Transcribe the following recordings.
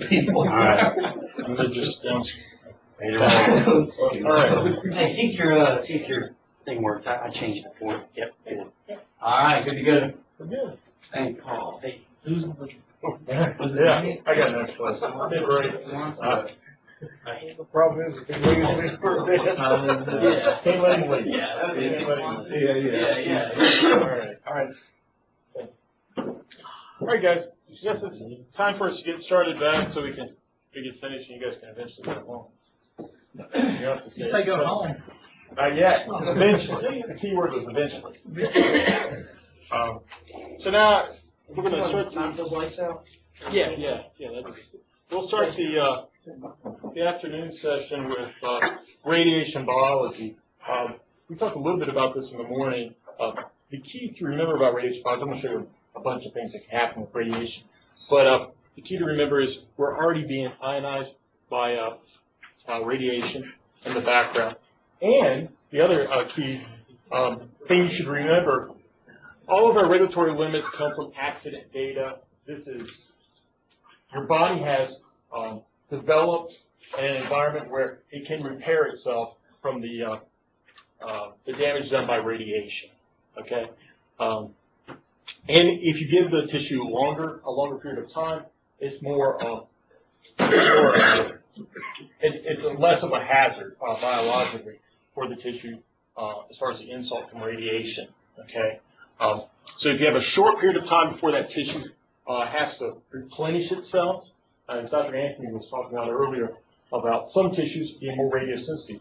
people. All right. I'm gonna just All right. Hey, see if your thing works. I changed it for you. Yep. Good. All right. Good to go. We're good. Hey, Paul. Hey. Yeah, I got next question. I did right. The problem is, if we leave for a bit, can't let him leave. Yeah. All right. All right, guys. Yes, it's time for us to get started back so we can finish and you guys can eventually go home. You don't have to You say go home. Not yet. Eventually. The key word was eventually. So now we're going to start. Time those lights out. Yeah. We'll start the afternoon session with radiation biology. We talked a little bit about this in the morning. The key to remember about radiation biology, I'm going to show you a bunch of things that can happen with radiation. But the key to remember is we're already being ionized by radiation in the background. And the other key thing you should remember, all of our regulatory limits come from accident data. This is, your body has developed an environment where it can repair itself from the damage done by radiation. Okay? And if you give the tissue a longer period of time, it's it's less of a hazard biologically for the tissue as far as the insult from radiation. Okay, so if you have a short period of time before that tissue has to replenish itself, as Dr. Anthony was talking about earlier about some tissues being more radiosensitive.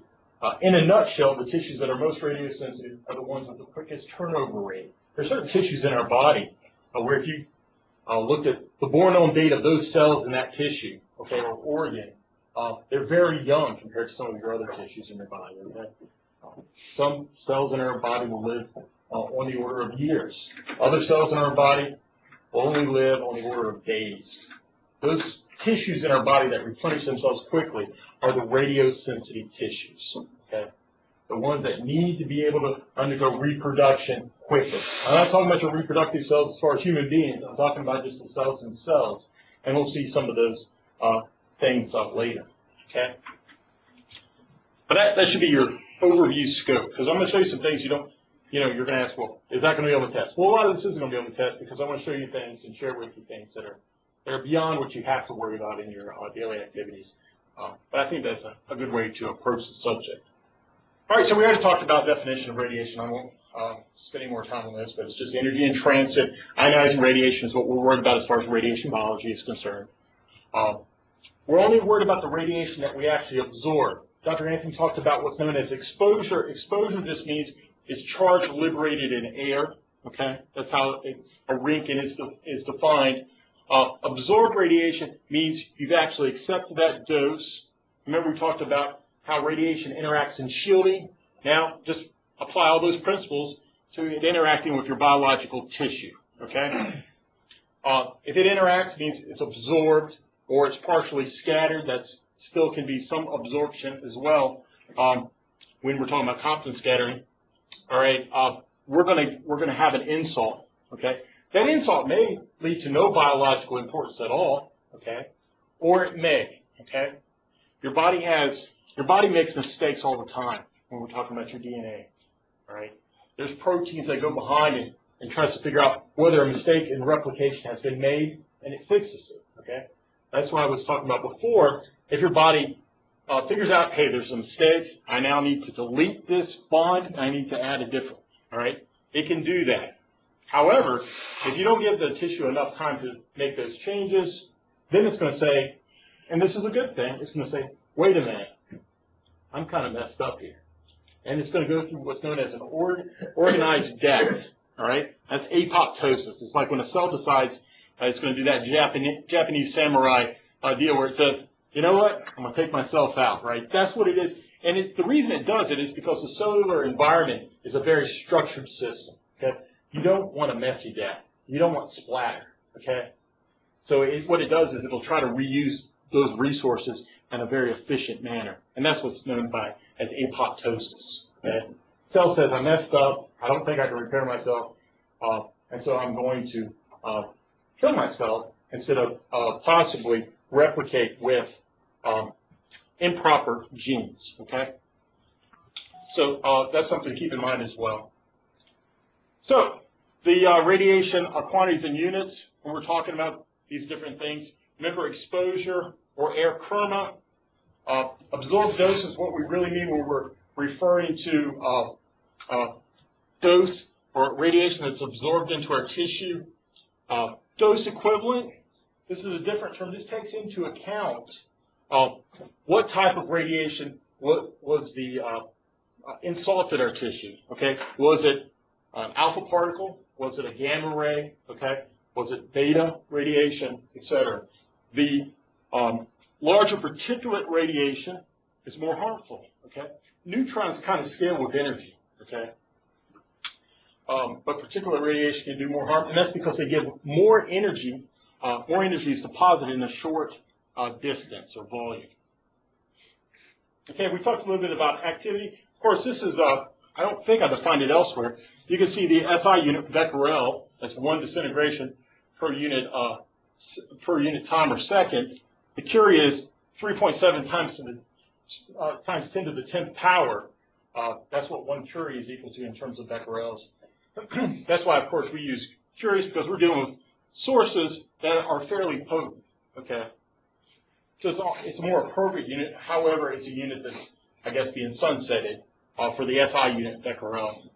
In a nutshell, the tissues that are most radiosensitive are the ones with the quickest turnover rate. There are certain tissues in our body where if you looked at the Bourne date of those cells in that tissue, okay, or organ, they're very young compared to some of your other tissues in your body. Okay? Some cells in our body will live on the order of years. Other cells in our body will only live on the order of days. Those tissues in our body that replenish themselves quickly are the radiosensitive tissues. Okay? The ones that need to be able to undergo reproduction quickly. I'm not talking about your reproductive cells as far as human beings. I'm talking about just the cells themselves. And we'll see some of those things later. Okay? But that should be your overview scope. Because I'm going to show you some things you're going to ask, well, is that going to be on the test? Well, a lot of this isn't going to be on the test because I want to show you things and share with you things that are beyond what you have to worry about in your daily activities. But I think that's a good way to approach the subject. All right, so we already talked about definition of radiation. I won't spend any more time on this, but it's just energy in transit. Ionizing radiation is what we're worried about as far as radiation biology is concerned. We're only worried about the radiation that we actually absorb. Dr. Anthony talked about what's known as exposure. Exposure just means it's charge liberated in air. Okay, that's how a Rinkin is defined. Absorbed radiation means you've actually accepted that dose. Remember we talked about how radiation interacts in shielding. Now, just apply all those principles to it interacting with your biological tissue, okay? If it interacts, it means it's absorbed or it's partially scattered. That still can be some absorption as well when we're talking about Compton scattering. All right, we're gonna have an insult, okay? That insult may lead to no biological importance at all, okay? Or it may, okay? Your body makes mistakes all the time when we're talking about your DNA, all right? There's proteins that go behind it and tries to figure out whether a mistake in replication has been made, and it fixes it, okay? That's what I was talking about before. If your body figures out, hey, there's a mistake, I now need to delete this bond, and I need to add a different, all right? It can do that. However, if you don't give the tissue enough time to make those changes, then it's going to say, and this is a good thing, it's going to say, wait a minute, I'm kind of messed up here. And it's going to go through what's known as an organized death, all right? That's apoptosis. It's like when a cell decides it's going to do that Japanese samurai deal where it says, you know what, I'm going to take myself out, right? That's what it is. And the reason it does it is because the cellular environment is a very structured system, okay? You don't want a messy death. You don't want splatter, okay? So what it does is it'll try to reuse those resources in a very efficient manner. And that's what's known as apoptosis. Okay? Cell says, I messed up. I don't think I can repair myself. And so I'm going to kill myself instead of possibly replicate with improper genes, okay? So that's something to keep in mind as well. So the radiation quantities and units, when we're talking about these different things, remember exposure or air kerma. Absorbed dose is what we really mean when we're referring to dose or radiation that's absorbed into our tissue. Dose equivalent, this is a different term. This takes into account what type of radiation was the insulted our tissue, okay? Was it an alpha particle? Was it a gamma ray, okay? Was it beta radiation, etc.? The larger particulate radiation is more harmful, okay? Neutrons kind of scale with energy, okay? But particulate radiation can do more harm, and that's because they give more energy. More energy is deposited in a short distance or volume. Okay, we talked a little bit about activity. Of course, this is, I don't think I defined it elsewhere. You can see the SI unit, becquerel, as 1 disintegration per unit time or second. The curie is 3.7 times 10 to the 10th power. That's what 1 curie is equal to in terms of becquerels. That's why, of course, we use curies, because we're dealing with sources that are fairly potent, okay? So it's a more appropriate unit. However, it's a unit that's, I guess, being sunsetted for the SI unit, becquerel.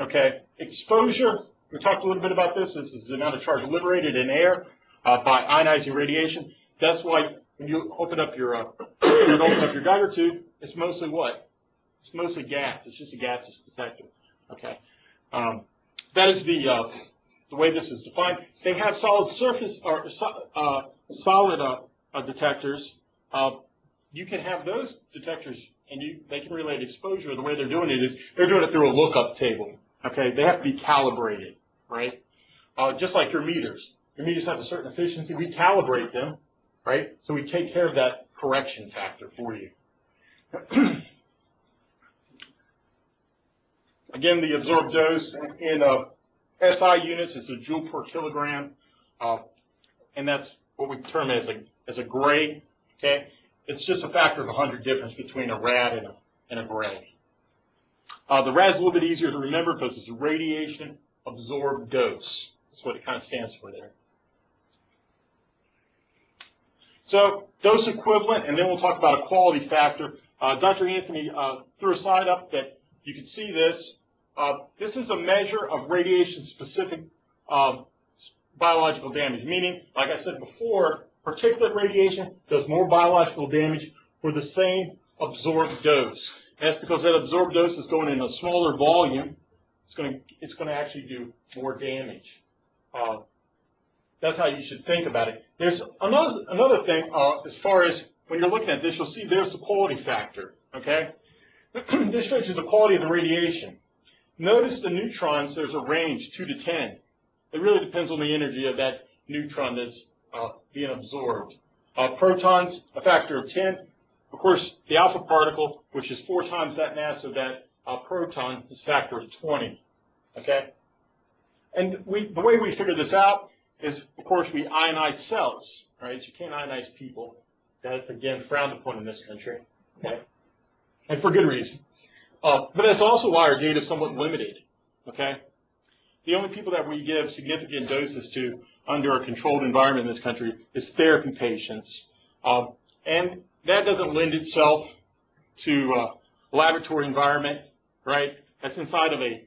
Okay, exposure. We talked a little bit about this. This is the amount of charge liberated in air by ionizing radiation. That's why when you open up your Geiger tube, it's mostly what? It's mostly gas. It's just a gaseous detector. Okay, that is the way this is defined. They have solid surface or solid detectors. You can have those detectors, and they can relate exposure. The way they're doing it is they're doing it through a lookup table. Okay, they have to be calibrated, right? Just like your meters. Your meters have a certain efficiency. We calibrate them, right? So we take care of that correction factor for you. Again, the absorbed dose in SI units is a joule per kilogram, and that's what we term as a gray. Okay, it's just a factor of 100 difference between a rad and a gray. The rad's a little bit easier to remember because it's a radiation absorbed dose. That's what it kind of stands for there. So dose equivalent, and then we'll talk about a quality factor. Dr. Anthony threw a slide up that you can see this. This is a measure of radiation-specific biological damage, meaning, like I said before, particulate radiation does more biological damage for the same absorbed dose. And that's because that absorbed dose is going in a smaller volume. It's going to actually do more damage. That's how you should think about it. There's another thing as far as when you're looking at this, you'll see there's the quality factor. Okay, this shows you the quality of the radiation. Notice the neutrons. There's a range 2 to 10. It really depends on the energy of that neutron that's being absorbed. Protons, a factor of 10. Of course, the alpha particle, which is 4 times that mass of that proton, is a factor of 20. Okay? And the way we figure this out is, of course, we ionize cells. Right? You can't ionize people. That's, again, frowned upon in this country. Okay? And for good reason. But that's also why our data is somewhat limited. Okay? The only people that we give significant doses to under a controlled environment in this country is therapy patients. And that doesn't lend itself to a laboratory environment, right? That's inside of a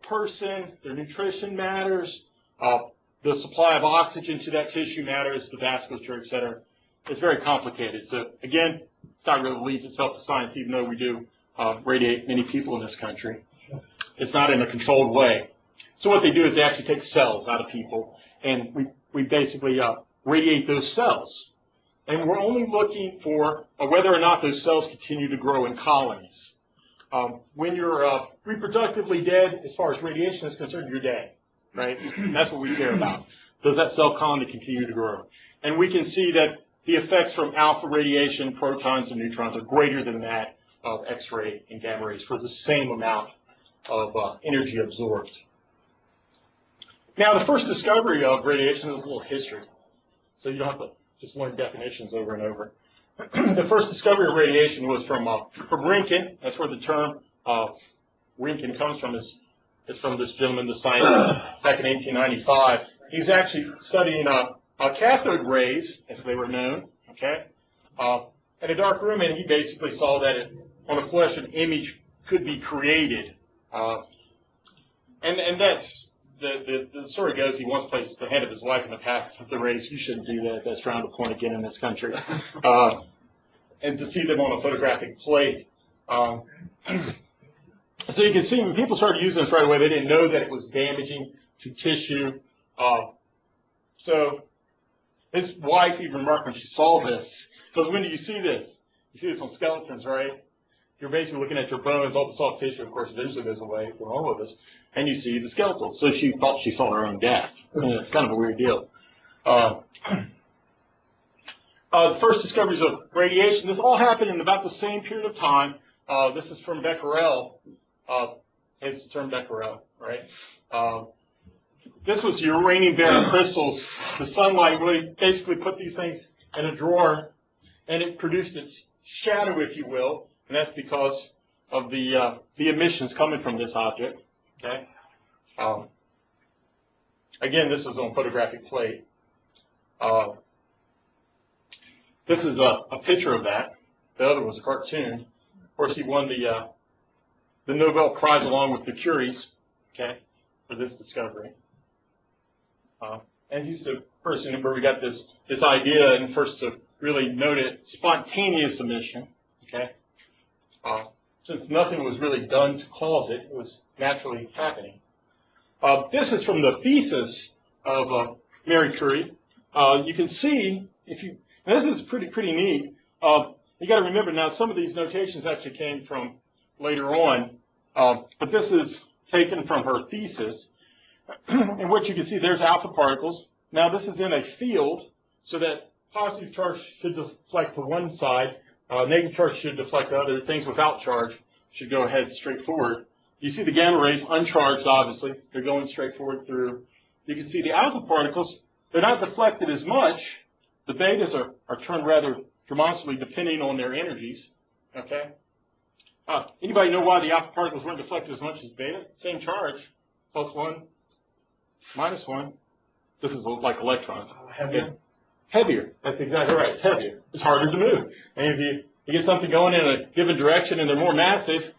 person. Their nutrition matters. The supply of oxygen to that tissue matters, the vasculature, et cetera. It's very complicated. So, again, it's not really leads itself to science, even though we do radiate many people in this country. It's not in a controlled way. So what they do is they actually take cells out of people, and we basically radiate those cells. And we're only looking for whether or not those cells continue to grow in colonies. When you're reproductively dead, as far as radiation is concerned, you're dead, right? And that's what we care about. Does that cell colony continue to grow? And we can see that the effects from alpha radiation, protons, and neutrons are greater than that of X-ray and gamma rays for the same amount of energy absorbed. Now, the first discovery of radiation is a little history. So you don't have to just learn definitions over and over. The first discovery of radiation was from Rinkin. That's where the term Rinkin comes from. It's from this gentleman, the scientist, back in 1895. He's actually studying cathode rays, as they were known, okay, in a dark room, and he basically saw that on a flesh an image could be created. And that's, the story goes, he once placed the hand of his wife in the path of the rays. You shouldn't do that. That's round a point again in this country. And to see them on a photographic plate. So you can see when people started using this right away, they didn't know that it was damaging to tissue. So his wife even remarked when she saw this, because when do you see this? You see this on skeletons, right? You're basically looking at your bones, all the soft tissue, of course, eventually goes away for all of us, and you see the skeletal. So she thought she saw her own death. It's kind of a weird deal. The first discoveries of radiation, this all happened in about the same period of time. This is from Becquerel. Hence the term Becquerel, right? This was uranium-bearing crystals. The sunlight would basically put these things in a drawer, and it produced its shadow, if you will, and that's because of the emissions coming from this object. Okay. Again, this was on photographic plate. This is a picture of that. The other was a cartoon. Of course, he won the Nobel Prize along with the Curies, okay, for this discovery. And he's the person where we got this idea, and first to really note it, spontaneous emission, okay. Since nothing was really done to cause it, it was naturally happening. This is from the thesis of Mary Curie. You can see, this is pretty neat. You got to remember now, some of these notations actually came from later on, but this is taken from her thesis. And what you can see, there's alpha particles. Now this is in a field, so that positive charge should deflect to one side, negative charge should deflect to other. Things without charge should go ahead straight forward. You see the gamma rays uncharged, obviously. They're going straight forward through. You can see the alpha particles, they're not deflected as much. The betas are turned rather demonstrably depending on their energies. Okay? Anybody know why the alpha particles weren't deflected as much as beta? Same charge, +1, -1. This is like electrons. Heavier? Heavier. That's exactly right. It's heavier. It's harder to move. And if you get something going in a given direction and they're more massive,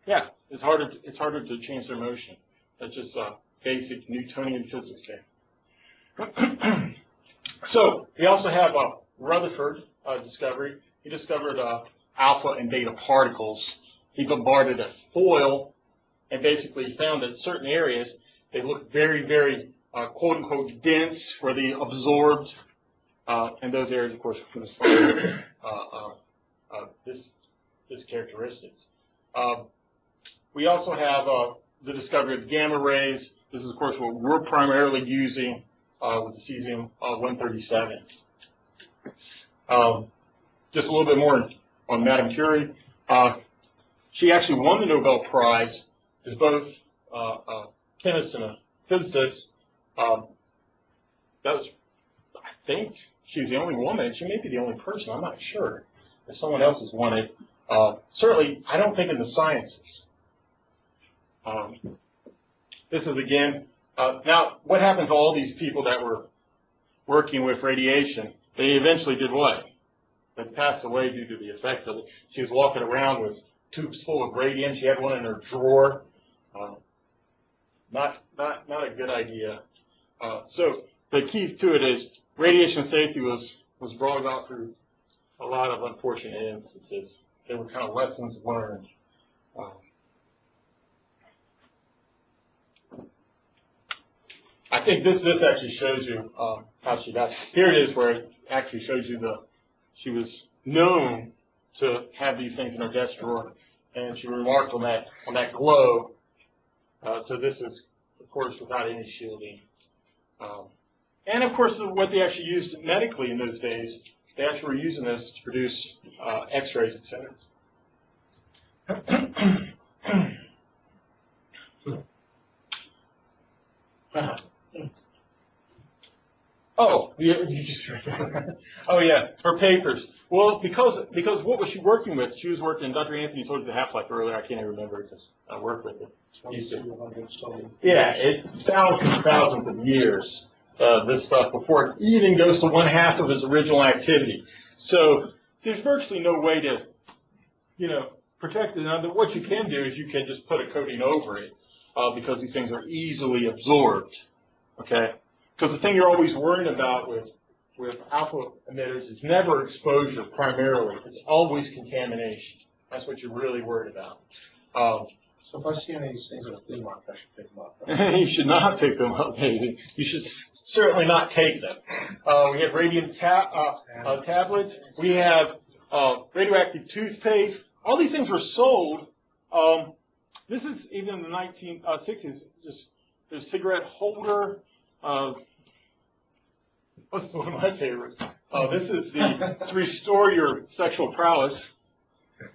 yeah, it's harder to change their motion. That's just basic Newtonian physics there. So we also have Rutherford discovery. He discovered alpha and beta particles. He bombarded a foil and basically found that certain areas, they look very, very quote-unquote dense, where they absorbed, and those areas, of course, are going to this characteristics. We also have the discovery of gamma rays. This is, of course, what we're primarily using with the cesium-137. Just a little bit more on Madame Curie. She actually won the Nobel Prize as both a chemist and a physicist. That was, I think, she's the only woman. She may be the only person. I'm not sure if someone else has won it. Certainly, I don't think in the sciences. This is, again, now, what happened to all these people that were working with radiation? They eventually did what? They passed away due to the effects of it. She was walking around with tubes full of radium. She had one in her drawer. Not a good idea. So the key to it is radiation safety was brought about through a lot of unfortunate instances. They were kind of lessons learned. I think this actually shows you how she got. Here it is, where it actually shows you she was known to have these things in her desk drawer, and she remarked on that glow. So this is, of course, without any shielding. And of course, what they actually used medically in those days, they actually were using this to produce X-rays, etc. Oh, you just oh yeah, her papers. Well, because what was she working with? She was working. Dr. Anthony told you the half-life earlier. I can't even remember because I work with it. Yeah, it's thousands and thousands of years. This stuff before it even goes to 1/2 of its original activity. So there's virtually no way to, protect it. Now, what you can do is you can just put a coating over it because these things are easily absorbed. Okay. Because the thing you're always worrying about with alpha emitters is never exposure primarily. It's always contamination. That's what you're really worried about. So if I see any of these things in a flea market, I should pick them up. You should not pick them up, baby. You should certainly not take them. We have radium tablets. We have radioactive toothpaste. All these things were sold. This is even in the 1960s. Just there's cigarette holder. This is one of my favorites. This is to restore your sexual prowess.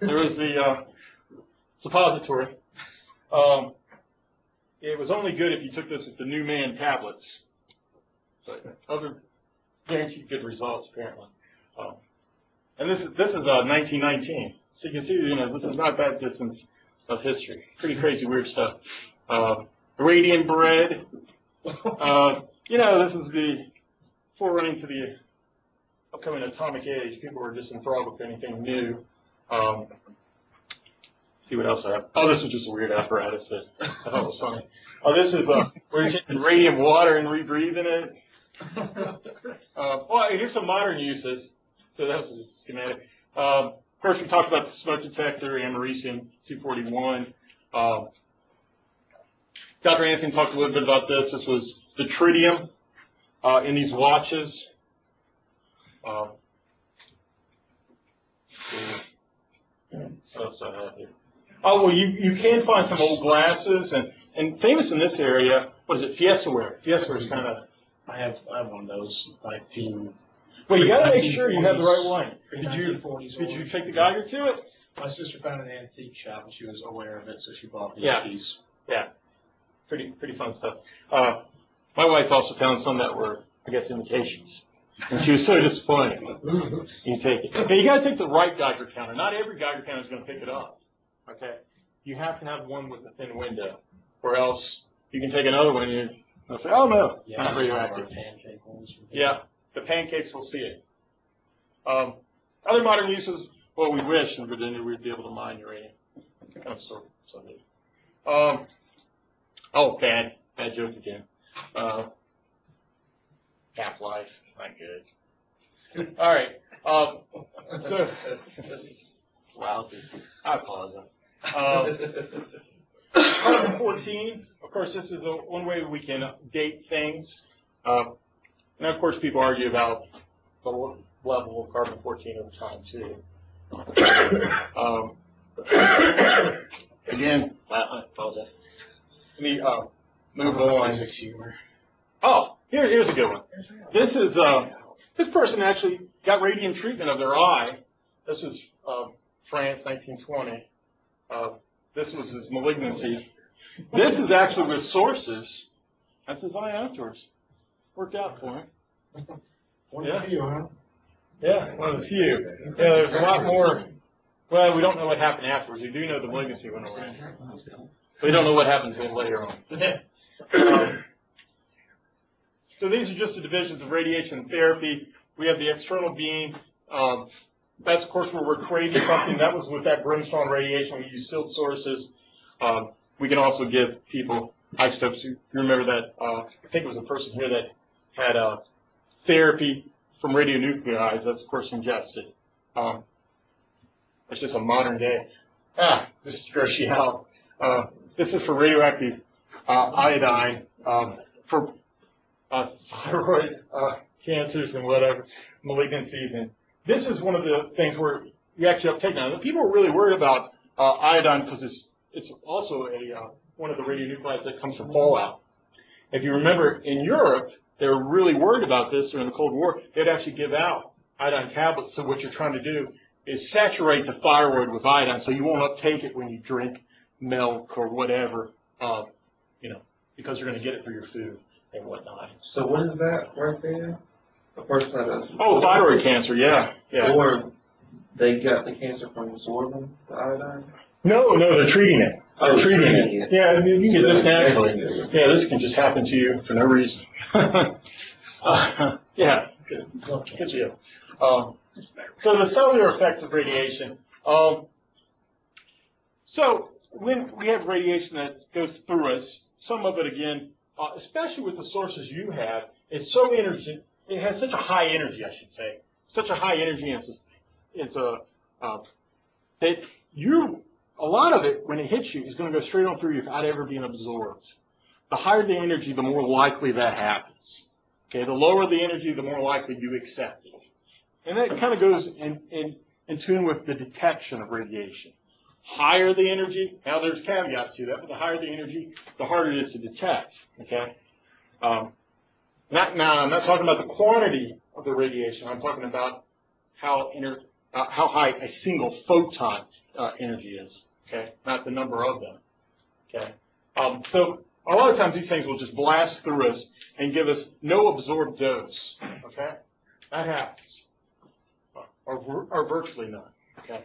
There was the suppository. It was only good if you took this with the New Man tablets, but other guaranteed good results apparently. And this is 1919, so you can see this is not a bad distance of history. Pretty crazy, weird stuff. Radiant bread. This is the forerunning to the upcoming atomic age. People were just enthralled with anything new. See what else I have. Oh, this was just a weird apparatus that I thought was funny. Oh, this is where you're taking radiant water and rebreathing it. Well, here's some modern uses. So that was a schematic. Of course, we talked about the smoke detector, americium-241. Dr. Anthony talked a little bit about this. This was the tritium in these watches. Let's see. What else do I have here? Oh, well, you can find some old glasses, and famous in this area, what is it, Fiestaware? Fiestaware is kind of... I have one of those, 19... Well, you got to make sure you have the right one. Did you take the Geiger to it? My sister found an antique shop, and she was aware of it, so she bought me a piece. Yeah. Pretty fun stuff. My wife also found some that were, I guess, imitations. And she was so disappointed. You take it. But you got to take the right Geiger counter. Not every Geiger counter is going to pick it up. Okay? You have to have one with a thin window, or else you can take another one and you'll say, oh, no, not radioactive. Yeah, the pancakes will see it. Other modern uses, well, we wish in Virginia we'd be able to mine uranium. Kind of sort of. Oh, bad joke again. Half-life, not good. All right. So, wow, I apologize. Carbon-14, of course, this is one way we can date things. And of course, people argue about the level of carbon-14 over time, too. Again, I apologize. Let me move along. Oh, here's a good one. This is this person actually got radiant treatment of their eye. This is France, 1920. This was his malignancy. This is actually with sources. That's his eye afterwards. Worked out for him. One of the few, huh? Yeah, one of the few. Yeah, there's a lot more. Well, we don't know what happened afterwards. We do know the malignancy went away. We don't know what happens to him later on. So these are just the divisions of radiation therapy. We have the external beam. That's, of course, where we're creating something. That was with that brimstone radiation. We use sealed sources. We can also give people isotopes. If you remember that, I think it was a person here that had therapy from radionuclides. That's, of course, ingested. It's just a modern day. This is gross you out. This is for radioactive iodine for thyroid cancers and whatever, malignancies. And this is one of the things where you actually uptake now. People are really worried about iodine because it's also one of the radionuclides that comes from fallout. If you remember, in Europe, they were really worried about this during the Cold War. They'd actually give out iodine tablets. So what you're trying to do is saturate the thyroid with iodine so you won't uptake it when you drink milk or whatever, because you're going to get it through your food and whatnot. So what is that right there? A person that has. Oh, thyroid cancer, yeah. Or they got the cancer from absorbing the iodine? No, they're treating it. Oh, They're treating it. it. Yeah, you can get this naturally. Yeah, this can just happen to you for no reason. Yeah, good deal. So the cellular effects of radiation. So when we have radiation that goes through us, some of it again, especially with the sources you have, is so energy. It has such a high energy, I should say, such a high energy. It's that a lot of it when it hits you is going to go straight on through you without ever being absorbed. The higher the energy, the more likely that happens. Okay, the lower the energy, the more likely you accept it. And that kind of goes in tune with the detection of radiation. Higher the energy, now there's caveats to that, but the higher the energy, the harder it is to detect. Okay. I'm not talking about the quantity of the radiation. I'm talking about how high a single photon energy is. Okay, not the number of them. Okay. So a lot of times these things will just blast through us and give us no absorbed dose. Okay, that happens, or virtually none. Okay.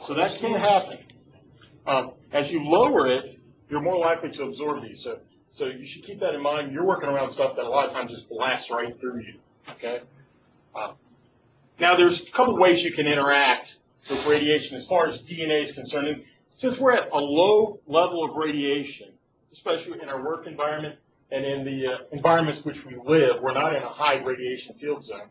So that can happen. As you lower it, you're more likely to absorb these. So you should keep that in mind. You're working around stuff that a lot of times just blasts right through you. Okay. Now there's a couple ways you can interact with radiation as far as DNA is concerned. And since we're at a low level of radiation, especially in our work environment and in the environments which we live, we're not in a high radiation field zone.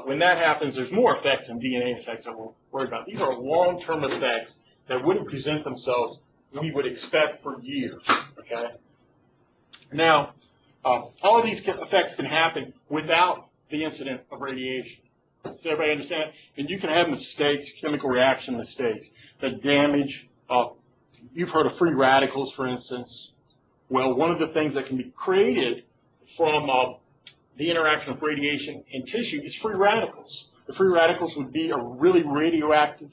When that happens, there's more effects than DNA effects that we're worried about. These are long-term effects that wouldn't present themselves we would expect for years. Okay. Now, all of these effects can happen without the incident of radiation. Does everybody understand? And you can have mistakes, chemical reaction mistakes, that damage. You've heard of free radicals, for instance. Well, one of the things that can be created from the interaction of radiation in tissue is free radicals. The free radicals would be a really radioactive,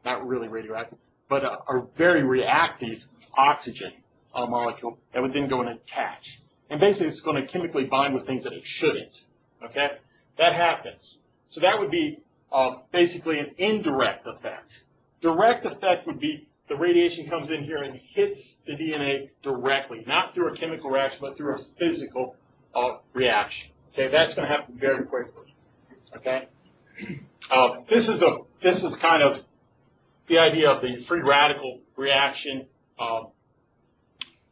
not really radioactive, but a very reactive oxygen molecule that would then go and attach. And basically it's going to chemically bind with things that it shouldn't. Okay? That happens. So that would be basically an indirect effect. Direct effect would be the radiation comes in here and hits the DNA directly, not through a chemical reaction, but through a physical reaction. Okay, that's going to happen very quickly. Okay, this is kind of the idea of the free radical reaction,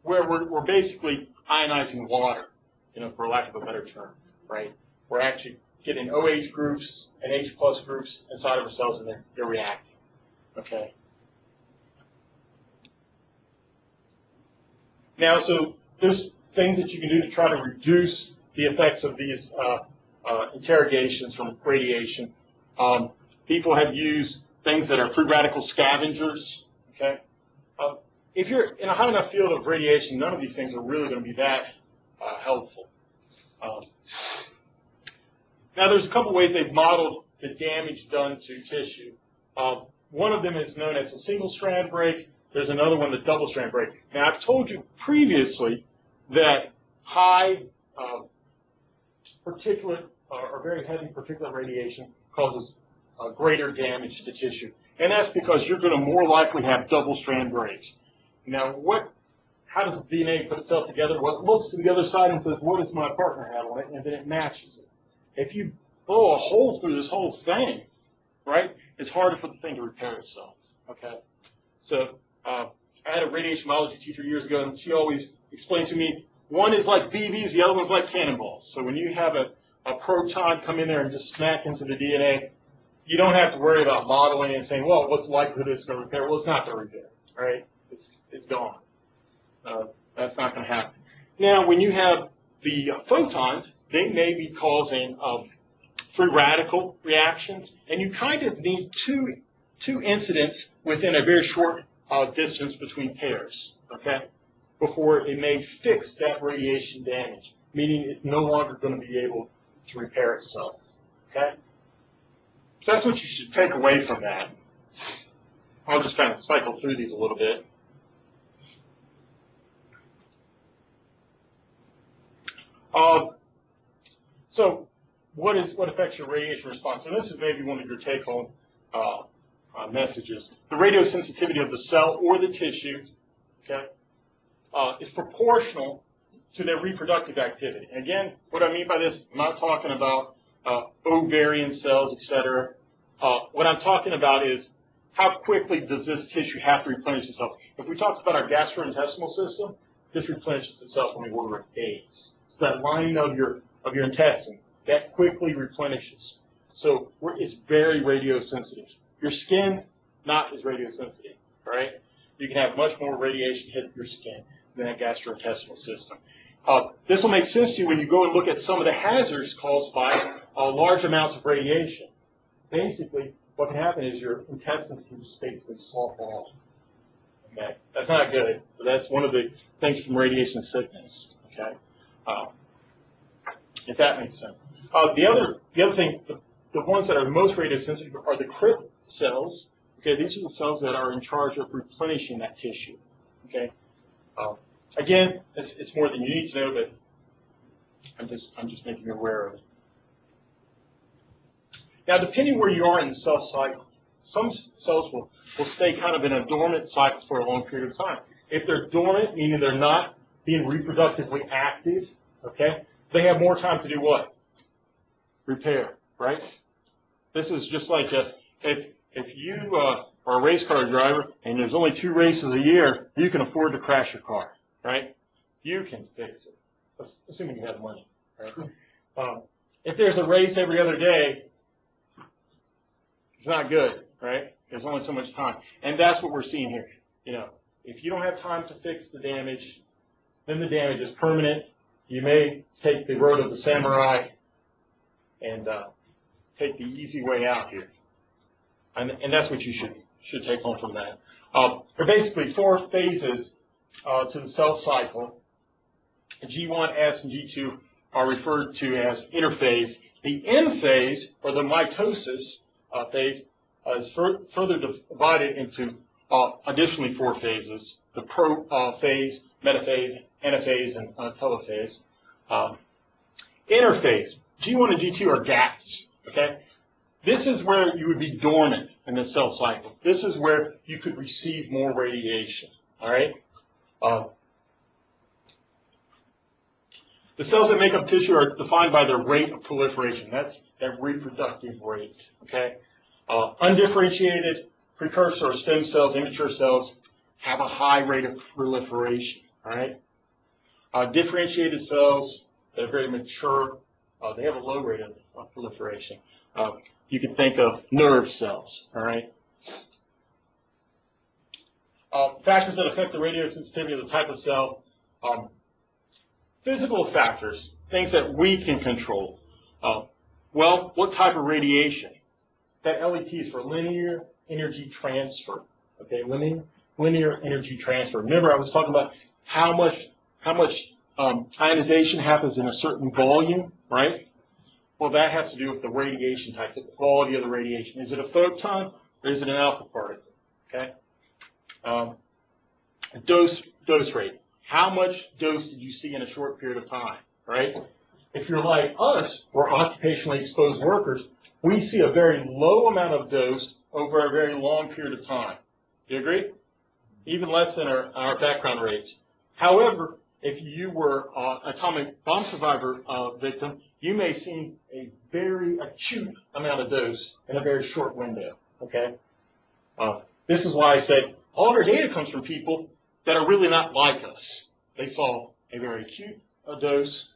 where we're basically ionizing water, for lack of a better term, right? We're actually getting OH groups and H plus groups inside of our cells, and they're reacting. Okay. Now, so there's things that you can do to try to reduce the effects of these interrogations from radiation. People have used things that are free radical scavengers. Okay. If you're in a high enough field of radiation, none of these things are really going to be that helpful. Now, there's a couple ways they've modeled the damage done to tissue. One of them is known as a single-strand break. There's another one, the double-strand break. Now, I've told you previously that high particulate or very heavy particulate radiation causes greater damage to tissue. And that's because you're going to more likely have double-strand breaks. Now, how does the DNA put itself together? Well, it looks to the other side and says, what does my partner have on it? And then it matches it. If you blow a hole through this whole thing, right, it's harder for the thing to repair itself. Okay? So I had a radiation biology teacher years ago, and she always explained to me, one is like BBs, the other one's like cannonballs. So when you have a proton come in there and just smack into the DNA, you don't have to worry about modeling and saying, well, what's the likelihood it's going to repair? Well, it's not going to repair, right? It's gone. That's not going to happen. Now, when you have the photons, they may be causing free radical reactions, and you kind of need two incidents within a very short distance between pairs, okay, before it may fix that radiation damage, meaning it's no longer going to be able to repair itself, okay? So that's what you should take away from that. I'll just kind of cycle through these a little bit. So what affects your radiation response? And this is maybe one of your take-home messages. The radiosensitivity of the cell or the tissue, okay, is proportional to their reproductive activity. And again, what I mean by this, I'm not talking about ovarian cells, etc. What I'm talking about is how quickly does this tissue have to replenish itself? If we talk about our gastrointestinal system, this replenishes itself in the order of days. So that lining of your intestine, that quickly replenishes. So it's very radiosensitive. Your skin, not as radiosensitive, right? You can have much more radiation hit your skin than that gastrointestinal system. This will make sense to you when you go and look at some of the hazards caused by large amounts of radiation. Basically, what can happen is your intestines can just basically slough off. Okay, that's not good, but that's one of the things from radiation sickness. Okay, if that makes sense. The other thing, the ones that are most radiosensitive are the crypt cells. Okay, these are the cells that are in charge of replenishing that tissue. Okay, again, it's more than you need to know, but I'm just making you aware of it. Now, depending where you are in the cell cycle, some cells will stay kind of in a dormant cycle for a long period of time. If they're dormant, meaning they're not being reproductively active, okay, they have more time to do what? Repair, right? This is just like if you are a race car driver and there's only 2 races a year, you can afford to crash your car, right? You can fix it, assuming you have money, right? If there's a race every other day, it's not good, right? There's only so much time. And that's what we're seeing here. You know, if you don't have time to fix the damage, then the damage is permanent. You may take the road of the samurai and take the easy way out here. And that's what you should take home from that. There are basically 4 phases to the cell cycle. G1, S, and G2 are referred to as interphase. The end phase, or the mitosis phase, is further divided into additionally 4 phases: the prophase, metaphase, anaphase, and telophase. Interphase, G1 and G2 are gaps. Okay, this is where you would be dormant in the cell cycle. This is where you could receive more radiation. All right. The cells that make up tissue are defined by their rate of proliferation. That's that reproductive rate. Okay. Undifferentiated precursor or stem cells, immature cells, have a high rate of proliferation. All right. Differentiated cells that are very mature, they have a low rate of proliferation. You can think of nerve cells. All right. Factors that affect the radiosensitivity of the type of cell. Physical factors, things that we can control. Well, what type of radiation? That LET is for linear energy transfer. Okay, linear energy transfer. Remember, I was talking about how much ionization happens in a certain volume, right? Well, that has to do with the radiation type, the quality of the radiation. Is it a photon or is it an alpha particle? Okay. Dose rate. How much dose did you see in a short period of time, right? If you're like us, we're occupationally exposed workers, we see a very low amount of dose over a very long period of time. Do you agree? Even less than our background rates. However, if you were an atomic bomb survivor victim, you may see a very acute amount of dose in a very short window. Okay? This is why I said all of our data comes from people that are really not like us. They saw a very acute dose,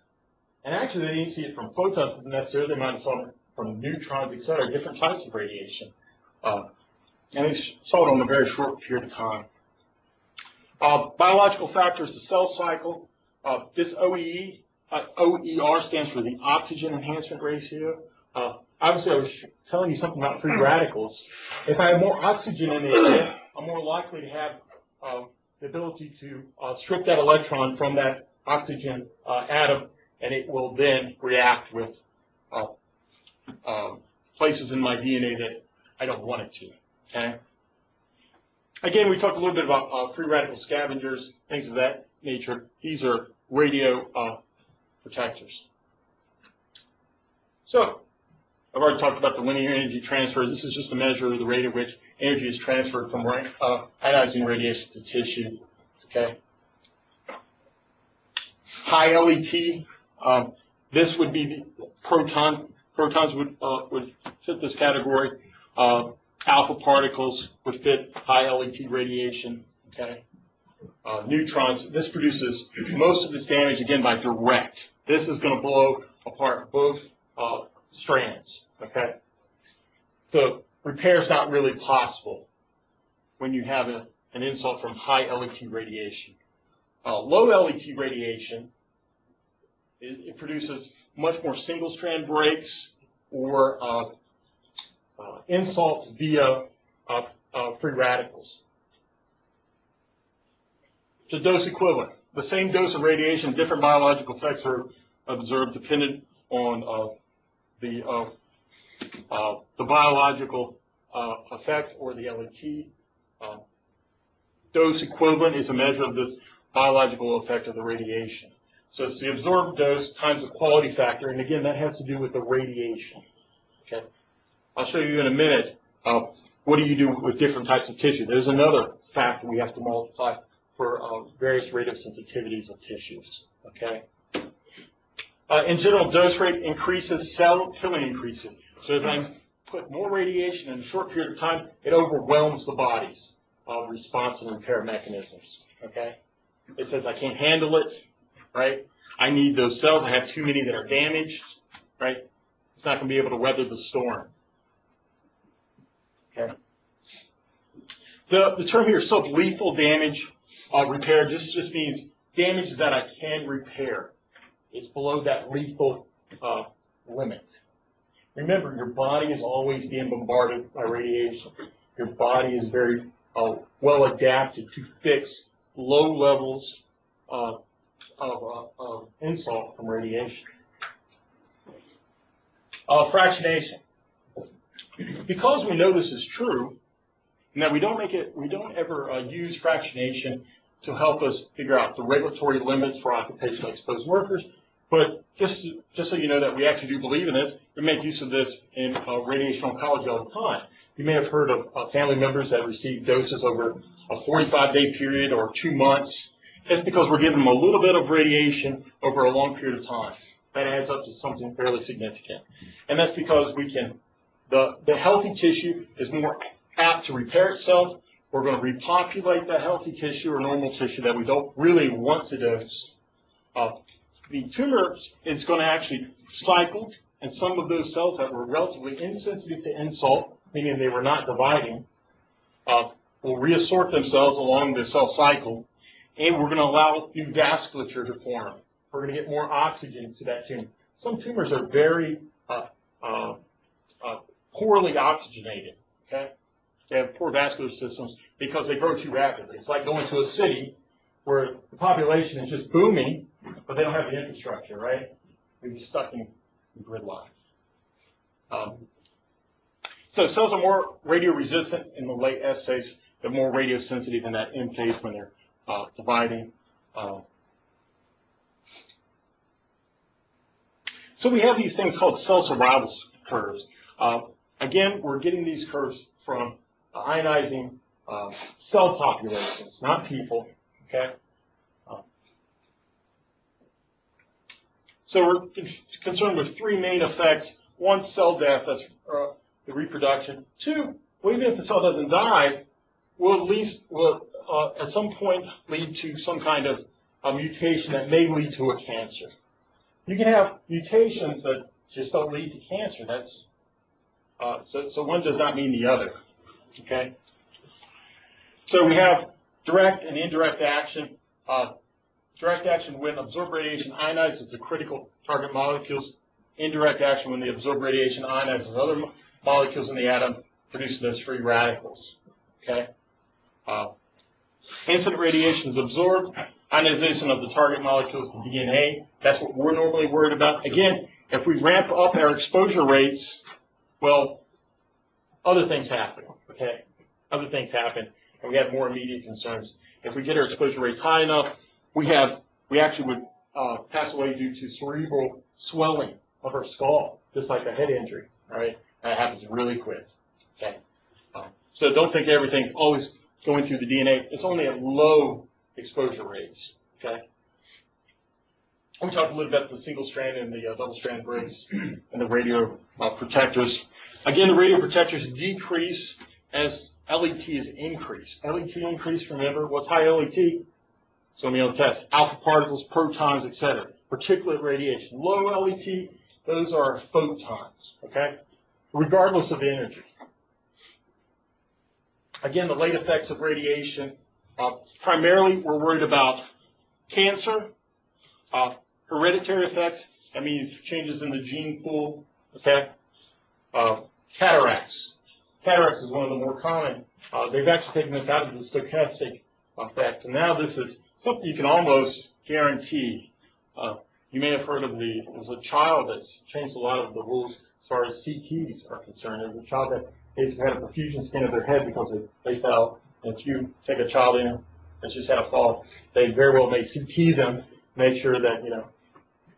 and actually they didn't see it from photons necessarily. They might have saw it from neutrons, etc., different types of radiation. And they saw it on a very short period of time. Biological factors, the cell cycle. This OER stands for the oxygen enhancement ratio. Obviously, I was telling you something about free radicals. If I have more oxygen in the air, I'm more likely to have the ability to strip that electron from that oxygen atom, and it will then react with places in my DNA that I don't want it to. Okay. Again, we talked a little bit about free radical scavengers, things of that nature. These are radio protectors. So I've already talked about the linear energy transfer. This is just a measure of the rate at which energy is transferred from ionizing radiation to tissue. Okay. High LET. This would be the proton. Protons would fit this category. Alpha particles would fit high LET radiation. Okay. Neutrons. This produces most of its damage again by direct. This is going to blow apart both strands. Okay. So repair is not really possible when you have an insult from high LET radiation. Low LET radiation, it produces much more single-strand breaks or insults via free radicals. The dose equivalent. The same dose of radiation, different biological effects are observed dependent on the biological effect or the LET. Dose equivalent is a measure of this biological effect of the radiation. So it's the absorbed dose times the quality factor, and again, that has to do with the radiation. Okay, I'll show you in a minute what do you do with different types of tissue. There's another factor we have to multiply for various radiosensitivities of tissues. Okay. In general, dose rate increases, cell killing increases. So as I put more radiation in a short period of time, it overwhelms the body's response and repair mechanisms. Okay. It says I can't handle it. Right? I need those cells. I have too many that are damaged. Right? It's not going to be able to weather the storm. Okay. The term here, sublethal damage repair, just means damage that I can repair. It's below that lethal limit. Remember, your body is always being bombarded by radiation. Your body is very well adapted to fix low levels of insult from radiation. Fractionation. Because we know this is true, and that we don't ever use fractionation to help us figure out the regulatory limits for occupationally exposed workers, but just so you know that we actually do believe in this, we make use of this in radiation oncology all the time. You may have heard of family members that receive doses over a 45-day period or 2 months. That's because we're giving them a little bit of radiation over a long period of time. That adds up to something fairly significant. And that's because we can, the healthy tissue is more apt to repair itself. We're going to repopulate that healthy tissue or normal tissue that we don't really want to dose. The tumor is going to actually cycle, and some of those cells that were relatively insensitive to insult, meaning they were not dividing, will reassort themselves along the cell cycle, and we're going to allow new vasculature to form. We're going to get more oxygen to that tumor. Some tumors are very poorly oxygenated. Okay, they have poor vascular systems because they grow too rapidly. It's like going to a city where the population is just booming, but they don't have the infrastructure, right? They're just stuck in gridlock. So cells are more radio-resistant in the late S phase. They're more radiosensitive in that M phase when they're dividing. So we have these things called cell survival curves. Again, we're getting these curves from ionizing cell populations, not people. Okay. So we're concerned with 3 main effects. 1, cell death, that's the reproduction. 2, well, even if the cell doesn't die, will at least at some point lead to some kind of a mutation that may lead to a cancer. You can have mutations that just don't lead to cancer. That's so one does not mean the other. Okay. So we have direct and indirect action. Direct action when absorbed radiation ionizes the critical target molecules. Indirect action when the absorbed radiation ionizes other molecules in the atom, producing those free radicals. Okay. Incident radiation is absorbed. Ionization of the target molecules, the DNA. That's what we're normally worried about. Again, if we ramp up our exposure rates, well, other things happen. Okay. Other things happen, and we have more immediate concerns. If we get our exposure rates high enough, we actually would pass away due to cerebral swelling of our skull. just like a head injury, right? That happens really quick, okay? So don't think everything's always going through the DNA. It's only at low exposure rates, okay? We talked a little bit about the single strand and the double strand breaks and the radio protectors. Again, the radio protectors decrease as LET is increased. LET increased, remember, what's high LET? It's going to be on the test. Alpha particles, protons, etc. Particulate radiation. Low LET, those are photons, okay? Regardless of the energy. Again, the late effects of radiation, primarily we're worried about cancer, hereditary effects, that means changes in the gene pool, okay? Cataracts. Cataracts is one of the more common. They've actually taken this out of the stochastic effects, and now this is something you can almost guarantee. You may have heard of there was a child that's changed a lot of the rules as far as CTs are concerned. There was a child that basically had a perfusion scan of their head because they fell. And if you take a child in that's just had a fall, they very well may CT them, make sure that,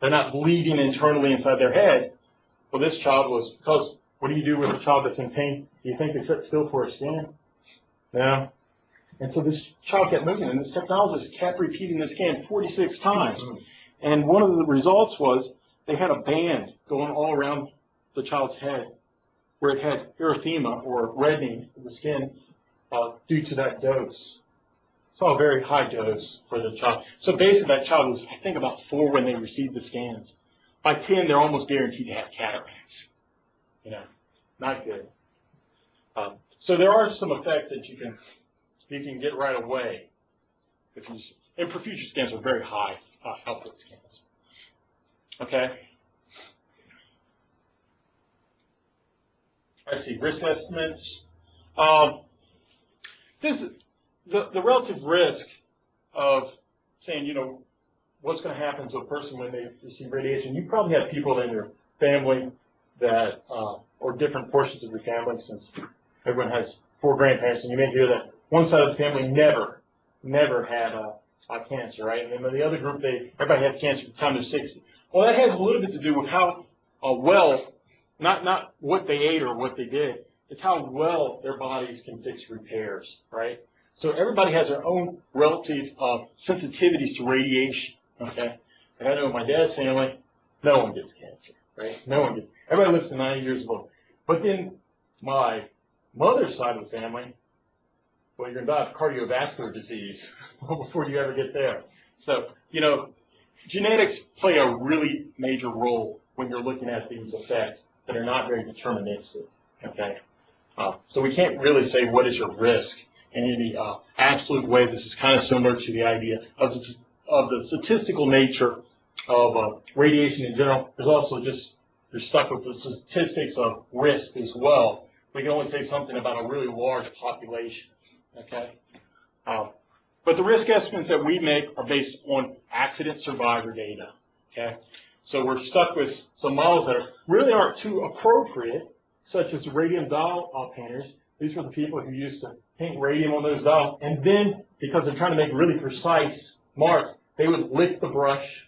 they're not bleeding internally inside their head. Well, this child was, because what do you do with a child that's in pain? Do you think they sit still for a scan? No. And so this child kept moving, and this technologist kept repeating the scan 46 times. And one of the results was they had a band going all around the child's head where it had erythema or reddening of the skin due to that dose. Saw a very high dose for the child. So basically that child was, I think, about 4 when they received the scans. By 10, they're almost guaranteed to have cataracts. Not good. So there are some effects that you can get right away. And perfusion scans are very high output scans. Okay. I see risk estimates. The relative risk of saying, what's going to happen to a person when they receive radiation. You probably have people in your family that, or different portions of your family, since everyone has 4 grandparents, and you may hear that one side of the family never had cancer, right? And then the other group, everybody has cancer by the time they're 60. Well, that has a little bit to do with how well, not what they ate or what they did, it's how well their bodies can fix repairs, right? So everybody has their own relative sensitivities to radiation, okay? And I know in my dad's family, no one gets cancer, right? Everybody lives to 90 years old. But then my mother's side of the family, well, you're going to die of cardiovascular disease before you ever get there. So, genetics play a really major role when you're looking at these effects that are not very deterministic, okay? So we can't really say what is your risk in any absolute way. This is kind of similar to the idea of the statistical nature of radiation in general. There's also you're stuck with the statistics of risk as well. We can only say something about a really large population, okay? But the risk estimates that we make are based on accident survivor data, okay? So we're stuck with some models that really aren't too appropriate, such as the radium dial painters. These were the people who used to paint radium on those dials, and then, because they're trying to make really precise marks, they would lick the brush.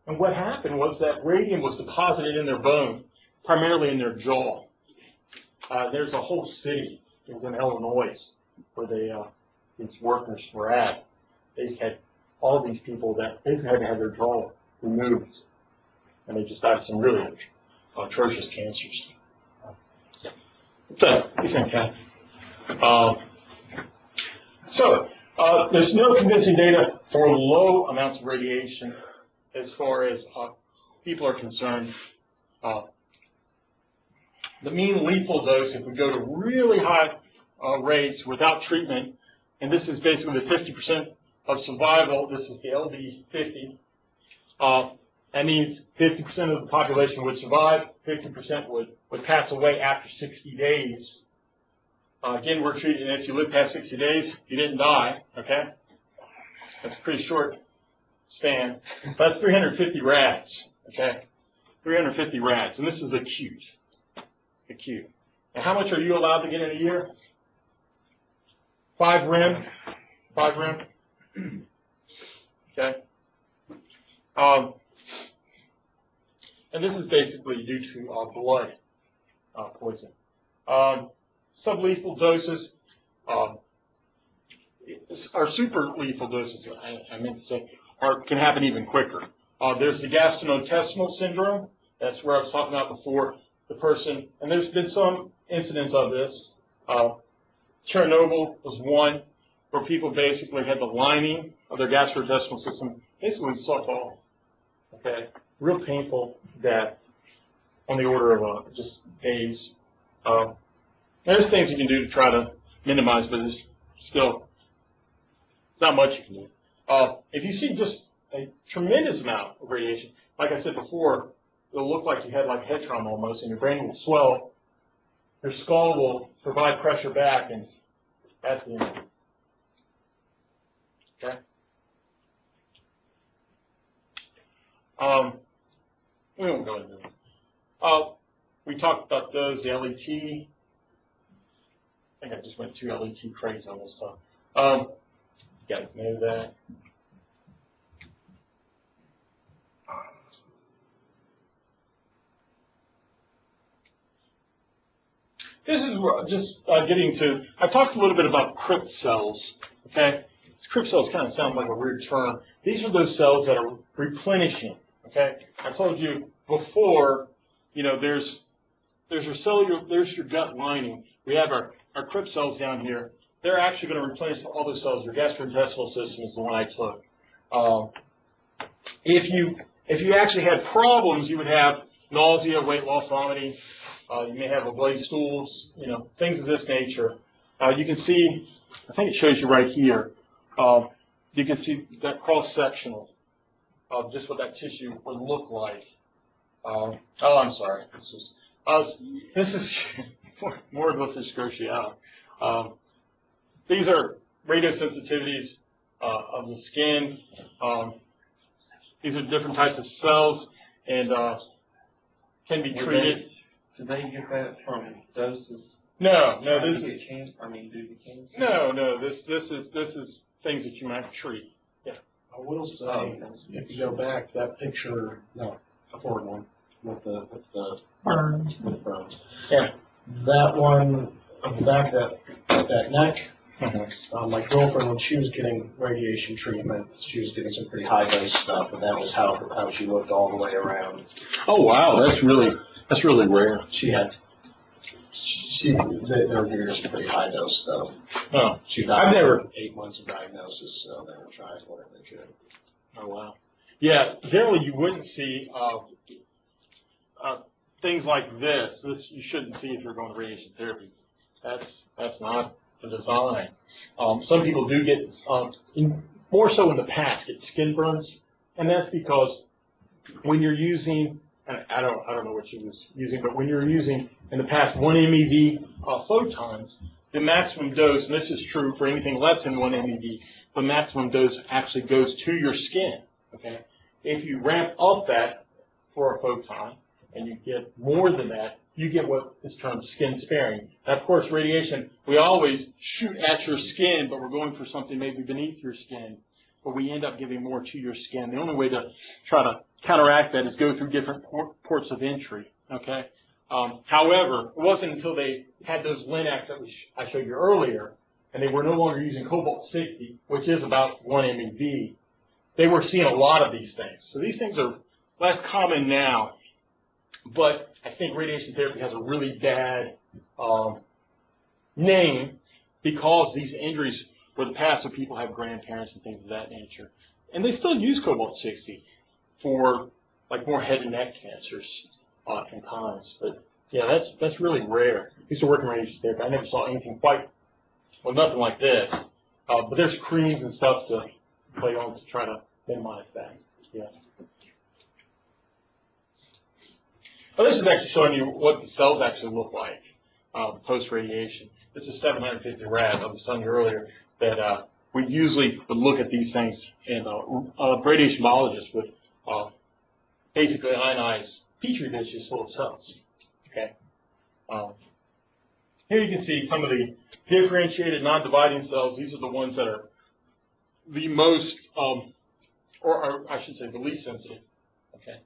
And what happened was that radium was deposited in their bone, primarily in their jaw. There's a whole city, it was in Illinois, where these workers were at. They had all these people that basically had to have their jaw removed, and they just died of some really atrocious cancers. So these things happen. There's no convincing data for low amounts of radiation as far as people are concerned. The mean lethal dose, if we go to really high rates without treatment, and this is basically the 50% of survival, this is the LD50, that means 50% of the population would survive, 50% would pass away after 60 days. Again, we're treating, if you live past 60 days, you didn't die, okay? That's a pretty short span. That's 350 rats, okay? 350 rats, and this is acute. Acute. And how much are you allowed to get in a year? 5 rem. 5 rem. Okay. And this is basically due to blood poison. Sublethal doses or super lethal doses, I meant to say, can happen even quicker. There's the gastrointestinal syndrome. That's where I was talking about before. The person, and there's been some incidents of this. Chernobyl was one where people basically had the lining of their gastrointestinal system basically sucked off. Okay, real painful death on the order of just days. There's things you can do to try to minimize, but it's still not much you can do. If you see just a tremendous amount of radiation, like I said before, it'll look like you had like head trauma almost, and your brain will swell. Your skull will provide pressure back, and that's the end. Okay? We won't go into this. We talked about those, the LET. I think I just went too LET crazy on this stuff. You guys know that. This is just getting to, I talked a little bit about crypt cells, okay? These crypt cells kind of sound like a weird term. These are those cells that are replenishing, okay? I told you before, you know, there's your cellular, there's your gut lining. We have our crypt cells down here. They're actually going to replenish all those cells. Your gastrointestinal system is the one I took. If you actually had problems, you would have nausea, weight loss, vomiting. You may have bloody stools, you know, things of this nature. You can see, I think it shows you right here. You can see that cross-sectional of just what that tissue would look like. I'm sorry. This is more of this gross you out. These are radiosensitivities of the skin. These are different types of cells and can be treated. Do they get that from doses? No. This is is cancer. I mean, do the cancer? no. This is things that you might treat. Yeah. I will say, if you go back, that picture, no, the forward one with the Burns. with burns. Yeah. That one on the back of that neck. Mm-hmm. My girlfriend, when she was getting radiation treatment, she was getting some pretty high dose stuff, and that was how she looked all the way around. Oh wow, that's really rare. They were giving her some pretty high dose stuff. Oh, She died I've never. after 8 months of diagnosis, so they were trying whatever they could. Oh wow. Yeah, generally you wouldn't see things like this. This you shouldn't see if you're going to radiation therapy. That's not the design. Some people do get, more so in the past, get skin burns, and that's because when you're using, I don't know what she was using, but when you're using in the past 1 MeV photons, the maximum dose, and this is true for anything less than 1 MeV, the maximum dose actually goes to your skin. Okay, if you ramp up that for a photon and you get more than that, you get what is termed skin sparing. Now, of course, radiation, we always shoot at your skin, but we're going for something maybe beneath your skin, but we end up giving more to your skin. The only way to try to counteract that is go through different ports of entry, okay? However, it wasn't until they had those Linacs that I showed you earlier, and they were no longer using cobalt-60, which is about 1 MeV, they were seeing a lot of these things. So these things are less common now, but I think radiation therapy has a really bad name because these injuries were the past, so people have grandparents and things of that nature. And they still use cobalt-60 for like more head and neck cancers oftentimes. But yeah, that's really rare. I used to work in radiation therapy. I never saw anything quite, well, nothing like this. But there's creams and stuff to play on to try to minimize that. Yeah. Well, this is actually showing you what the cells actually look like post-radiation. This is 750 rads. I was telling you earlier that we usually would look at these things, and radiation biologists would basically ionize petri dishes full of cells. Okay. Here you can see some of the differentiated non-dividing cells. These are the ones that are the most, or I should say the least sensitive. Okay.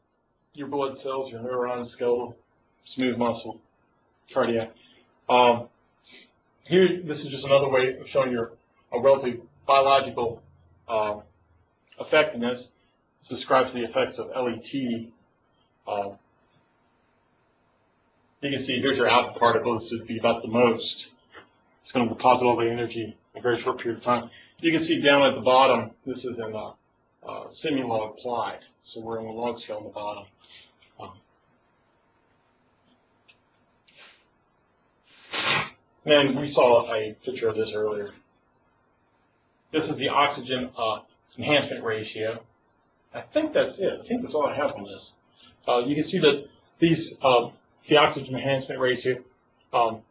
your blood cells, your neurons, skeletal, smooth muscle, cardiac. Here, this is just another way of showing your relative biological effectiveness. This describes the effects of LET. You can see here's your alpha particle. This would be about the most. It's going to deposit all the energy in a very short period of time. You can see down at the bottom, this is in semi-log applied. So we're on the log scale on the bottom. And we saw a picture of this earlier. This is the oxygen enhancement ratio. I think that's it. I think that's all I have on this. You can see that these, the oxygen enhancement ratio, the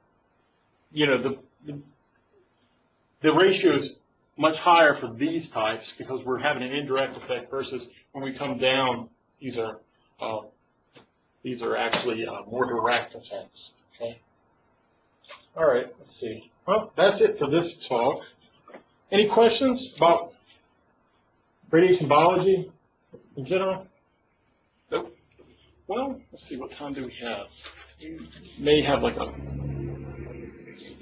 ratio is much higher for these types because we're having an indirect effect versus when we come down, these are actually more direct effects. Okay. All right. Let's see. Well, that's it for this talk. Any questions about radiation biology in general? Nope. Well, let's see. What time do we have? We may have like a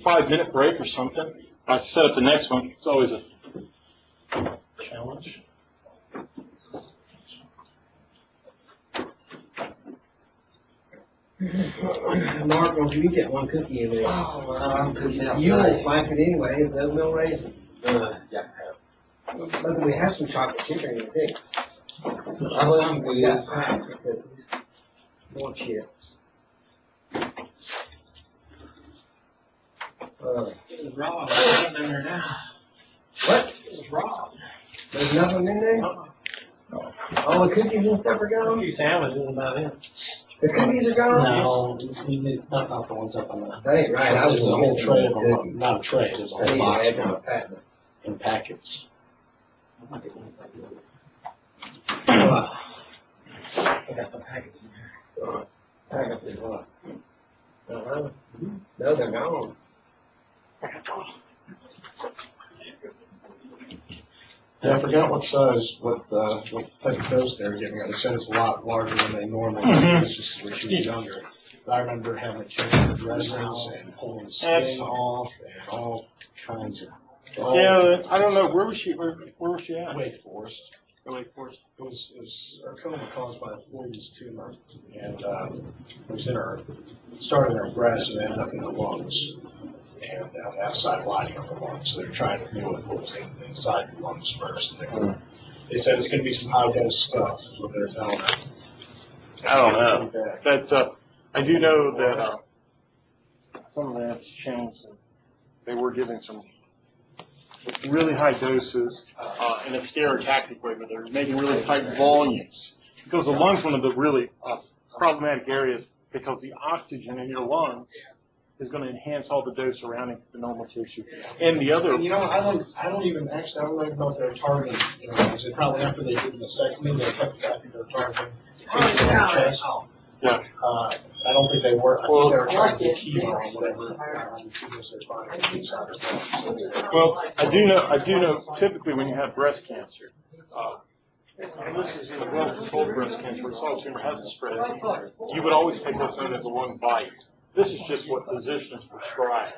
5-minute break or something. I set up the next one. It's always a challenge. Mark, don't you eat that one cookie in there? Oh, well, I'm cooking out. You won't like it anyway. There's no raisin. Yeah. But we have some chocolate chip in it, too. I'm good. Yeah, packed of cookies. More chips. It was raw. There's nothing in there now. What? It was raw. There's nothing in there? All the cookies and stuff are gone? A few sandwiches about it. The cookies are gone? No, not the ones up on the. That ain't right. I was There's a whole missing tray of one them. cookie. Not a tray. There's a I whole need to box add to my fatness. in packets. I got some packets in here. Packets in what? No, they're gone. Yeah, I forgot what size, what type of dose they were giving. They said it's a lot larger than they normally do. It's just when she was younger. But I remember having to change the dressings and pulling the skin off and all kinds of. Yeah, I don't know. Where was she? Where was she at? Wake Forest. Wake Forest. It was sarcoma caused by a Foyer's tumor, and it was in her, started in her breast and ended up in the lungs, and on the outside lining of the lungs. So they're trying to deal with what was inside the lungs first. They said it's going to be some high dose stuff, is what they're telling her. I don't know. That's I do know that some of that's changed. They were giving some really high doses in a stereotactic way, but they're making really tight volumes. Because the lungs, one of the really problematic areas, because the oxygen in your lungs is going to enhance all the dose surrounding the normal tissue. And the other, And, I don't even know if they're targeting. They probably after they did the mastectomy, they kept. I think they're targeting the chest. yeah. I don't think they were. I think they were trying to get chemo or whatever. The tumors they're finding inside their lungs. Well, I do know. Typically, when you have breast cancer, and this is a well-controlled breast cancer, where the solid tumor hasn't spread, you would always take what's known as a lung bite. This is just what physicians prescribe.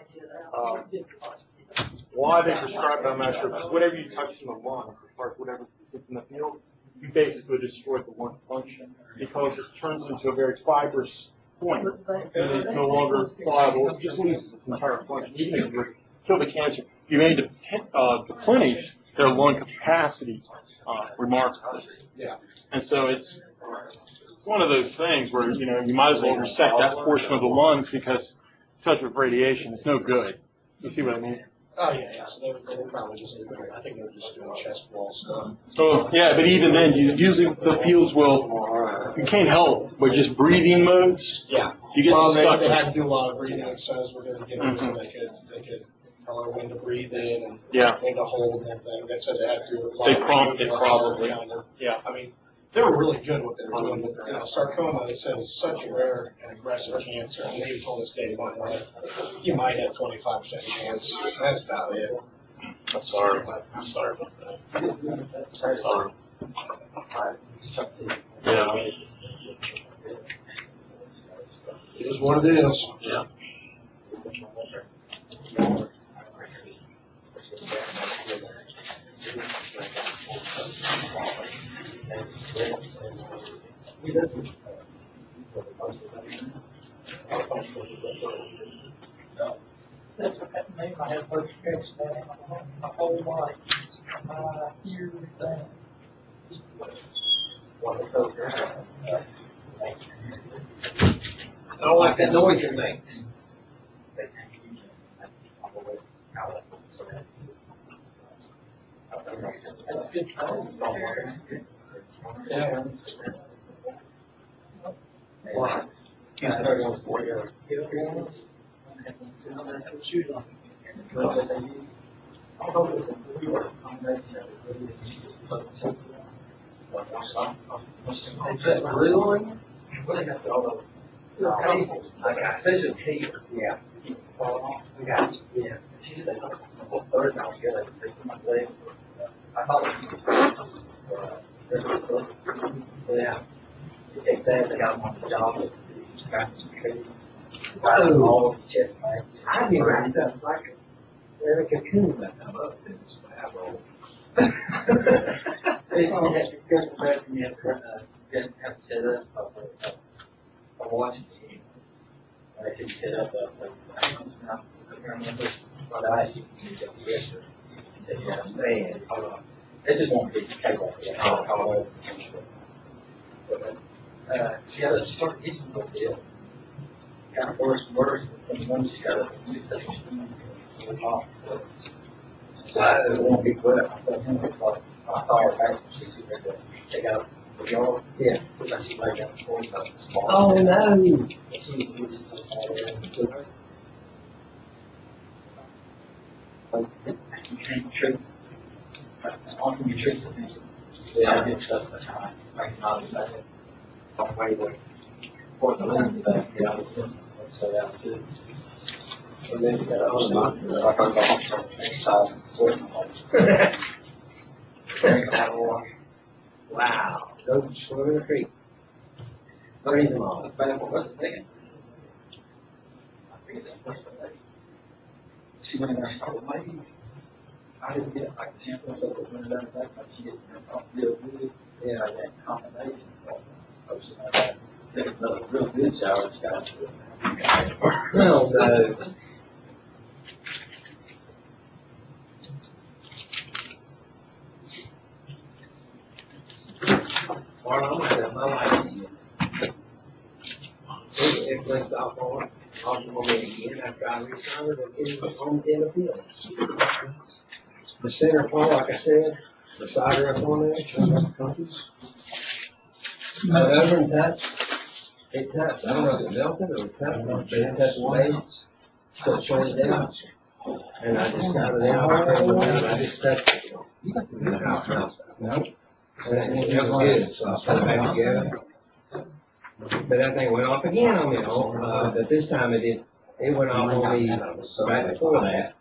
Why they prescribe it, I'm not sure. Because whatever you touch in the lungs, as far as whatever gets in the field, you basically destroy the lung function because it turns into a very fibrous point, and it's no longer pliable. It just loses its entire function. Even if you kill the cancer, you may deplenish their lung capacity remarkably. Yeah. And so it's one of those things where, you might as well resect that portion of the lungs because touch with radiation is no good. You see what I mean? Oh yeah. So they were probably just doing. I think they were just doing chest wall stuff. So yeah, but even then, usually the fields you can't help but just breathing modes. Yeah. You get stuck. They had to do a lot of breathing exercises with her to get her so they could tell her when to breathe in and when to hold and everything. They said they had to do a lot. They prompted probably. Yeah. I mean, they were really good at what they were doing with her. Sarcoma, they said, is such a rare and aggressive cancer. And they even told us day one, you might have 25% chance. That's about it. I'm sorry about that. Sorry. Yeah. is what it is. Yeah. Since I got the name, I had both stretched down my whole body. Ears down. I don't like that noise it makes. That's good. Yeah. Wow. Shoot on. Is that blue on? I got this in here. Yeah. We got, yeah. She said, well, third now, yeah, I take my leg. I thought yeah. You take that, they got them on the job, all the chest legs. I'd be wrapped up like a cocoon that time. I was doing some bad roll. You have to go to bed and you have to set up. I'm watching the game. And I said, you set up, I remember what I asked you to do yesterday. He said, yeah, man, hold on. This is one big cable. She had a short kitchen a little bit. Kind of worse and worse, but some months she got up and used it. So off. So I won't be good at myself. I saw her back. She said, check out the yard. Yeah. So then she laid down 40 bucks. Oh, no. She was so you can't treat. On your treat position. Yeah, I get stuff at the time. Like, not as bad. I'm way away. For the limbs, get out of the system. So out of the system. And then you got other months that I heard about exercise and sweating. Wow. Go swim in the creek. Raise them all. What's the second? I think it's that first day. She went in there and started waiting. I didn't get like 10 points up with down back, but she didn't get something real good. Yeah, that combination stuff. So she did another real good shower. She got to it. No, no. My life. It went off on me again after I resigned and home in the fields. The center pole, like I said, the solder up on there, compass. Other than that, it touched. I don't know if it melted or it touched, but it touched the base, so it shorted down. And I just got it out, I just touched it. No. And it was good, so I put it back together. But that thing went off again on me, but this time it went off on me right before that.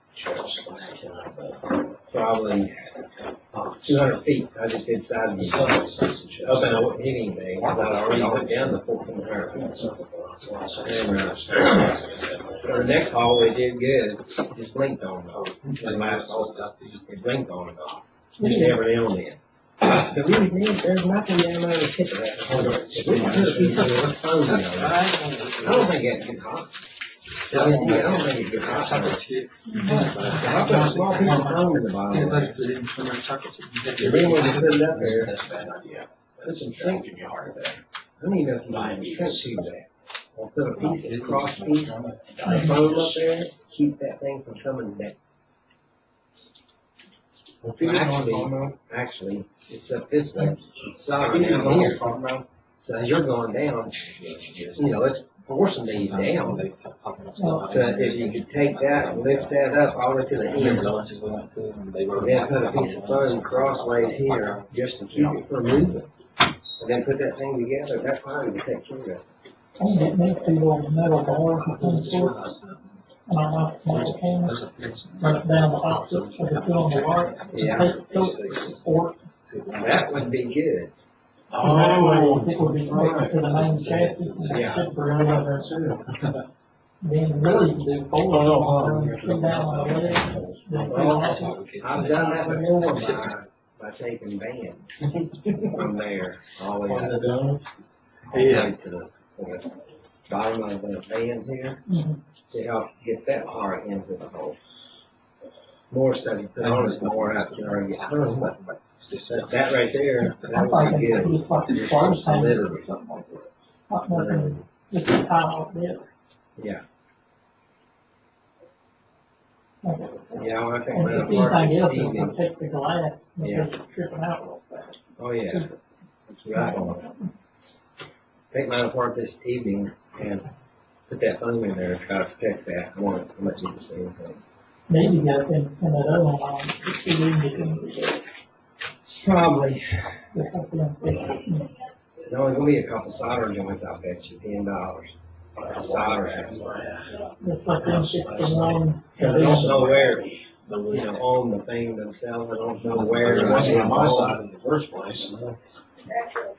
Probably 200 feet. I just did side of the sun. Hoping I wouldn't hit anything, because I'd already went down the 1,400 feet. And for the next hole, it did good. It just blinked on me. The last hole, it blinked on me. Just every now and then. The reason is, there's nothing down there to tip of that. If we could put a piece of the phone down there, I don't think it gets hot. I don't think it gets hot. I put a small piece of foam in the bottom. The reason when you put it up there, that's a bad idea. Put some shrink in your heart there. I don't even know if you can shrink too bad. I'll put a piece of cross piece of foam up there, keep that thing from coming down. Actually, it's up this way. It's solid down here. So as you're going down, it's forcing these down. So if you could take that and lift that up all the way to the end, and then put a piece of foam crossways here just to keep it from moving, and then put that thing together, that's fine to take care of it. It makes a little metal bar and on my small cameras, run it down the opposite of the fill on the right. Yeah. That would be good. Oh, It would be connected to the main chassis. and Yeah. ship for forgot about everything. that too. Then really you do four, Oh, two down on the leg, then two off. I've done that before by taking bands from there all the way up. donuts? To the bottom of the band here Mhm. to help get that part into the hole. More stuff you put on it, more after you already get home. But that right there, that I'm would be thinking good. it's like a Just close tank literally. or something like that. Not nothing, just a tile bit. Yeah. Okay. Yeah, when I take And mine if apart anything this else, it'll evening. protect the glass, Yeah. because it's tripping out real fast. Oh, yeah. That's right on. Take mine apart this evening and put that foam in there and try to protect that. I want it much easier to see anything. Maybe you gotta think send it over on, just to leave it in the, Probably. just have to fix it. There's only gonna be a couple solder joints, I'll bet you, $10. Solder has. It's like them 61. I don't know where, on the thing themselves, I don't know where. It wasn't on my side in the first place.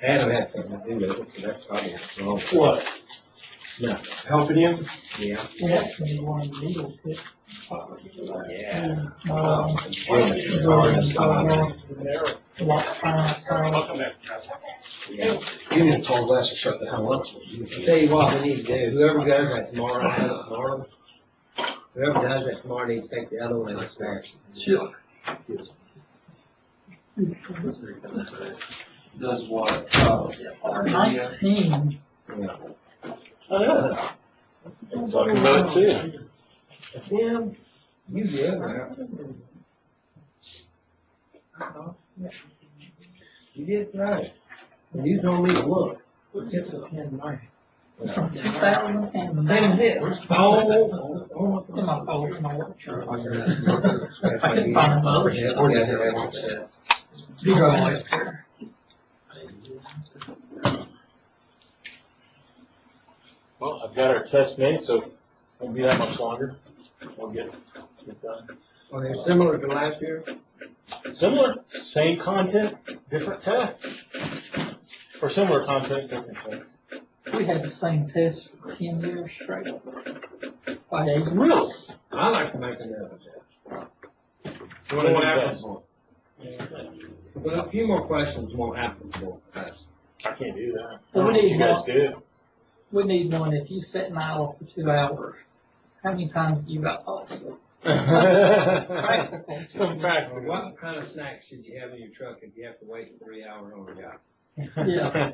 Adam had something to do with it, so that's probably wrong. What? No. Helping you? Yeah. We actually need one of the needles fit. Yeah. Yeah. You need a tall glass to shut the hell up. Tell you what, we need to do, whoever does that tomorrow, whoever does that tomorrow needs to take the other one and experience. Sure. Does what? 19. Yeah. Oh, yeah. Talking about it too. Tim, you good, man. You did right. You told me to look. From 2010. Oh. In my phone, my work shirt. I I couldn't find another. You go like there. Well, I've got our test made, so it won't be that much longer. We'll get done. Are they similar to last year? Similar, same content, different test. Or similar content, different test. We had the same test for 10 years straight. By 8 years. Really? I like to make another test. You want to do that? applicable. But a few more questions more applicable. That's- I can't do that. Well, we need You guys one. do. We need one, if you sit in aisle for 2 hours, how many times have you got fall asleep? Practical. Some practical. What kind of snacks should you have in your truck if you have to wait 3 hours on a guy? Yeah.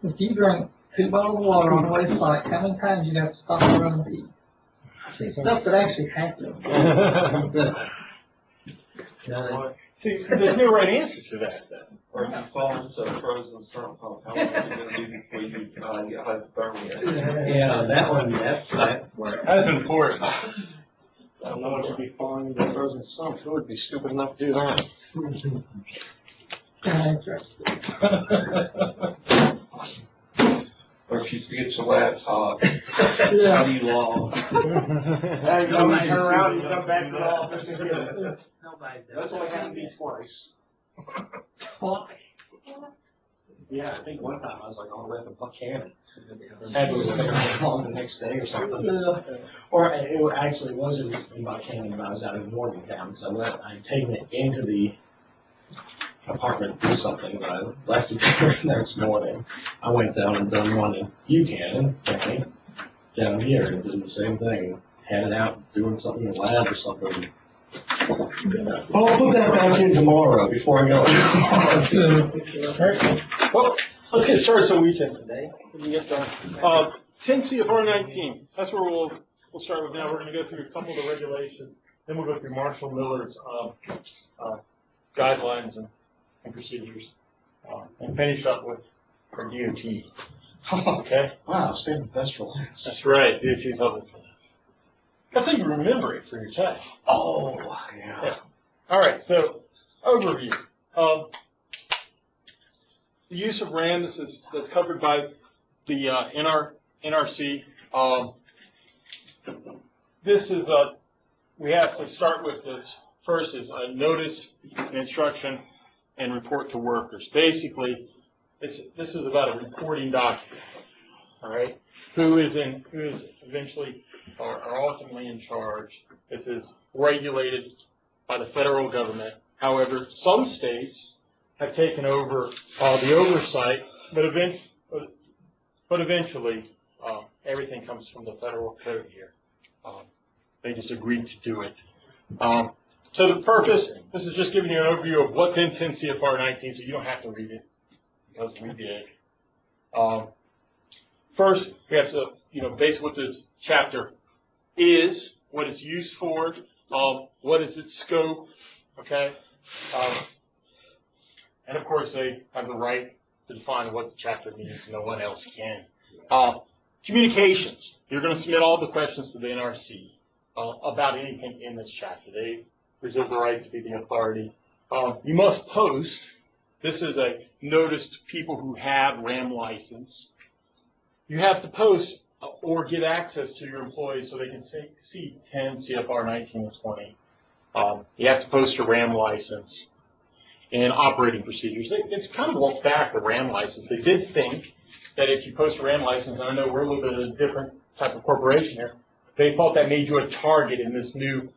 If you drink 2 bottles of water on the way to site, how many times you got to stop and run and pee? See, stuff that actually happens. See, there's no right answer to that, then. Or if you fall into a frozen sump pump, how long is it gonna be before you get hypothermia? Yeah, that one, that works. That's important. I don't know what you'd be falling into a frozen sump. Who would be stupid enough to do that? Interesting. Or if you forget your laptop, how Yeah. do you log? Hey, you know, you turn around, you come back to the office and get it. Nobody does. That's only happened to me twice. Why? Yeah, I think one time I was like on the way to Buchanan. Had to go home the next day or something. Or it actually wasn't in Buchanan, but I was out in Morgantown, so I'd taken it into the apartment to do something, but I left it there the next morning. I went down and done one in Buchanan County, down here, and did the same thing. Had it out doing something in the lab or something. Oh, I'll put that back in tomorrow before I go. Well, let's get started so we can get done. 10 CFR 19. That's where we'll start with now. We're going to go through a couple of the regulations. Then we'll go through Marshall Miller's guidelines and procedures. And finish up with our DOT. Okay? Wow, saving the best for last. That's right. DOT's helping us. That's how you remember it for your test. Oh, yeah. All right, so overview. The use of RAM that's covered by the NRC. This is we have to start with this first is a notice, an instruction, and report to workers. Basically, this is about a reporting document. All right, who is eventually or ultimately in charge. This is regulated by the federal government. However, some states have taken over the oversight, but eventually everything comes from the federal code here. They just agreed to do it. So the purpose, this is just giving you an overview of what's in 10 CFR 19, so you don't have to read it, because we did. First, we have to, basically what this chapter is, what it's used for, what is its scope, okay? And of course, they have the right to define what the chapter means. No one else can. Communications. You're going to submit all the questions to the NRC about anything in this chapter. They reserve the right to be the authority. You must post. This is a notice to people who have RAM license. You have to post or get access to your employees so they can see 10 CFR 19 and 20. You have to post your RAM license and operating procedures. It's kind of looked back, the RAM license. They did think that if you post a RAM license, and I know we're a little bit of a different type of corporation here, they thought that made you a target in this new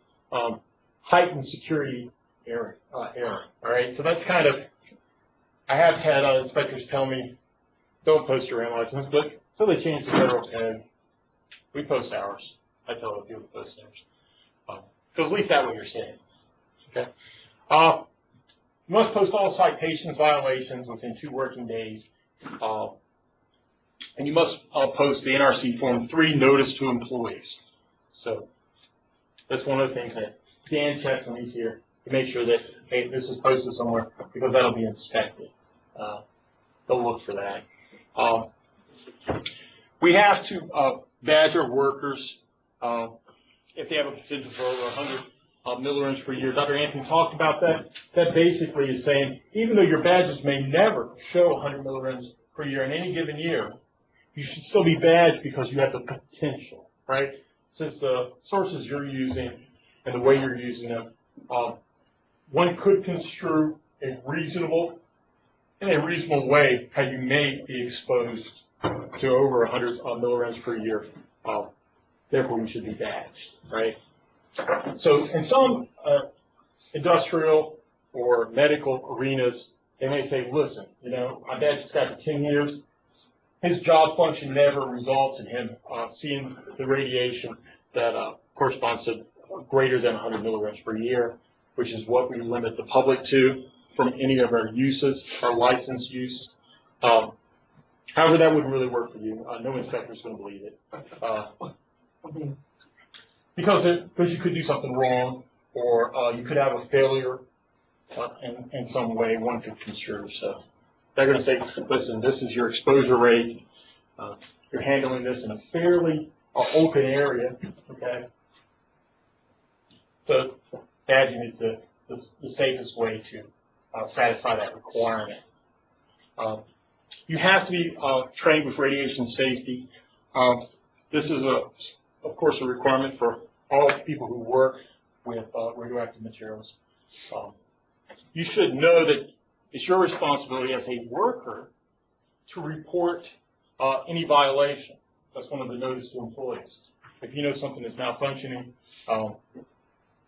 heightened security era. All right, so that's kind of, I have had inspectors tell me, don't post your RAM license, but until they change the federal code, we post ours. I tell the people to post theirs. Because at least that way you're saying. Okay. You must post all citations, violations within 2 working days. And you must post the NRC Form 3 notice to employees. So that's one of the things that Dan checked when he's here to make sure that, hey, this is posted somewhere, because that'll be inspected. They'll look for that. We have to badge our workers if they have a potential for over 100 millirems per year. Dr. Anthony talked about that. That basically is saying, even though your badges may never show 100 millirems per year in any given year, you should still be badged because you have the potential, right? Since the sources you're using and the way you're using them, one could construe in a reasonable way how you may be exposed to over 100 millirems per year. Therefore, you should be badged, right? So in some industrial or medical arenas, they may say, listen, my badge has got 10 years. His job function never results in him seeing the radiation that corresponds to greater than 100 millirems per year, which is what we limit the public to from any of our uses, our licensed use. However, that wouldn't really work for you. No inspector is going to believe it. Because you could do something wrong, or you could have a failure in some way one could construe. So they're going to say, listen, this is your exposure rate. You're handling this in a fairly open area, okay? So badging is the safest way to satisfy that requirement. You have to be trained with radiation safety. This is, of course, a requirement for all people who work with radioactive materials. You should know that it's your responsibility as a worker to report any violation. That's one of the notice to employees. If you know something is malfunctioning,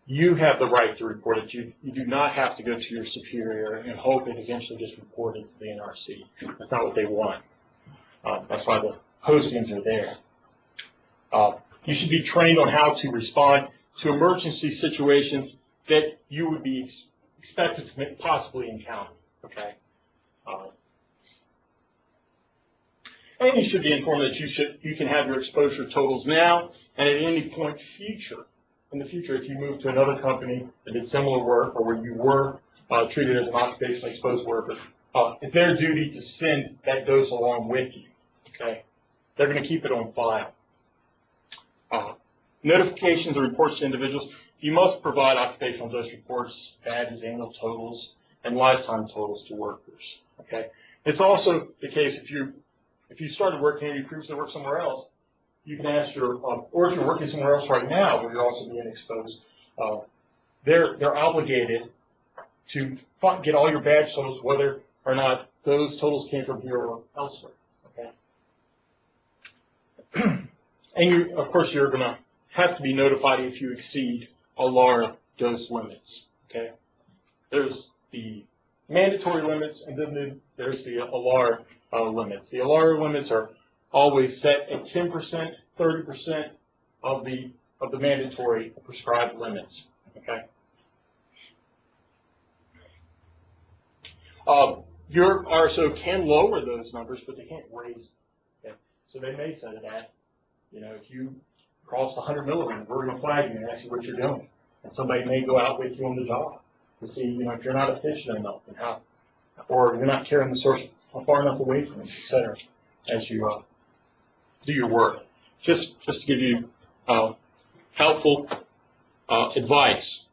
you have the right to report it. You do not have to go to your superior and hope it eventually gets reported to the NRC. That's not what they want. That's why the postings are there. You should be trained on how to respond to emergency situations that you would be expected to possibly encounter. Okay. And you should be informed that you can have your exposure totals now and at any point in the future, if you move to another company that did similar work or where you were treated as an occupationally exposed worker, it's their duty to send that dose along with you. Okay. They're going to keep it on file. Notifications or reports to individuals. You must provide occupational dose reports, badges, annual totals, and lifetime totals to workers. Okay. It's also the case if you started working and you previously worked somewhere else, you can ask or if you're working somewhere else right now where you're also being exposed, they're obligated to get all your badge totals, whether or not those totals came from here or elsewhere. Okay. And you, of course, you're going to have to be notified if you exceed ALAR dose limits. Okay. There's the mandatory limits, and then there's the ALAR limits. The ALAR limits are always set at 10%, 30% of the mandatory prescribed limits. Okay. Your RSO can lower those numbers, but they can't raise them. Okay? So they may set it at, if you cross 100 milligrams, we're going to flag you and ask you what you're doing. And somebody may go out with you on the job to see, if you're not efficient enough and how, or you're not carrying the source far enough away from it, et cetera, as you do your work. Just to give you helpful advice.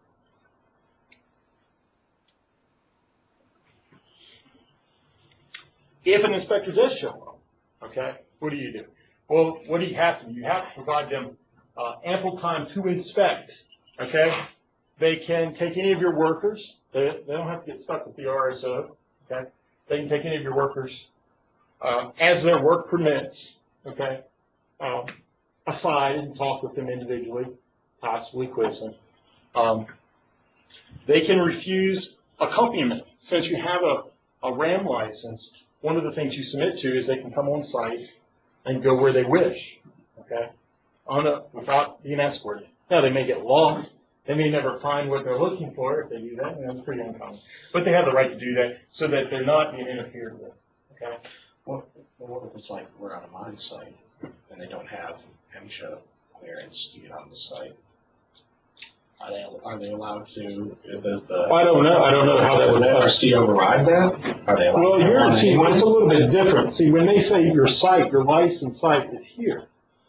If an inspector does show up, okay, what do you do? Well, what do you have to do? You have to provide them ample time to inspect, okay? They can take any of your workers. They don't have to get stuck with the RSO, okay? They can take any of your workers as their work permits, okay, aside and talk with them individually, possibly quiz them. They can refuse accompaniment. Since you have a RAM license, one of the things you submit to is they can come on site and go where they wish, okay, without being escorted. Now, they may get lost. They may never find what they're looking for if they do that, and that's pretty uncommon. But they have the right to do that so that they're not being interfered with, okay? What if it's like we're on a mine site and they don't have MSHA clearance to get on the site? Are they allowed to? Does the I don't know. I don't know how that would ever see override that? Are they allowed to run see, anyway? it's a little bit different. See, when they say your site, your licensed site is here,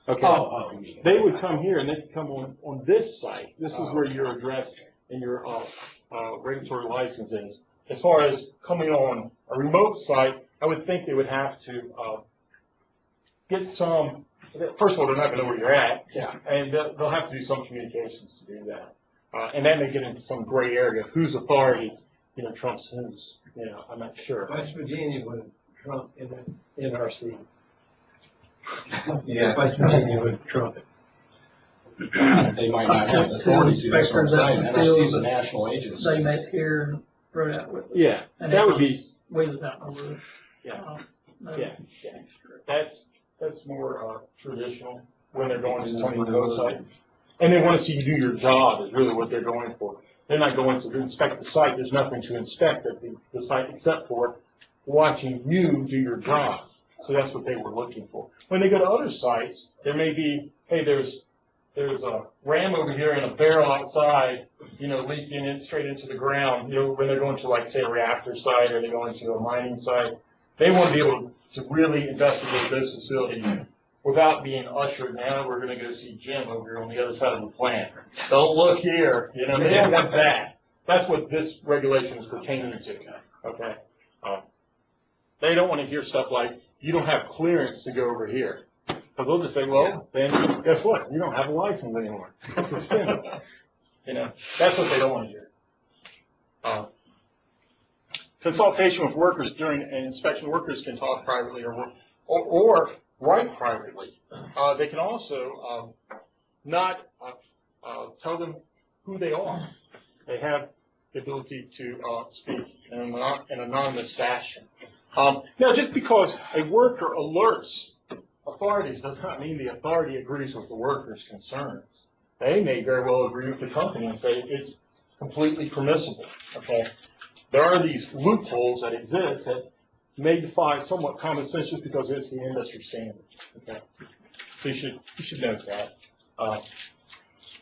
okay? You mean They would come here and they could come on this site. This is where your address and your regulatory license is. As far as coming on a remote site, I would think they would have to get some. First of all, they're not going to know where you're at, Yeah. and they'll have to do some communications to do that. And that may get into some gray area. Whose authority, trumps whose? I'm not sure. West Virginia would trump in the NRC. Yeah. West Virginia would trump it. They might not have the authority to. That's what I'm saying. NRC is a national agency. They met here and wrote out with us. Yeah, And that would be. We was out on the roof. Yeah. No. Yeah. That's more traditional when they're going to some remote sites. And they want to see you do your job is really what they're going for. They're not going to inspect the site. There's nothing to inspect at the site except for watching you do your job. So that's what they were looking for. When they go to other sites, there may be, hey, there's a ram over here and a barrel outside, leaking it straight into the ground. When they're going to, like, say, a reactor site or they're going to a mining site, they want to be able to really investigate those facilities without being ushered. Now we're going to go see Jim over here on the other side of the plant. Don't look here. They don't want that. That's what this regulation is pertaining to. Okay. They don't want to hear stuff like, you don't have clearance to go over here. Because they'll just say, well, then guess what? You don't have a license anymore. It's suspended. That's what they don't want to hear. Consultation with workers during an inspection, workers can talk privately or write privately. They can also not tell them who they are. They have the ability to speak in an anonymous fashion. Now, just because a worker alerts authorities does not mean the authority agrees with the worker's concerns. They may very well agree with the company and say it's completely permissible. Okay, there are these loopholes that exist that may defy somewhat common sense just because it's the industry standard. Okay, so you should note that.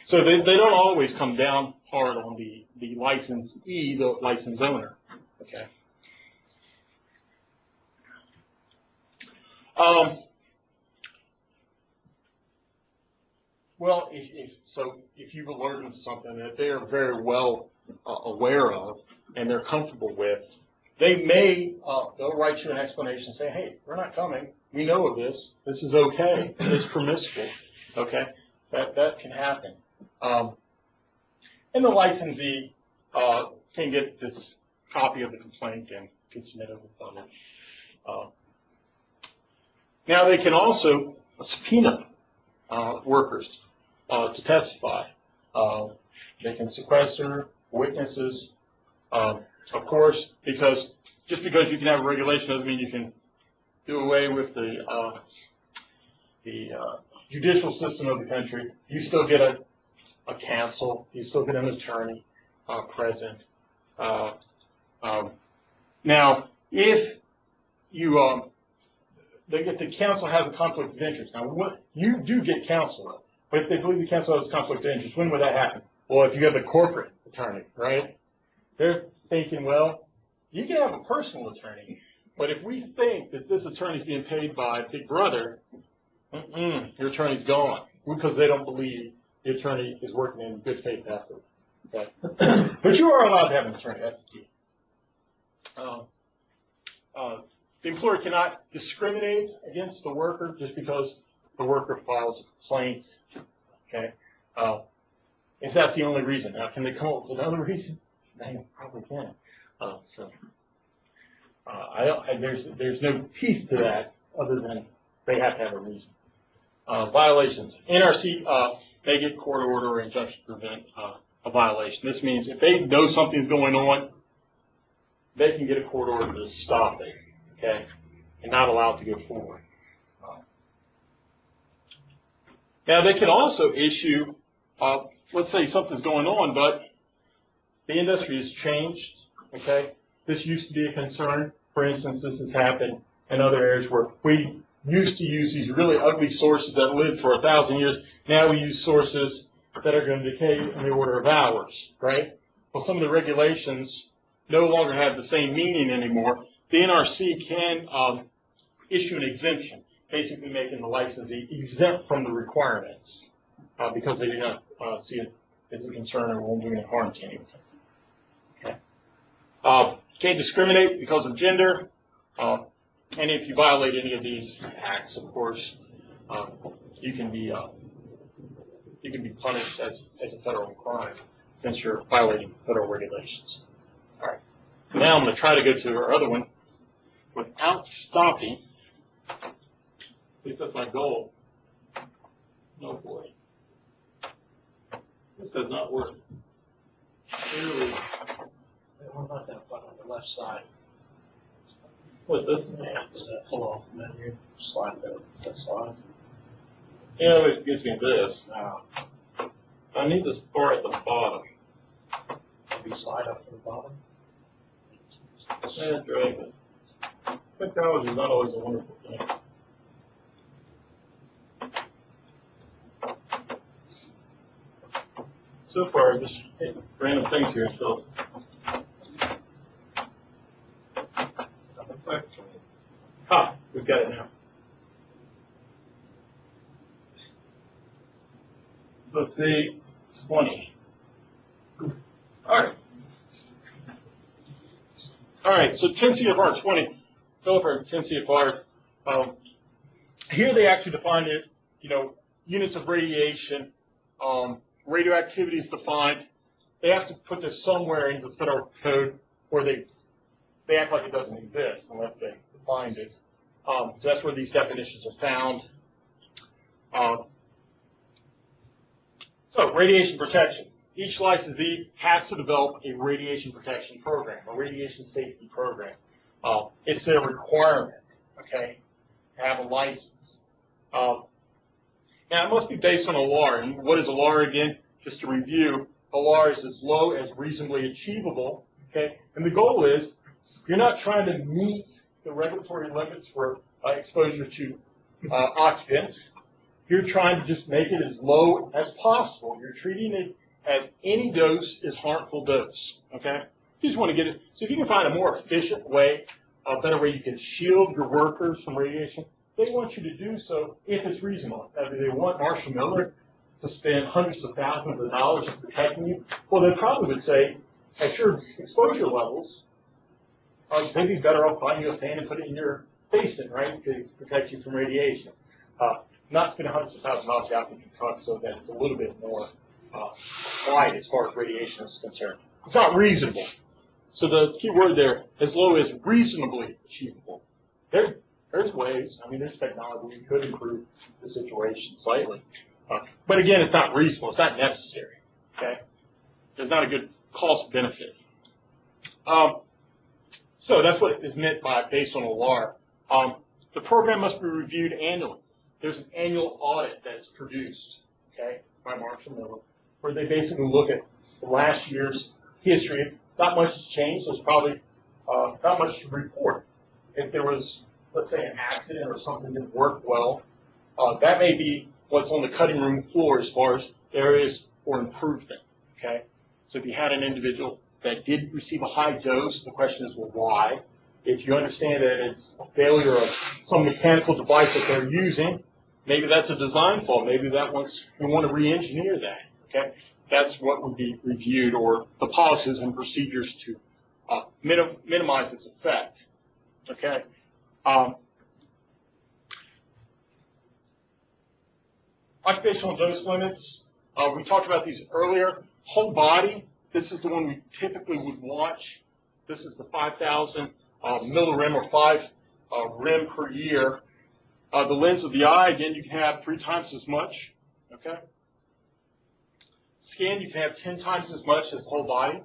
So they don't always come down hard on the licensee, the license owner. Okay. Well, if you've alerted them to something that they are very well aware of and they're comfortable with, they may they'll write you an explanation and say, hey, we're not coming. We know of this. This is okay. It's permissible. Okay, that can happen. And the licensee can get this copy of the complaint and can submit it with it. Now they can also subpoena workers to testify. They can sequester witnesses, of course, because just because you can have a regulation doesn't mean you can do away with the judicial system of the country. You still get a counsel, you still get an attorney present. Now, if you if the counsel has a conflict of interest, now what you do get counsel, but if they believe the counsel has a conflict of interest, when would that happen? Well, if you have the corporate attorney, right? They're thinking, well, you can have a personal attorney, but if we think that this attorney is being paid by Big Brother, your attorney's gone because they don't believe the attorney is working in good faith effort. Okay, but you are allowed to have an attorney. That's the key. The employer cannot discriminate against the worker just because the worker files a complaint. Okay, if that's the only reason. Now, can they come up with another reason? They probably can. There's no teeth to that other than they have to have a reason. Violations. NRC may get court order or injunction to prevent a violation. This means if they know something's going on, they can get a court order to stop it, okay, and not allow it to go forward. Now they can also issue, let's say something's going on, but the industry has changed, okay. This used to be a concern. For instance, this has happened in other areas where we used to use these really ugly sources that lived for 1,000 years. Now we use sources that are going to decay in the order of hours, right? Well, some of the regulations no longer have the same meaning anymore. The NRC can issue an exemption, basically making the licensee exempt from the requirements because they do not see it as a concern or won't do any harm to anyone. Okay. Can't discriminate because of gender, and if you violate any of these acts, of course, you can be punished as a federal crime since you're violating federal regulations. All right. Now I'm going to try to go to our other one without stopping. At least that's my goal. No boy. This does not work. Really. What about that button on the left side? What, this? Yeah, does that pull off the menu? Slide there. Does that slide? Yeah, it gives me this. No. I need this bar at the bottom. Maybe slide up to the bottom? Yeah, drag it. Technology is not always a wonderful thing. So far, just hit random things here, so. Ha! We've got it now. Let's see, 20. All right, so 10 CFR 20. Go for 10 CFR. Here they actually define it, units of radiation. Radioactivity is defined. They have to put this somewhere into the federal code where they act like it doesn't exist unless they defined it. So that's where these definitions are found. So radiation protection. Each licensee has to develop a radiation protection program, a radiation safety program. It's their requirement, okay, to have a license. Now, it must be based on a LAR. And what is a LAR again? Just to review, a LAR is as low as reasonably achievable, okay? And the goal is you're not trying to meet the regulatory limits for exposure to occupants. You're trying to just make it as low as possible. You're treating it as any dose is harmful dose, okay? You just want to get it. So if you can find a more efficient way, a better way you can shield your workers from radiation, they want you to do so if it's reasonable. Now, do they want Marshall Miller to spend hundreds of thousands of dollars protecting you? Well, they probably would say, at your exposure levels, they'd be better off buying you a fan and put it in your basement, right, to protect you from radiation. Not spend hundreds of thousands of dollars out in your truck so that it's a little bit more quiet as far as radiation is concerned. it's not reasonable. So the key word there, as low as reasonably achievable. There's ways, I mean, there's technology we could improve the situation slightly. But again, it's not reasonable, it's not necessary, okay? There's not a good cost benefit. So that's what is meant by based on a LAR. The program must be reviewed annually. There's an annual audit that's produced, okay, by Marshall Miller, where they basically look at last year's history. Not much has changed. There's probably not much to report. If there was, let's say, an accident or something didn't work well, that may be what's on the cutting room floor as far as areas for improvement, okay? So if you had an individual that did receive a high dose, the question is, well, why? If you understand that it's a failure of some mechanical device that they're using, maybe that's a design flaw. Maybe we want to re-engineer that, okay? That's what would be reviewed, or the policies and procedures to minimize its effect, okay? Occupational dose limits, we talked about these earlier. Whole body, this is the one we typically would watch. This is the 5,000 millirem or 5 rem per year. The lens of the eye, again, you can have 3 times as much, okay? Skin, you can have 10 times as much as the whole body.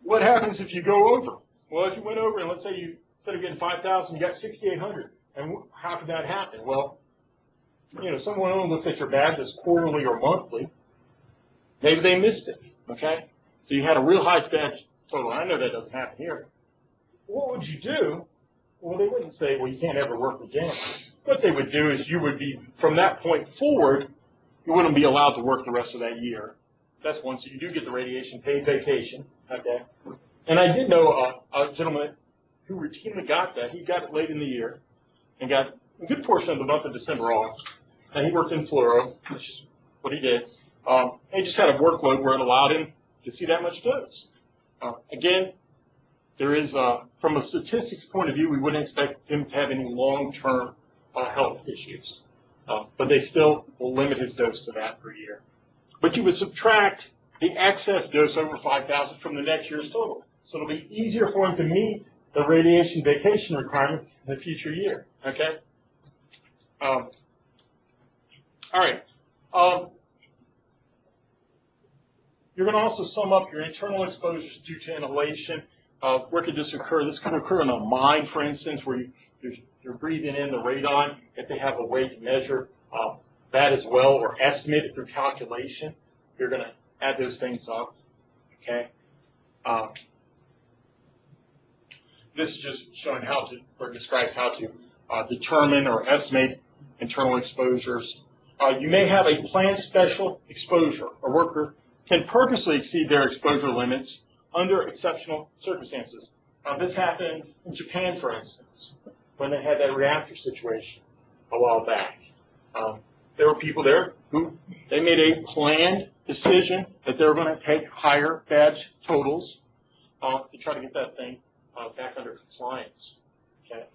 What happens if you go over? Well, if you went over and let's say you, instead of getting 5,000, you got 6,800. And how could that happen? Well, you know, someone looks at your badge as quarterly or monthly. Maybe they missed it, okay? So you had a real high badge total. I know that doesn't happen here. What would you do? Well, they wouldn't say, well, you can't ever work again. What they would do is you would be, from that point forward, you wouldn't be allowed to work the rest of that year. That's one. So you do get the radiation paid vacation, okay? And I did know a gentleman who routinely got that. He got it late in the year and got a good portion of the month of December off. And he worked in fluoro, which is what he did. He just had a workload where it allowed him to see that much dose. Again, there is, from a statistics point of view, we wouldn't expect him to have any long-term health issues. But they still will limit his dose to that per year. But you would subtract the excess dose over 5,000 from the next year's total. So it'll be easier for him to meet the radiation vacation requirements in the future year, okay? All right. You're going to also sum up your internal exposures due to inhalation. Where could this occur? This could occur in a mine, for instance, where you're breathing in the radon. If they have a way to measure that as well, or estimate it through calculation, you're going to add those things up, okay? This is just showing how to, or describes how to determine or estimate internal exposures. You may have a planned special exposure. A worker can purposely exceed their exposure limits under exceptional circumstances. This happened in Japan, for instance, when they had that reactor situation a while back. There were people there who they made a planned decision that they were going to take higher badge totals to try to get that thing back under compliance. Okay.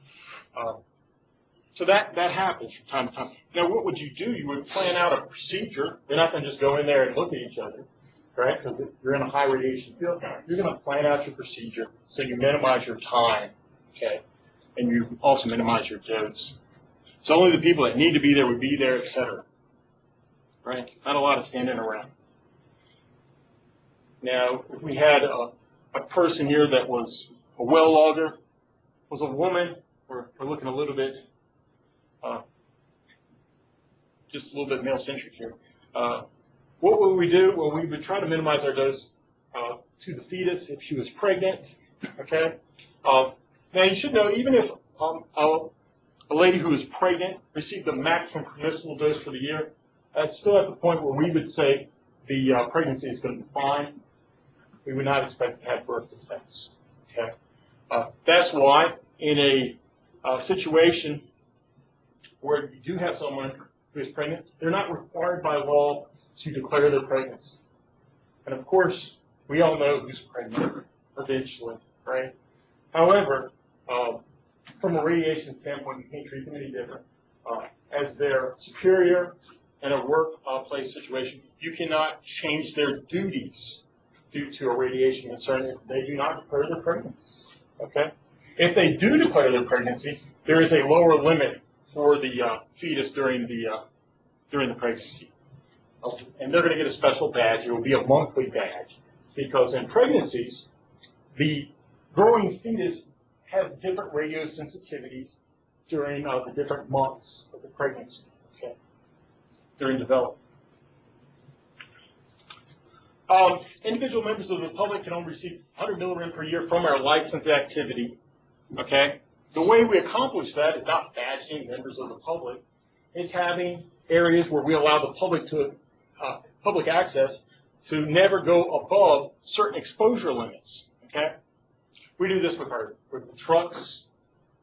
So that happens from time to time. Now, what would you do? You would plan out a procedure. You're not going to just go in there and look at each other, right? Because you're in a high radiation field. You're going to plan out your procedure so you minimize your time, okay? And you also minimize your dose. So only the people that need to be there would be there, et cetera, right? Not a lot of standing around. Now, if we had a person here that was a well logger, was a woman, we're looking a little bit, just a little bit male-centric here. What would we do? Well, we would try to minimize our dose to the fetus if she was pregnant, okay? Now, you should know, even if a lady who is pregnant received the maximum permissible dose for the year, that's still at the point where we would say the pregnancy is going to be fine. We would not expect to have birth defects, okay? That's why in a situation where you do have someone who is pregnant, they're not required by law to declare their pregnancy. And of course, we all know who's pregnant eventually, right? However, from a radiation standpoint, you can't treat them any different. As their superior in a workplace situation, you cannot change their duties, due to a radiation concern if they do not declare their pregnancy. Okay? If they do declare their pregnancy, there is a lower limit for the fetus during the pregnancy. Okay. And they're going to get a special badge. It will be a monthly badge because in pregnancies, the growing fetus has different radio sensitivities during the different months of the pregnancy, okay, during development. Individual members of the public can only receive 100 millirem per year from our licensed activity, okay? The way we accomplish that is not badging members of the public. It's having areas where we allow the public to public access to never go above certain exposure limits, okay? We do this with the trucks.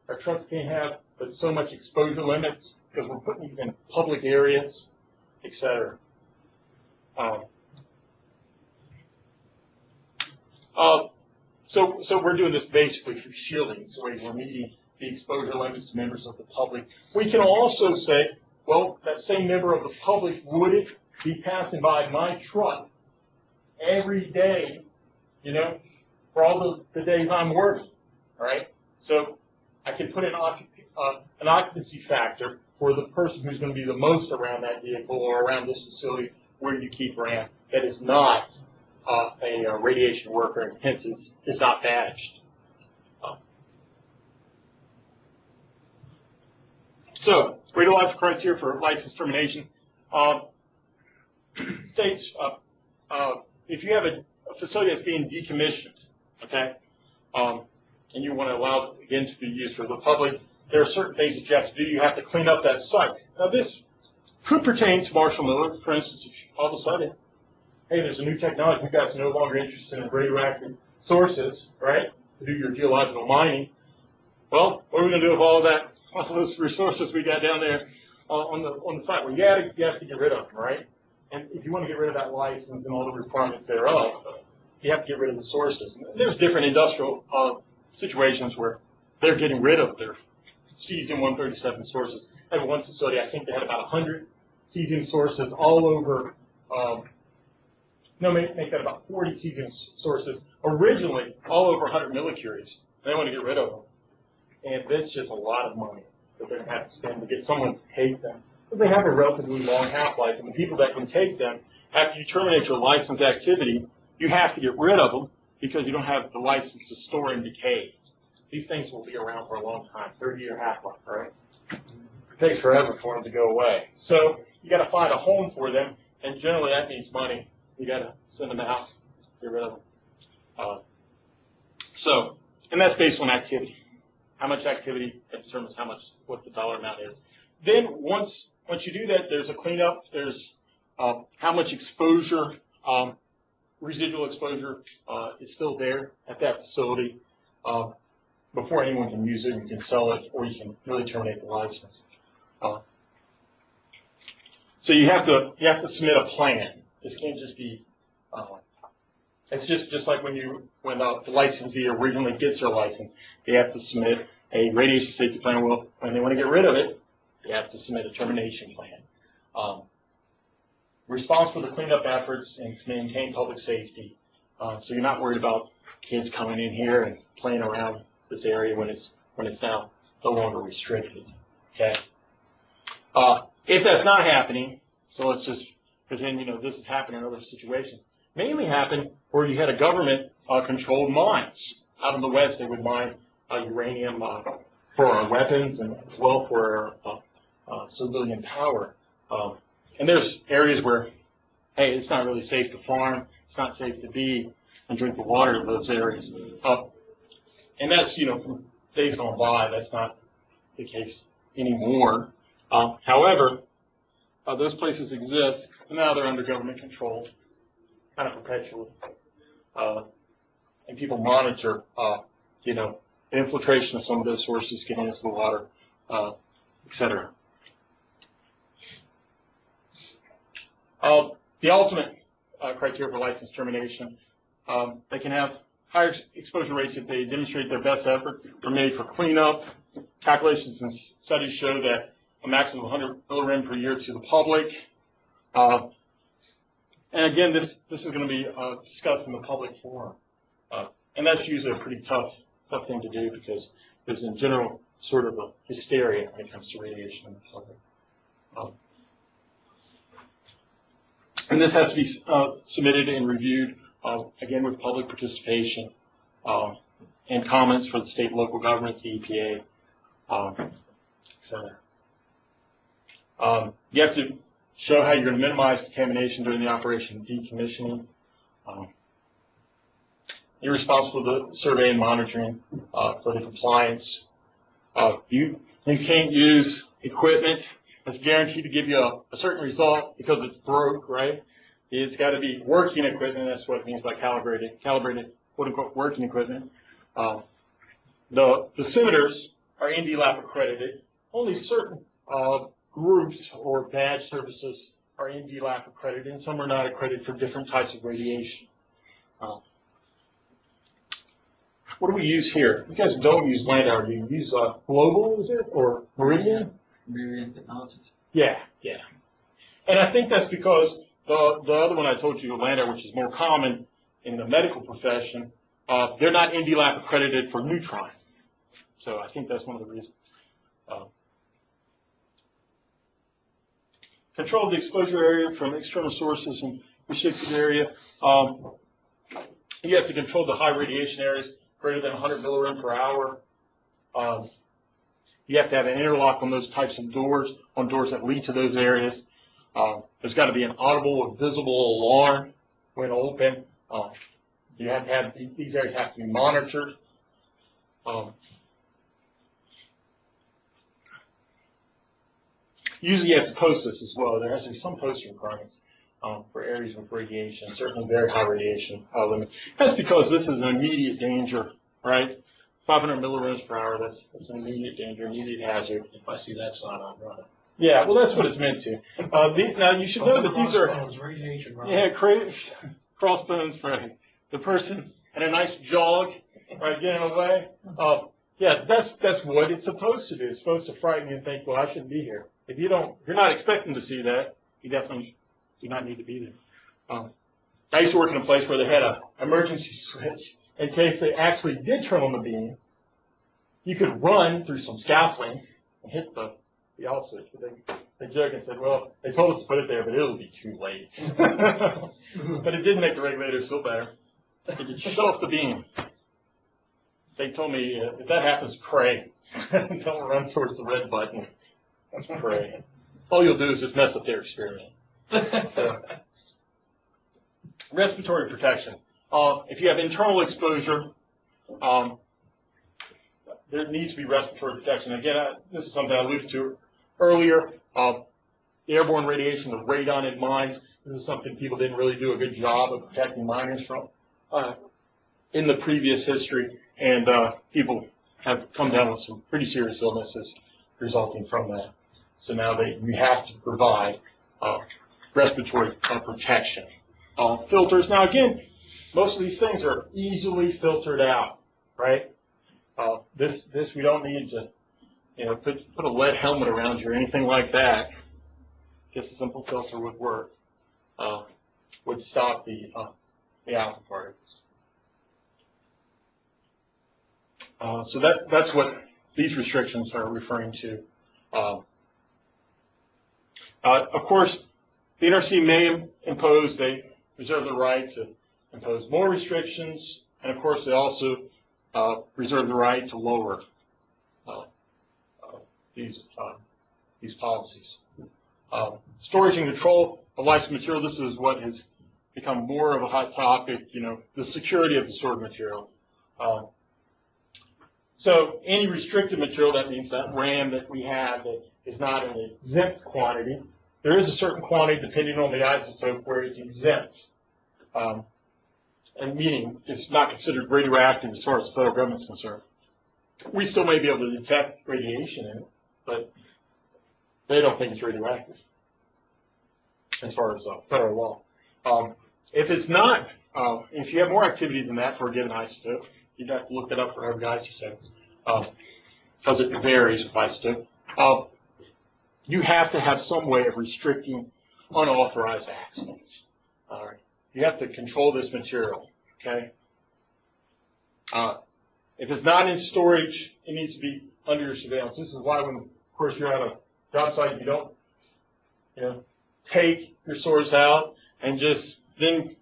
Our trucks can't have but so much exposure limits because we're putting these in public areas, etc. So we're doing this basically through shielding, so we're meeting the exposure limits to members of the public. We can also say, well, that same member of the public, would it be passing by my truck every day, you know, for all the days I'm working, all right? So I can put an occupancy factor for the person who's going to be the most around that vehicle or around this facility where you keep RAM that is not a radiation worker and hence is not badged. So, radiological criteria for license termination states if you have a facility that's being decommissioned, okay, and you want to allow it again to be used for the public, there are certain things that you have to do. You have to clean up that site. Now, this could pertain to Marshall Miller, for instance, if all of a sudden, hey, there's a new technology, you guys are no longer interested in radioactive sources, right, to do your geological mining. Well, what are we going to do with all those resources we got down there on the site? Well, you have to get rid of them, right? And if you want to get rid of that license and all the requirements thereof, you have to get rid of the sources. And there's different industrial situations where they're getting rid of their cesium-137 sources. At one facility, I think they had about 100 cesium sources all over. Make that about 40 cesium sources originally all over 100 millicuries. They want to get rid of them. And that's just a lot of money that they're going to have to spend to get someone to take them. Because they have a relatively long half-life, and the people that can take them, after you terminate your licensed activity, you have to get rid of them because you don't have the license to store and decay. These things will be around for a long time, 30-year half-life, right? It takes forever for them to go away. So you got to find a home for them, and generally that means money. You got to send them out, get rid of them. And that's based on activity. How much activity determines what the dollar amount is. Then once you do that, there's a cleanup. There's how much exposure, residual exposure is still there at that facility before anyone can use it. You can sell it, or you can really terminate the license. So you have to submit a plan. This can't just be. It's just like when the licensee originally gets their license, they have to submit a radiation safety plan. Well, when they want to get rid of it, they have to submit a termination plan. Response for the cleanup efforts and to maintain public safety. So you're not worried about kids coming in here and playing around this area when it's now no longer restricted. Okay. If that's not happening, so let's just pretend this has happened in other situations. Mainly happened where you had a government controlled mines. Out in the West, they would mine uranium for our weapons and as well for civilian power. And there's areas where, hey, it's not really safe to farm, it's not safe to be and drink the water of those areas. And that's, from days gone by, that's not the case anymore. However, those places exist, and now they're under government control, kind of perpetually. And people monitor, the infiltration of some of those sources getting into the water, et cetera. The ultimate criteria for license termination, they can have higher exposure rates if they demonstrate their best effort are made for cleanup. Calculations and studies show that a maximum of 100 millirem per year to the public. And again, this is going to be discussed in the public forum. And that's usually a pretty tough thing to do because there's in general sort of a hysteria when it comes to radiation in the public. And this has to be submitted and reviewed, again, with public participation and comments for the state and local governments, the EPA, et cetera. You have to show how you're going to minimize contamination during the operation of decommissioning. You're responsible for the survey and monitoring for the compliance. You can't use equipment that's guaranteed to give you a certain result because it's broke, right? It's got to be working equipment. That's what it means by calibrated, quote-unquote, working equipment. The dosimeters are ND-LAP accredited. Only certain groups or badge services are ND-LAP accredited, and some are not accredited for different types of radiation. What do we use here? You guys don't use Landauer. You use Global, is it, or Meridian? Meridian Technologies. Yeah. And I think that's because the other one I told you, Landauer, which is more common in the medical profession, they're not ND-LAP accredited for neutron. So I think that's one of the reasons. Control the exposure area from external sources and restricted area. You have to control the high radiation areas greater than 100 millirem per hour. You have to have an interlock on those types of doors, on doors that lead to those areas. There's got to be an audible or visible alarm when open. You have to have, these areas have to be monitored. Usually you have to post this as well. There has to be some posting requirements for areas with radiation, certainly very high radiation limits. That's because this is an immediate danger, right? 500 millirems per hour, that's an immediate danger, immediate hazard. If I see that sign, I'm running. Yeah, well, that's what it's meant to. Now, you should know that these are, radiation, right? yeah, crossbones for the person and a nice jog, right, getting away. Yeah, that's what it's supposed to do. It's supposed to frighten you and think, well, I shouldn't be here. If you're not expecting to see that, you definitely do not need to be there. I used to work in a place where they had an emergency switch in case they actually did turn on the beam. You could run through some scaffolding and hit the out switch. But they joked and said, well, they told us to put it there, but it'll be too late. But it did make the regulators feel better. They could shut off the beam. They told me, if that happens, pray. Don't run towards the red button. Pray. All you'll do is just mess up their experiment. So, respiratory protection. If you have internal exposure, there needs to be respiratory protection. Again, this is something I alluded to earlier. The airborne radiation, the radon in mines, this is something people didn't really do a good job of protecting miners from in the previous history, and people have come down with some pretty serious illnesses resulting from that. So now you have to provide respiratory protection. Filters. Now again, most of these things are easily filtered out, right? This we don't need to, put a lead helmet around you or anything like that. Just a simple filter would work. Would stop the alpha particles. So that's what these restrictions are referring to. Of course, the NRC may impose, they reserve the right to impose more restrictions, and of course they also reserve the right to lower these policies. Storage and control of licensed material, this is what has become more of a hot topic, the security of the stored material. So any restricted material, that means that RAM that we have that is not an exempt quantity. There is a certain quantity, depending on the isotope, where it's exempt. And meaning it's not considered radioactive as far as the federal government is concerned. We still may be able to detect radiation in it, but they don't think it's radioactive as far as federal law. If it's not, if you have more activity than that for a given isotope, you'd have to look that up for every isotope because it varies with isotope. You have to have some way of restricting unauthorized accidents. All right. You have to control this material, okay? If it's not in storage, it needs to be under your surveillance. This is why when, of course, you're at a job site, you don't, take your source out and just then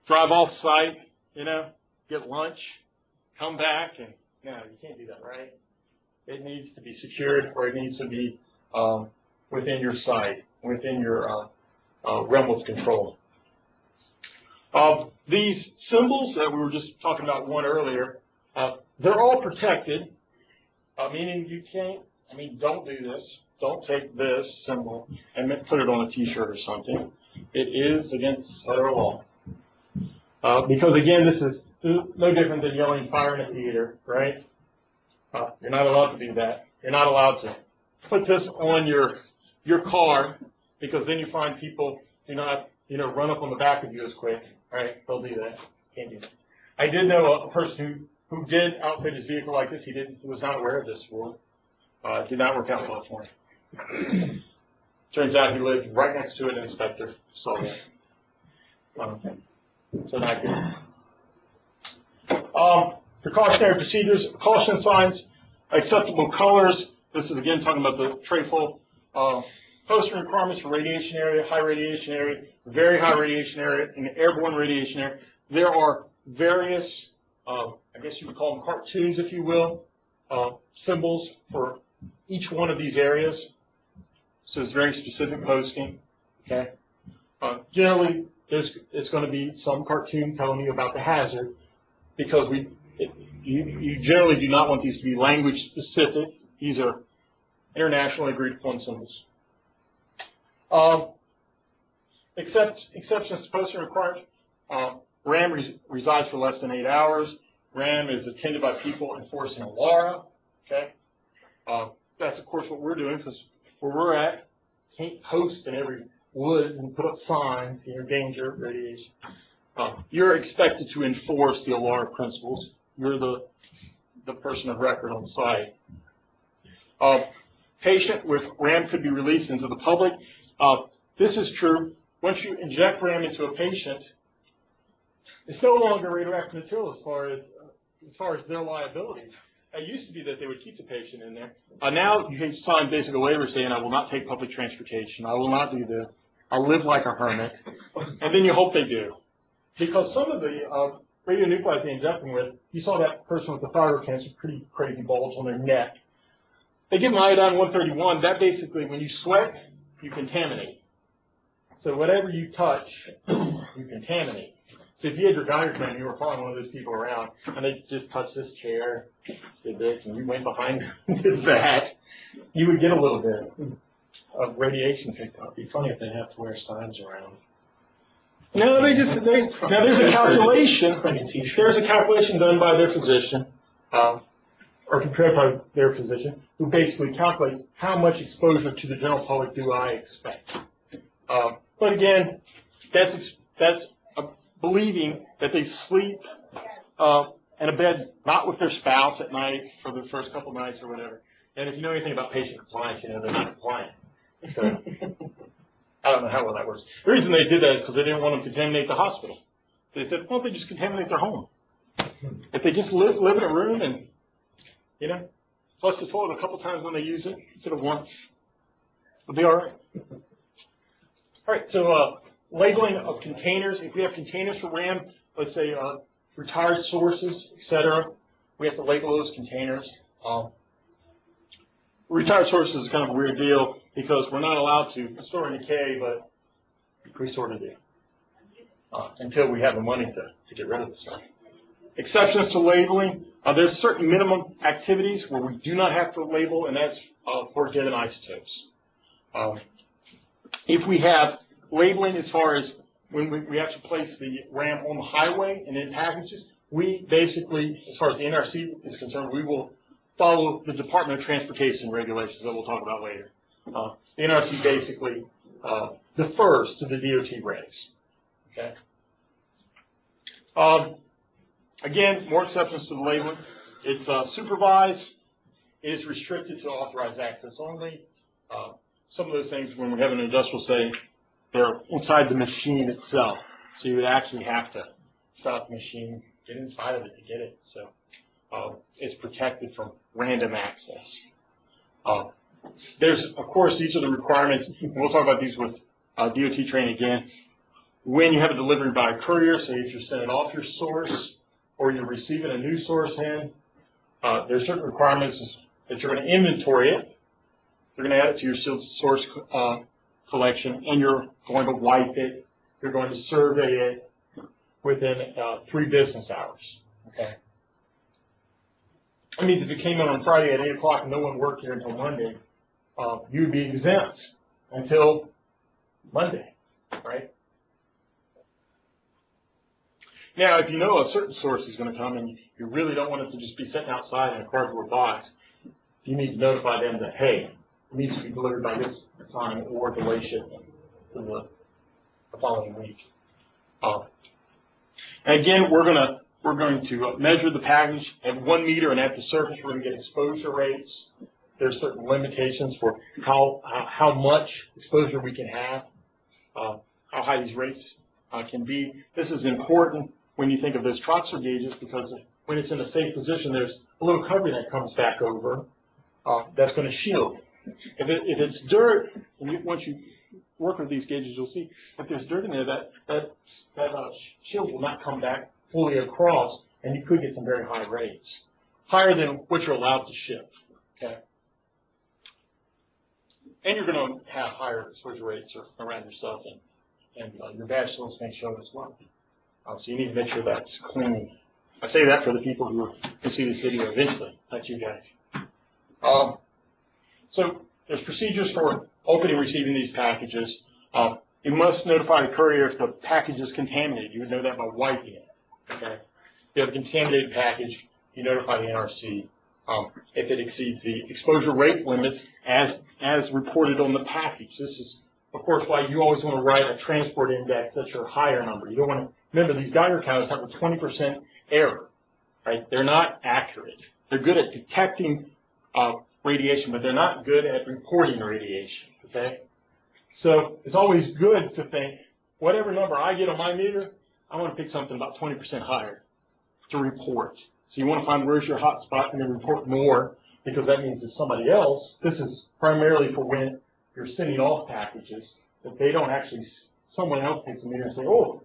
drive off site, get lunch, come back, and no, you can't do that, right? It needs to be secured, or it needs to be within your site, within your realm of control. These symbols that we were just talking about one earlier, they're all protected, meaning you can't, don't do this. Don't take this symbol and put it on a T-shirt or something. It is against federal law. Because again, this is no different than yelling fire in a theater, right? You're not allowed to do that. You're not allowed to put this on your car, because then you find people run up on the back of you as quick, right? They'll do that. Can't do that. I did know a person who did outfit his vehicle like this. He was not aware of this rule. Did not work out well for him. Turns out he lived right next to an inspector. Saw that. So not good. Precautionary procedures, caution signs, acceptable colors. This is again talking about the TRAFL. Posting requirements for radiation area, high radiation area, very high radiation area, and airborne radiation area. There are various, I guess you would call them cartoons, if you will, symbols for each one of these areas. So it's very specific posting. Okay. Generally, it's going to be some cartoon telling you about the hazard, because you generally do not want these to be language specific. These are internationally agreed upon symbols. Exceptions to posting requirements. RAM resides for less than 8 hours. RAM is attended by people enforcing a LARA. Okay. That's of course what we're doing, because where we're at, can't post in every woods and put up signs, danger, radiation. You're expected to enforce the LARA principles. You're the person of record on site. Patient with RAM could be released into the public. This is true. Once you inject RAM into a patient, it's no longer radioactive material as far as their liability. It used to be that they would keep the patient in there. Now you can sign basically a waiver saying, I will not take public transportation. I will not do this. I'll live like a hermit. And then you hope they do. Because some of the radionuclides they inject them with, you saw that person with the thyroid cancer, pretty crazy balls on their neck. They give them iodine-131. That basically, when you sweat, you contaminate. So whatever you touch, you contaminate. So if you had your diagram, you were following one of those people around, and they just touched this chair, did this, and you went behind and did that, you would get a little bit of radiation picked up. It'd be funny if they have to wear signs around. No, now there's a calculation. There's a calculation done by their physician, or prepared by their physician, who basically calculates how much exposure to the general public do I expect. But again, that's believing that they sleep in a bed not with their spouse at night for the first couple nights or whatever. And if you know anything about patient compliance, they're not compliant. So I don't know how well that works. The reason they did that is because they didn't want to contaminate the hospital. So they said, well, they just contaminate their home. If they just live in a room and, flush the toilet a couple times when they use it instead of once, it'll be all right. All right, so labeling of containers. If we have containers for RAM, let's say retired sources, etc., we have to label those containers. Retired sources is kind of a weird deal because we're not allowed to store and decay, but we sort of do until we have the money to get rid of the stuff. Exceptions to labeling. There's certain minimum activities where we do not have to label, and that's for given isotopes. If we have labeling as far as when we have to place the RAM on the highway and in packages, we basically, as far as the NRC is concerned, we will follow the Department of Transportation regulations that we'll talk about later. The NRC basically defers to the DOT regs. Okay. Again, more exceptions to the labeling. It's supervised. It is restricted to authorized access only. Some of those things, when we have an industrial setting, they're inside the machine itself. So you would actually have to stop the machine, get inside of it to get it. So it's protected from random access. Of course, these are the requirements. And we'll talk about these with DOT training again. When you have a delivery by a courier, say if you're sending off your source or you're receiving a new source in, there's certain requirements that you're going to inventory it. You're going to add it to your source collection, and you're going to wipe it. You're going to survey it within 3 business hours. Okay. That means if it came in on Friday at 8 o'clock and no one worked here until Monday, you would be exempt until Monday, right? Now, if you know a certain source is going to come and you really don't want it to just be sitting outside in a cardboard box, you need to notify them that, hey, it needs to be delivered by this time or delay shipment to the following week. And again, we're going to measure the package at 1 meter, and at the surface we're going to get exposure rates. There's certain limitations for how much exposure we can have, how high these rates can be. This is important when you think of those troxel gauges, because when it's in a safe position, there's a little covering that comes back over that's going to shield. If it's dirt, and once you work with these gauges, you'll see if there's dirt in there, that shield will not come back fully across, and you could get some very high rates, higher than what you're allowed to ship. Okay, and you're going to have higher exposure rates around yourself, and your badge still may show it as well. So you need to make sure that's clean. I say that for the people who can see this video eventually, not you guys. So there's procedures for opening and receiving these packages. You must notify the courier if the package is contaminated. You would know that by wiping it. Okay. If you have a contaminated package, you notify the NRC if it exceeds the exposure rate limits as reported on the package. This is, of course, why you always want to write a transport index that's your higher number. You don't want to, remember, these Geiger counters have a 20% error, right? They're not accurate. They're good at detecting radiation, but they're not good at reporting radiation, okay? So it's always good to think, whatever number I get on my meter, I want to pick something about 20% higher to report. So you want to find where's your hot spot and then report more, because that means if somebody else, this is primarily for when you're sending off packages, that they don't actually, someone else takes a meter and say, oh,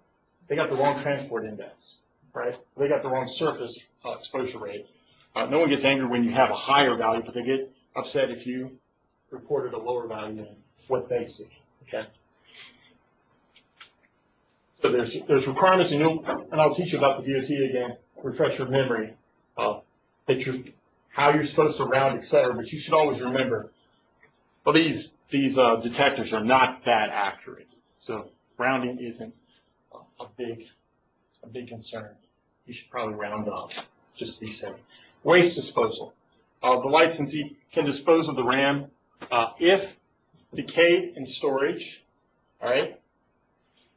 they got the wrong transport index, right? They got the wrong surface exposure rate. No one gets angry when you have a higher value, but they get upset if you reported a lower value than what they see, okay? So there's requirements, and I'll teach you about the DOT again, refresh your memory, how you're supposed to round, etc. But you should always remember, well, these detectors are not that accurate. So rounding isn't a big concern. You should probably round up, just to be safe. Waste disposal. The licensee can dispose of the RAM if decayed in storage. All right.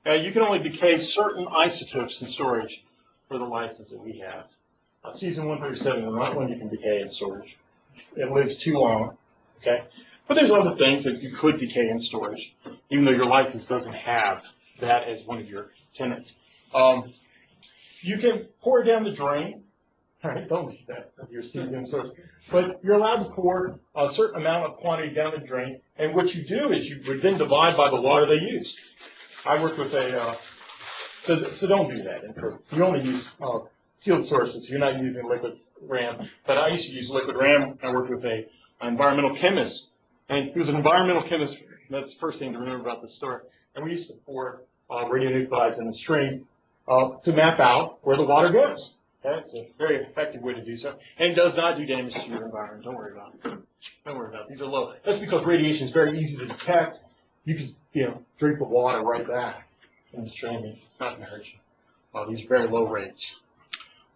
Now you can only decay certain isotopes in storage for the license that we have. Cesium 137 is not one you can decay in storage. It lives too long. Okay. But there's other things that you could decay in storage, even though your license doesn't have that as one of your tenants. You can pour it down the drain. All right, don't do that if you're cesium source. But you're allowed to pour a certain amount of quantity down the drain, and what you do is you would then divide by the water they use. I worked with so don't do that. You only use sealed sources. You're not using liquid RAM. But I used to use liquid RAM. I worked with an environmental chemist, and he was an environmental chemist. That's the first thing to remember about this story. And we used to pour radionuclides in the stream to map out where the water goes. That's a very effective way to do so, and does not do damage to your environment. Don't worry about it. Don't worry about it. These are low. That's because radiation is very easy to detect. You can drink the water right back in the stream. It's not going to hurt you. These are very low rates.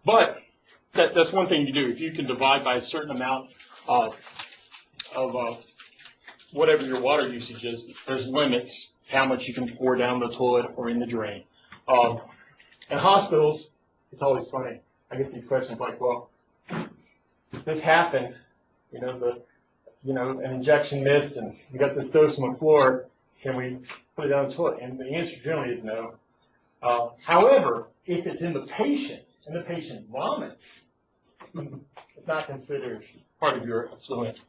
But that's one thing you do. If you can divide by a certain amount of whatever your water usage is, there's limits to how much you can pour down the toilet or in the drain. In hospitals, it's always funny. I get these questions like, well, this happened, an injection missed, and you got this dose on the floor. Can we put it down the toilet? And the answer generally is no. However, if it's in the patient and the patient vomits, it's not considered part of your effluent,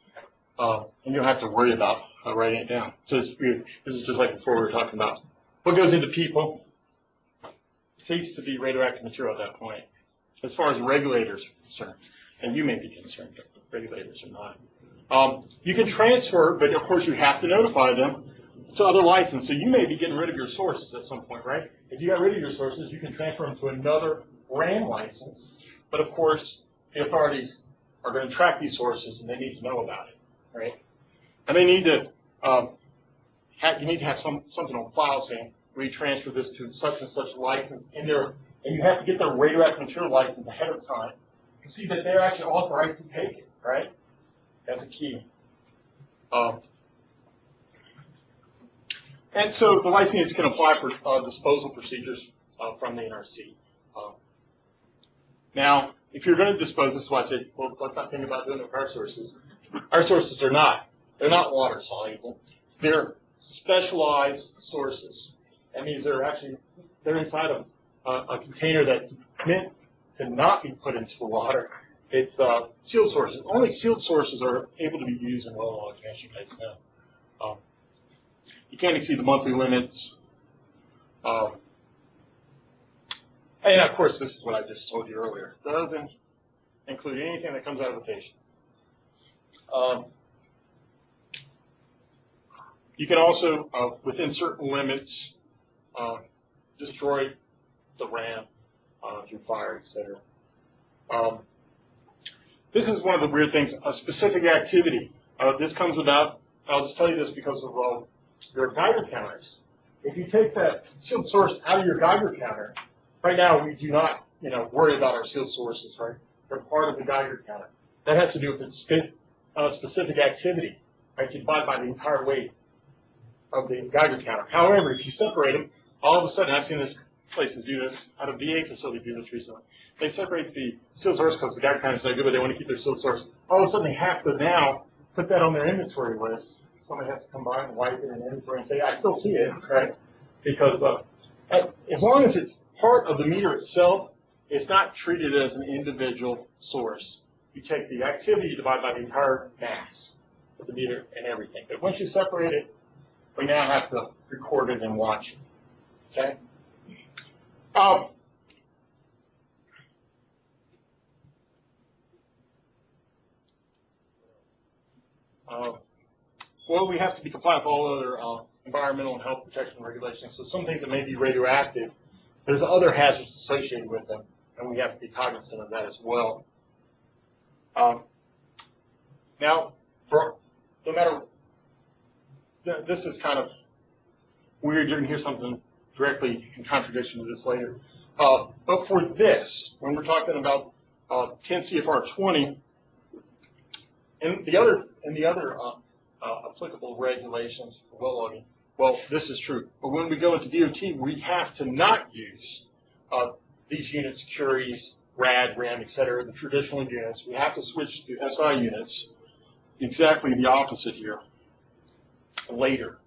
and you don't have to worry about writing it down. So it's weird. This is just like before we were talking about what goes into people cease to be radioactive material at that point. As far as regulators are concerned, and you may be concerned, but regulators are not. You can transfer, but of course you have to notify them to other license. So you may be getting rid of your sources at some point, right? If you got rid of your sources, you can transfer them to another brand license. But of course, the authorities are going to track these sources, and they need to know about it, right? And they need to you need to have something on file saying we transfer this to such and such license in there, and you have to get their radioactive material license ahead of time to see that they're actually authorized to take it, right? That's a key. And so the licensees can apply for disposal procedures from the NRC. Now, if you're going to dispose, this is why I said, well, let's not think about doing it with our sources. Our sources are not. They're not water soluble. They're specialized sources. That means they're inside of a container that's meant to not be put into the water. It's sealed sources. Only sealed sources are able to be used in well logging, as you guys know. You can't exceed the monthly limits. And of course, this is what I just told you earlier. It doesn't include anything that comes out of a patient. You can also, within certain limits, destroy the RAM through fire, etc. This is one of the weird things, a specific activity. This comes about, I'll just tell you this because of your Geiger counters. If you take that sealed source out of your Geiger counter, right now we do not, worry about our sealed sources, right? They're part of the Geiger counter. That has to do with its specific activity, right? You divide by the entire weight of the Geiger counter. However, if you separate them, all of a sudden, I've seen this places do this, at a VA facility do this recently. They separate the sealed source because the Geiger counter is no good, but they want to keep their sealed source. All of a sudden, they have to now put that on their inventory list. Somebody has to come by and wipe it in inventory and say, I still see it, right? Because as long as it's part of the meter itself, it's not treated as an individual source. You take the activity, you divide by the entire mass of the meter and everything. But once you separate it, we now have to record it and watch it. Okay? Well, we have to be compliant with all other environmental and health protection regulations. So some things that may be radioactive, there's other hazards associated with them, and we have to be cognizant of that as well. Now, no matter, this is kind of weird. You're going to hear something directly in contradiction to this later. But for this, when we're talking about 10 CFR 20, and the other applicable regulations for well logging, well, this is true. But when we go into DOT, we have to not use these units, Curies, RAD, RAM, et cetera, the traditional units. We have to switch to SI units. Exactly the opposite here later.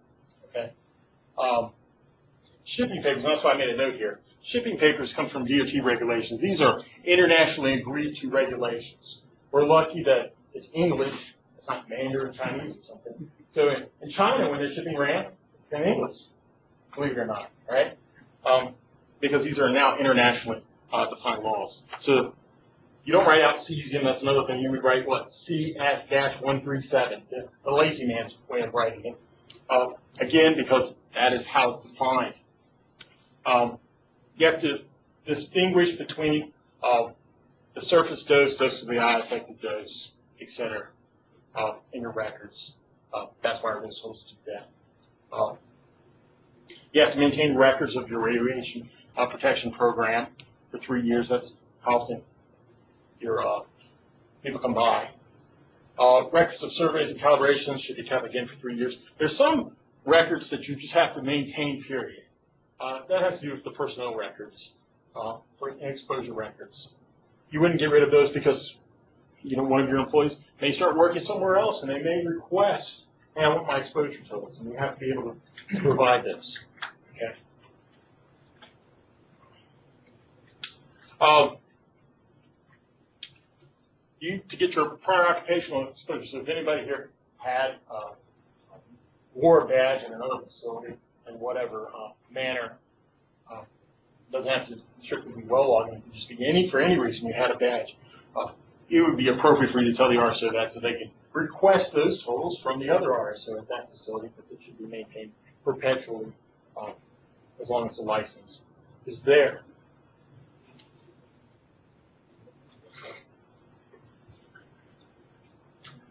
Okay. Shipping papers, and that's why I made a note here. Shipping papers come from DOT regulations. These are internationally agreed to regulations. We're lucky that it's English. It's not Mandarin Chinese or something. So in China, when they're shipping RAM, it's in English, believe it or not, right? Because these are now internationally defined laws. So you don't write out cesium. That's another thing. You would write what? CS-137, the lazy man's way of writing it. Again, because that is how it's defined. You have to distinguish between the surface dose, dose of the eye, effective dose, etc. In your records. That's why we're supposed to do that. You have to maintain records of your radiation protection program for 3 years. That's how often your people come by. Records of surveys and calibrations should be kept again for 3 years. There's some records that you just have to maintain, period. That has to do with the personnel records, for exposure records. You wouldn't get rid of those because one of your employees may start working somewhere else and they may request, hey, I want my exposure totals, and you have to be able to provide those. Okay. To get your prior occupational exposure, so if anybody here had wore a badge in another facility in whatever manner, doesn't have to strictly be well logged, it could just be for any reason you had a badge. It would be appropriate for you to tell the RSO that so they can request those totals from the other RSO at that facility, because it should be maintained perpetually as long as the license is there.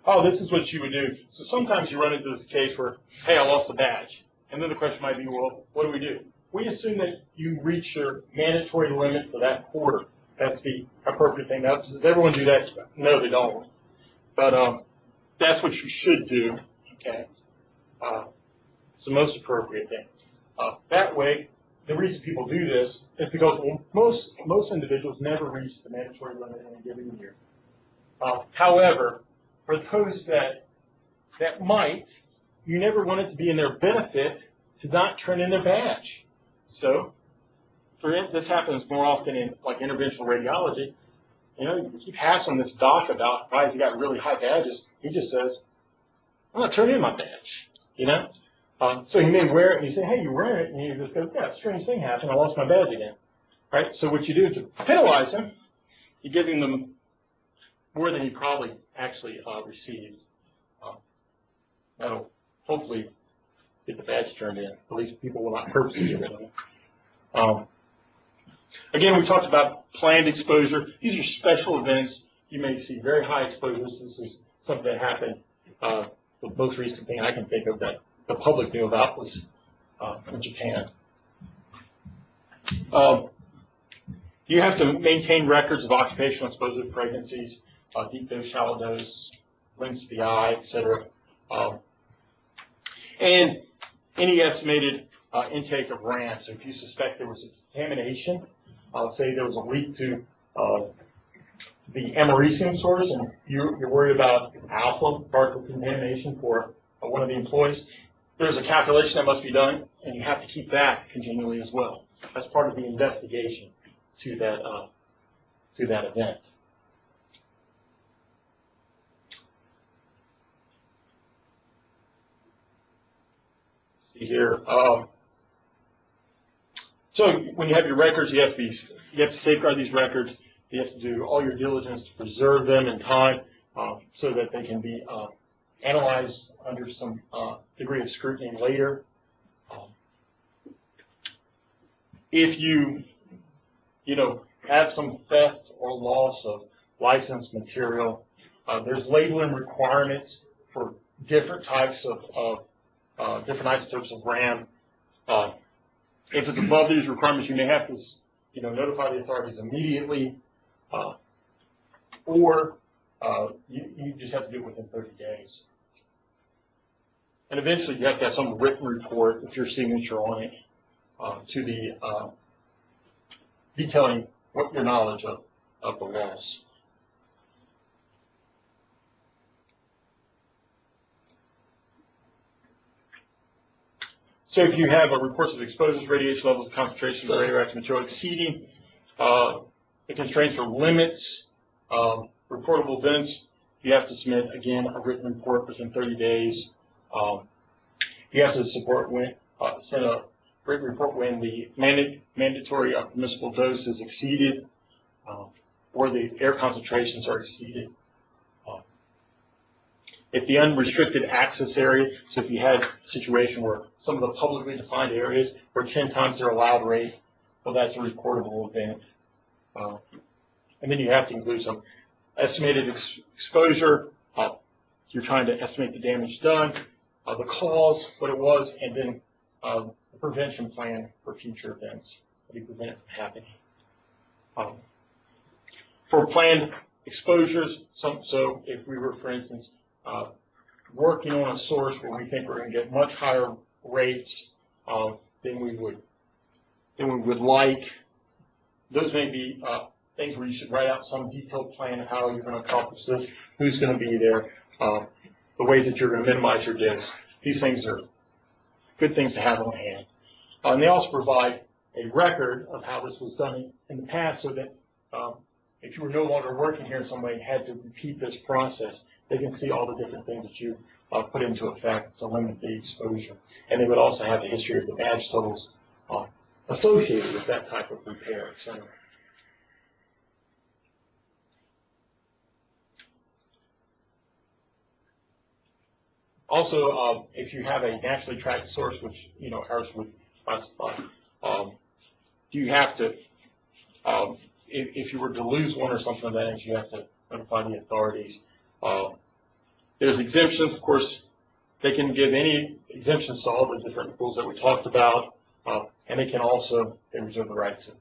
Oh, this is what you would do. So sometimes you run into this case where, hey, I lost a badge. And then the question might be, well, what do we do? We assume that you reach your mandatory limit for that quarter. That's the appropriate thing. Now, does everyone do that? No, they don't. But that's what you should do, okay? It's the most appropriate thing. That way, the reason people do this is because most individuals never reach the mandatory limit in a given year. However, for those that might, you never want it to be in their benefit to not turn in their badge. So, this happens more often in like interventional radiology. You know, you keep hassling this doc about why has he got really high badges. He just says, I'm not turning in my badge. You know, so he may wear it and you say, hey, you wear it, and you just go, yeah, strange thing happened. I lost my badge again. Right? So what you do is to penalize him, you're giving them more than he probably actually received. That'll hopefully get the badge turned in. At least people will not purposely get rid of it. Again, we talked about planned exposure. These are special events. You may see very high exposures. This is something that happened. The most recent thing I can think of that the public knew about was in Japan. You have to maintain records of occupational exposure to pregnancies, deep dose, shallow dose, lens to the eye, etc. And any estimated intake of RAM. So if you suspect there was a contamination, say there was a leak to the americium source, and you're worried about alpha particle contamination for one of the employees, there's a calculation that must be done, and you have to keep that continually as well. That's part of the investigation to that event. Let's see here. So when you have your records, you have to safeguard these records. You have to do all your diligence to preserve them in time so that they can be analyzed under some degree of scrutiny later. If you have some theft or loss of licensed material, there's labeling requirements for different types of different isotopes of RAM. If it's above these requirements, you may have to, notify the authorities immediately, or you just have to do it within 30 days. And eventually, you have to have some written report with your signature on it to the detailing what your knowledge of the loss. So if you have reports of exposures, radiation levels, concentrations of radioactive material exceeding the constraints or limits, reportable events, you have to submit, again, a written report within 30 days. You have to send a written report when the mandatory permissible dose is exceeded or the air concentrations are exceeded. If the unrestricted access area, so if you had a situation where some of the publicly defined areas were 10 times their allowed rate, well, that's a reportable event. And then you have to include some estimated exposure. You're trying to estimate the damage done, the cause, what it was, and then the prevention plan for future events that you prevent it from happening. For planned exposures, so if we were, for instance, working on a source where we think we're going to get much higher rates than we would like, those may be things where you should write out some detailed plan of how you're going to accomplish this, who's going to be there, the ways that you're going to minimize your dose. These things are good things to have on hand. And they also provide a record of how this was done in the past so that if you were no longer working here in some way and had to repeat this process, they can see all the different things that you put into effect to limit the exposure. And they would also have a history of the badge totals associated with that type of repair. So, also, if you have a naturally tracked source, which ours would classify, you have to, if you were to lose one or something of that nature, you have to notify the authorities. There's exemptions, of course. They can give any exemptions to all the different rules that we talked about, and they reserve the right to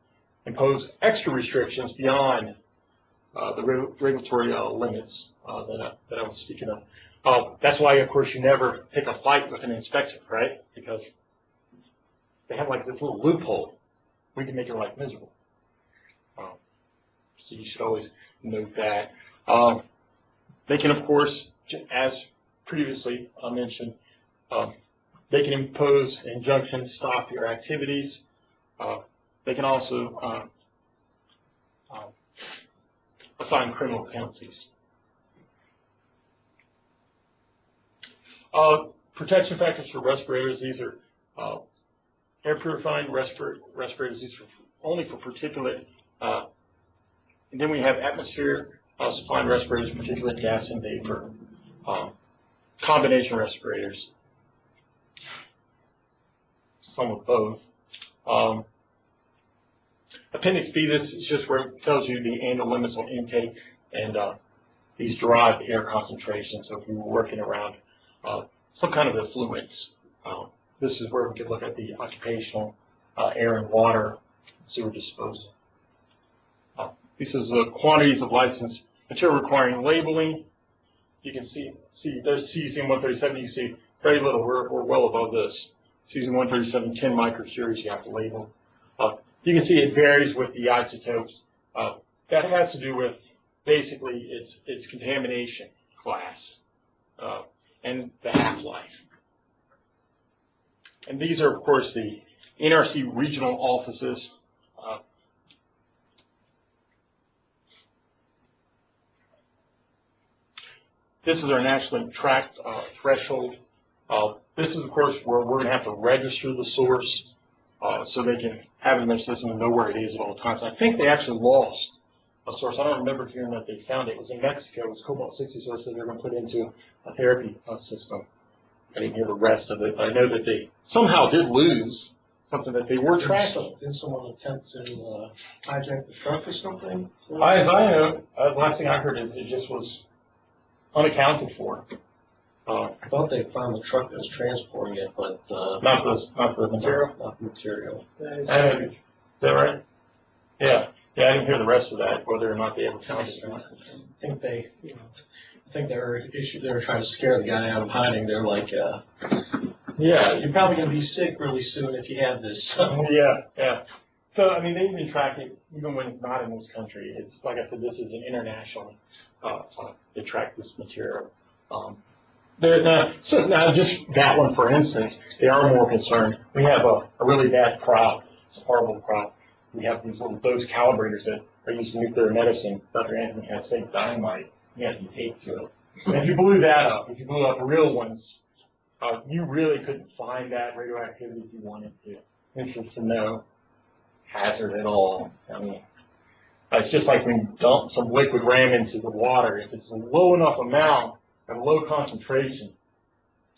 impose extra restrictions beyond the regulatory limits that I was speaking of. That's why, of course, you never pick a fight with an inspector, right? Because they have like this little loophole. We can make your life miserable. So you should always note that. They can, of course, as previously mentioned, they can impose injunctions, stop your activities. They can also assign criminal penalties. Protection factors for respirators. These are air purifying respirators. These are only for particulate. And then we have atmosphere supplying respirators, particulate gas and vapor. Combination respirators. Some of both. Appendix B, this is just where it tells you the annual limits on intake and these derived air concentrations. So if you were working around some kind of effluents, this is where we could look at the occupational air and water sewer disposal. This is the quantities of licensed material requiring labeling. You can see there's cesium 137. You can see very little. We're well above this. Cesium 137, 10 microcuries you have to label. You can see it varies with the isotopes. That has to do with basically its contamination class and the half-life. And these are, of course, the NRC regional offices. This is our nationally tracked threshold. This is, of course, where we're going to have to register the source so they can have it in their system and know where it is at all times. I think they actually lost a source. I don't remember hearing that they found it. It was in Mexico. It was cobalt-60 source that they were going to put into a therapy system. I didn't hear the rest of it, but I know that they somehow did lose something that they were tracking. Didn't someone attempt to hijack the truck or something? As I know, the last thing I heard is it just was unaccounted for. I thought they found the truck that was transporting it, but Not the material. Not the material. Is that right? Yeah. Yeah, I didn't hear the rest of that, whether or not they ever found it or not. I think they were trying to scare the guy out of hiding. They're like, Yeah. you're probably going to be sick really soon if you have this. Yeah. So, I mean, they've been tracking, even when it's not in this country. It's, like I said, this is an international, they track this material. So now just that one, for instance, they are more concerned. We have a really bad crop. It's a horrible crop. We have these little dose calibrators that are used in nuclear medicine. Dr. Anthony has fake dynamite. He has some tape to it. And if you blew that up, if you blew up real ones, you really couldn't find that radioactivity if you wanted to. This is no hazard at all. I mean, it's just like when you dump some liquid ram into the water. If it's a low enough amount and low concentration,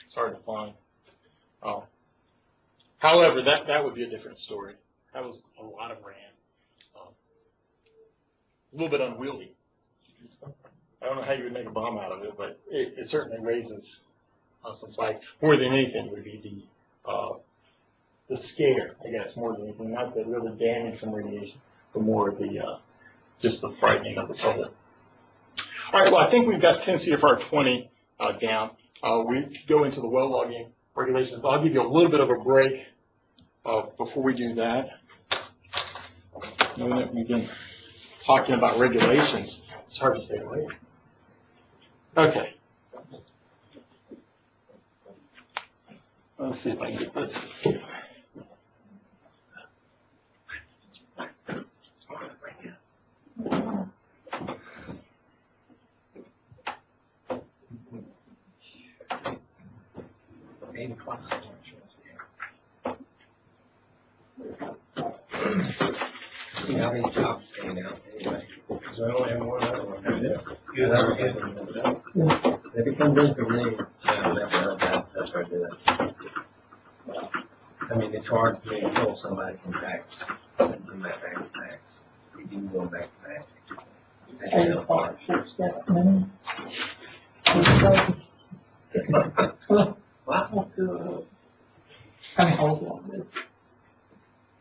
it's hard to find. However, that would be a different story. That was a lot of ram. A little bit unwieldy. I don't know how you would make a bomb out of it, but it certainly raises some flags. More than anything would be the scare, I guess, more than anything. Not the real damage from radiation, but more of the just the frightening of the public. All right, well, I think we've got 10 CFR 20 down. We could go into the well logging regulations, but I'll give you a little bit of a break before we do that. Knowing that we've been talking about regulations, it's hard to stay away. Okay. Let's see if I can get this. See how many jobs came out anyway. So I only have one other one. Good. They become good for me. That's why I do that. I mean, it's hard for me to pull somebody from tax, send them back to tax. You can go back to tax. It's kind of hard. What? How many holes along this?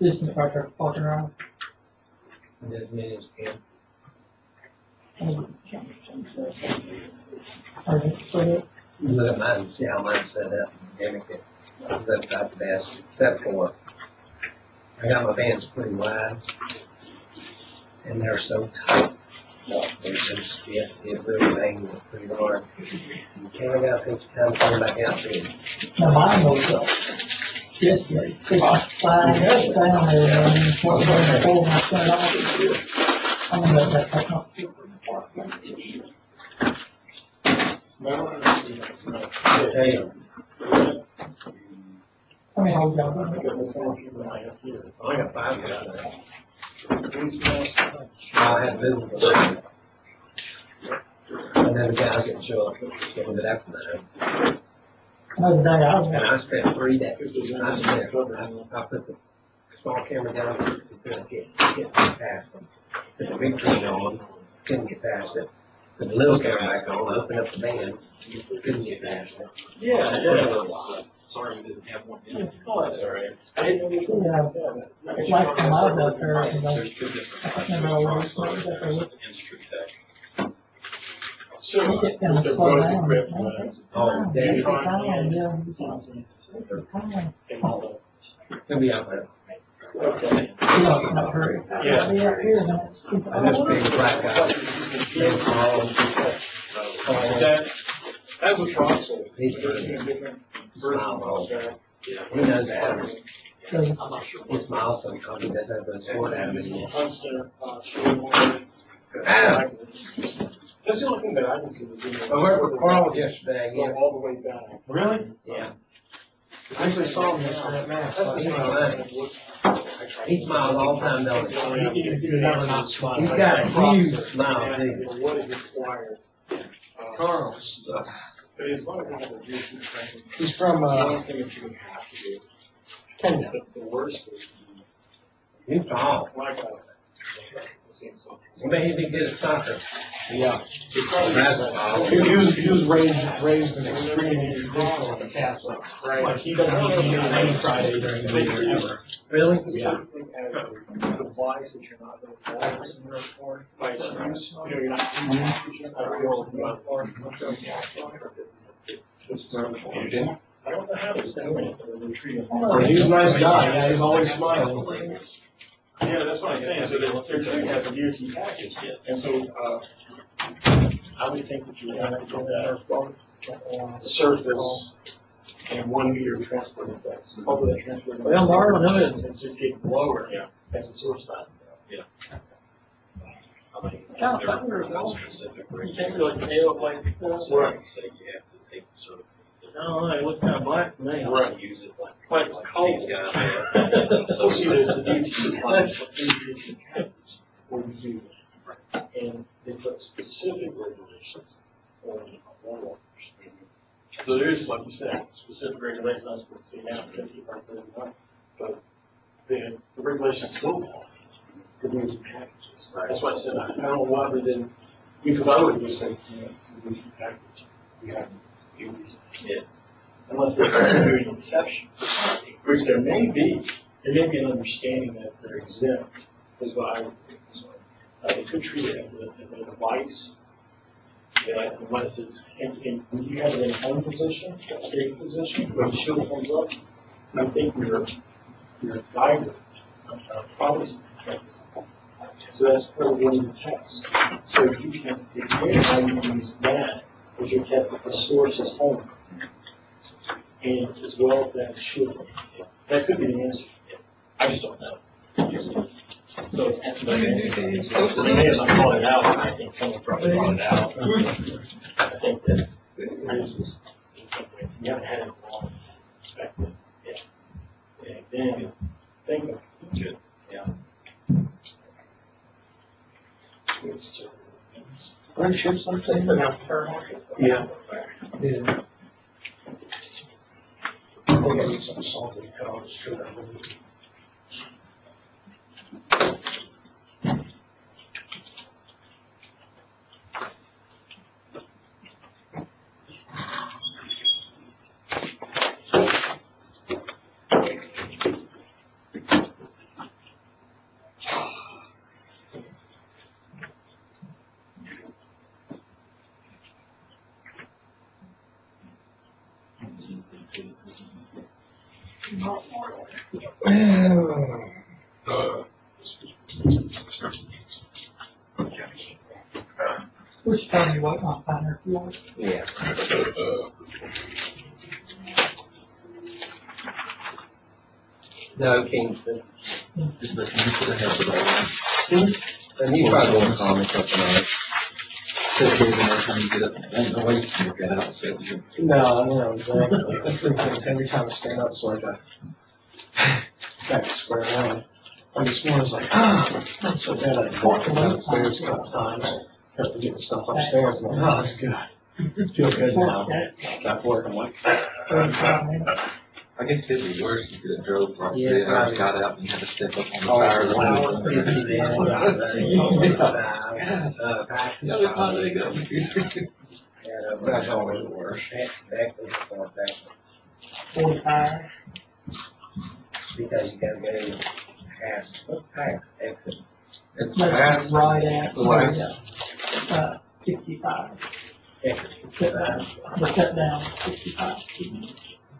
Just in the car truck walking around. And as many as you can. So You look at mine and see how mine's set up. Mimic it. That's about the best, except for I got my bands pretty wide, and they're so tight. They just get really banging it pretty hard. You can't got to take your time coming back out there. now mine goes up. Yes, like 55 down there, and what we're going to pull my son off. I'm going to let that take off. Hey, How many holes y'all got? I got 5 guys now. I had visible. And then the guys didn't show up, getting it after 9. Another day I was And I spent 3 days. I put the small camera down to 60 feet, get past them. Put the big thing on, couldn't get past it. Put the little camera back on, open up the bands, couldn't get past it. Sorry we didn't have one. Oh, that's all right. last time I was out there, and There's 2 different. I can't remember what it was, but There's an industry tech. So, we get them to they're slow both down. equipped with Oh, Take Danny, your time, yeah. he'll be out there. Okay. You know, not hurry. Yeah. Be out here, then it's stupid. And this big black guy, big small, That's what Troxel. he's pretty. Smile, he knows that. He smiles sometimes, he doesn't have those sword at him anymore. That's the only thing that I can see. I worked with Carl yesterday, Go yeah. all the way down. Really? Yeah. I actually saw him yesterday at Mass. That's the He's thing. funny. He smiles all the time, don't he? He's never not smiling. He's got a huge smile, too. What is required? Carl. But as long as they have a juicy training, He's from, the only thing that you would have to do. Kenya. The worst is, He's tall. like, Well, maybe he good at soccer. Yeah. Basketball. He was raised in an extremely traditional Catholic, right? Like, he doesn't eat any Friday during the week ever. Really? specifically as a device that you're not going to use in your report, by its use, you're not using a real report. I don't know how to say it, but they're treating. He's a nice guy, yeah, he's always smiling. Yeah, that's what I'm saying, so they're treating as a DOT package, and so, I would think that you would have to go that surface and 1 meter transport index. Hopefully that transport index. Well, Marlon is. It's just getting lower as the source line. Kind of thunder, though. You can't really tell, like, Right. Say you have to take the sort of. I don't know, it looks kind of black to me. Right. Use it like. Like it's cold. These guys So see, there's the DOT package where you do that. And they put specific regulations on water. So there is, like you said, specific regulations, I was going to say now, since you are putting it up, but the regulations still apply for DOT packages. That's why I said, I don't know why they didn't, because I would just say, you know, it's a DOT package, you have to use it. Unless they're doing an exception, which there may be an understanding that they're exempt, is what I would think. They could treat it as a device, unless it's, when you have it in one position, a safe position, when the shield comes up, I think your guide, probably some tests. So that's part of one of the tests. So if you can, how you can use that, if you're testing the source is home. And as well, that should, that could be the answer. I just don't know. So it's estimated. So they may have not called it out, I think someone probably called it out. I think that's, you haven't had it long. Yeah. Thank you. Good. Yeah. Run ship someplace now. Yeah. Yeah. We're gonna need some salt to cut off the sugar. Which time you wait on Pioneer Field? Yeah. No, Kingston. Just listen to the head of the And he's probably going to call me something else. So every time you get up, no way you can get out, so you No, exactly. Every time I stand up, it's like got to square one. And this morning I was like, not so bad. I walked down the stairs a couple times. Have to get the stuff upstairs. I'm like, that's good. Feel good now. Got work. I'm like, 35 minutes. I guess it'd be worse if you drove for Yeah, 3 hours, right. got out, and you had to step up on the tires. that's always the worst. 45. Because you gotta go past exit. It's That's fast. right at, The last. 65. Exit. The cut down, 65.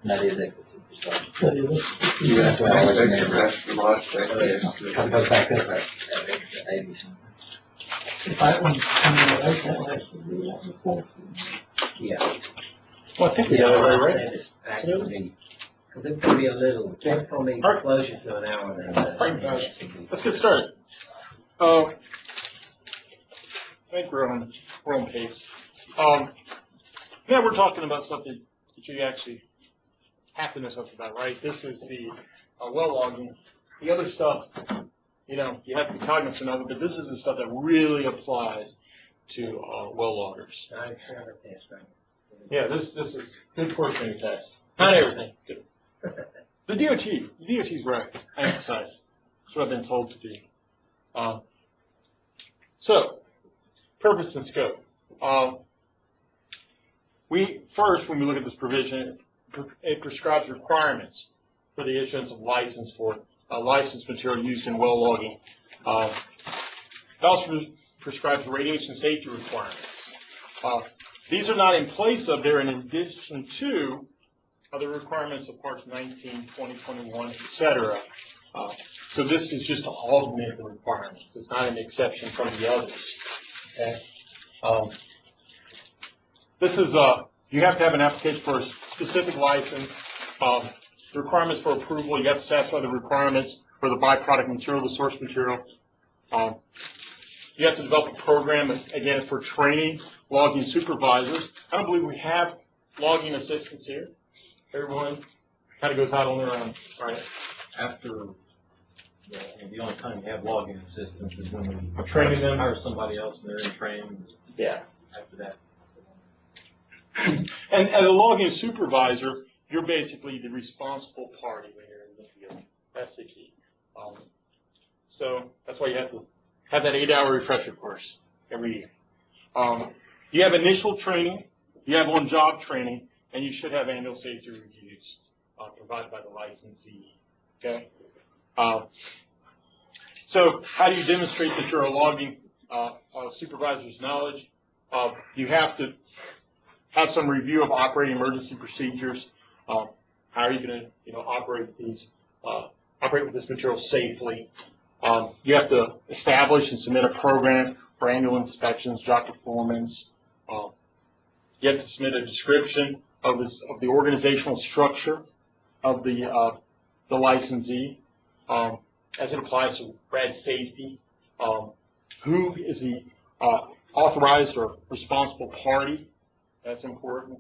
That is exit 65. So it was Yeah, that's what I was Extra saying. rest from last day. Because it goes back up at exit 80 something. If I went, that would be like the 40. Yeah. Well, I think we got it right, right? Actually, because it's gonna be a little, it's gonna be closer to an hour than that. All right, guys. Let's get started. I think we're on pace. Now we're talking about something that you actually have to know something about, right? This is the well logging. The other stuff, you know, you have to be cognizant of it, but this is the stuff that really applies to well loggers. Yeah, this is good portion of the test. Not everything. Good. The DOT's right. I emphasize. That's what I've been told to do. So, purpose and scope. When we look at this provision, it prescribes requirements for the issuance of license for licensed material used in well logging. It also prescribes radiation safety requirements. These are not in place of, they're in addition to other requirements of parts 19, 20, 21, et cetera. So this is just to augment the requirements. It's not an exception from the others. Okay. This is you have to have an application for a specific license. The requirements for approval, you have to satisfy the requirements for the byproduct material, the source material. You have to develop a program, again, for training logging supervisors. I don't believe we have logging assistants here. Everyone kind of goes out on their own, right? After, the only time you have logging assistance is when we Training them. hire somebody else and they're in training. Yeah. After that. And as a logging supervisor, you're basically the responsible party when you're in the field. That's the key. So that's why you have to have that 8-hour refresher course every year. You have initial training, you have on-job training, and you should have annual safety reviews provided by the licensee. Okay. So how do you demonstrate that you're a logging supervisor's knowledge? You have to have some review of operating emergency procedures. How are you going to, operate with this material safely? You have to establish and submit a program for annual inspections, job performance. You have to submit a description of the organizational structure of the licensee as it applies to rad safety. Who is the authorized or responsible party? That's important.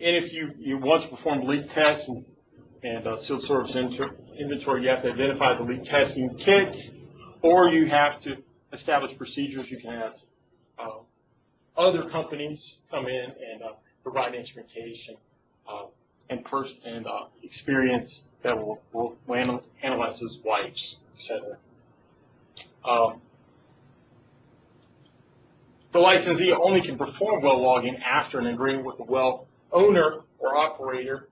And if you want to perform leak tests and sealed source inventory, you have to identify the leak testing kit, or you have to establish procedures. You can have other companies come in and provide instrumentation and experience that will analyze those wipes, etc. The licensee only can perform well logging after an agreement with the well owner or operator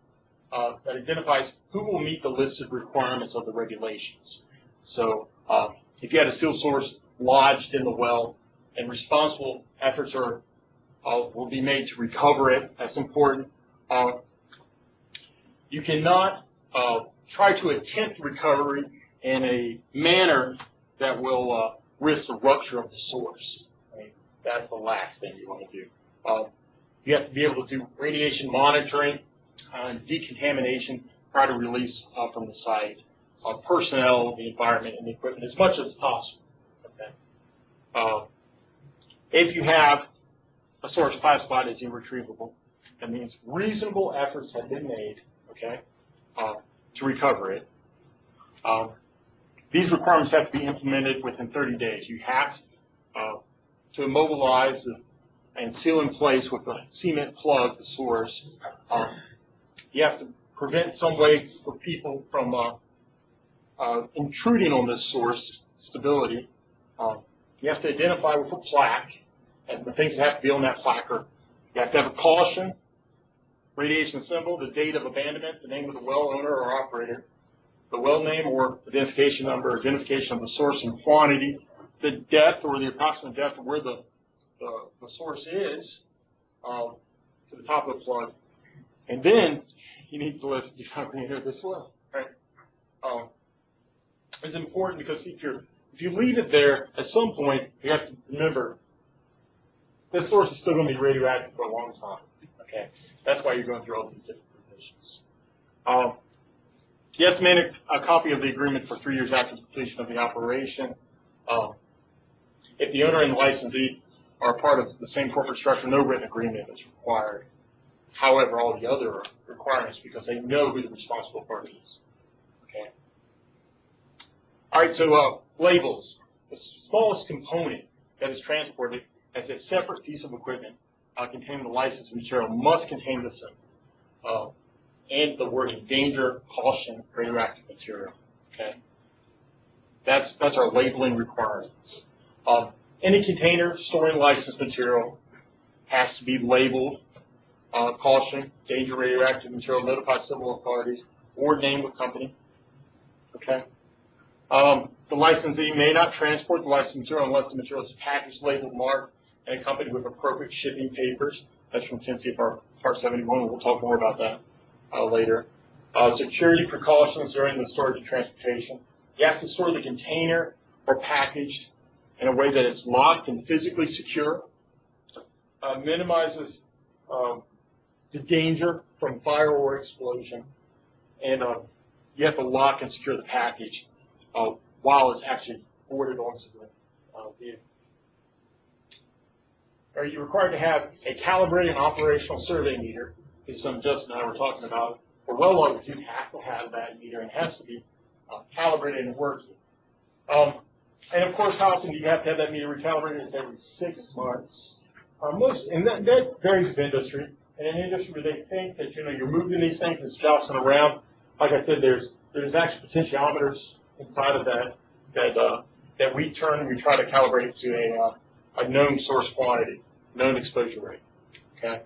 that identifies who will meet the listed requirements of the regulations. So if you had a sealed source lodged in the well and responsible efforts will be made to recover it, that's important. You cannot try to attempt recovery in a manner that will risk the rupture of the source. I mean, that's the last thing you want to do. You have to be able to do radiation monitoring and decontamination prior to release from the site, personnel, the environment, and the equipment as much as possible. Okay? If you have a source classified as irretrievable, that means reasonable efforts have been made, okay, to recover it. These requirements have to be implemented within 30 days. You have to immobilize and seal in place with a cement plug the source. You have to prevent some way for people from intruding on this source stability. You have to identify with a plaque, and the things that have to be on that plaque are, you have to have a caution, radiation symbol, the date of abandonment, the name of the well owner or operator, the well name or identification number, identification of the source and quantity, the depth or the approximate depth of where the source is to the top of the plug. And then you need to list the operator of this well. Right? It's important because if you leave it there, at some point you have to remember this source is still going to be radioactive for a long time. Okay, that's why you're going through all these different provisions. You have to make a copy of the agreement for 3 years after completion of the operation. If the owner and the licensee are part of the same corporate structure, no written agreement is required. However, all the other requirements, because they know who the responsible party is. Okay. All right. So labels. The smallest component that is transported as a separate piece of equipment containing the licensed material must contain the symbol and the wording danger, caution, radioactive material. Okay. That's our labeling requirement. Any container storing licensed material has to be labeled caution, danger, radioactive material, notify civil authorities, or name the company. Okay. The licensee may not transport the licensed material unless the material is packaged, labeled, marked, and accompanied with appropriate shipping papers. That's from 10 CFR Part 71. We'll talk more about that later. Security precautions during the storage and transportation. You have to store the container or package in a way that it's locked and physically secure. Minimizes the danger from fire or explosion. And you have to lock and secure the package while it's actually boarded onto the vehicle. Are you required to have a calibrated and operational survey meter? This is something Justin and I were talking about. For well loggers, you have to have that meter, and it has to be calibrated and working. And of course, how often do you have to have that meter recalibrated? It's every 6 months. And that varies with industry. In an industry where they think that you're moving these things, it's jostling around. Like I said, there's actually potentiometers inside of that we turn and we try to calibrate to a known source quantity, known exposure rate. Okay,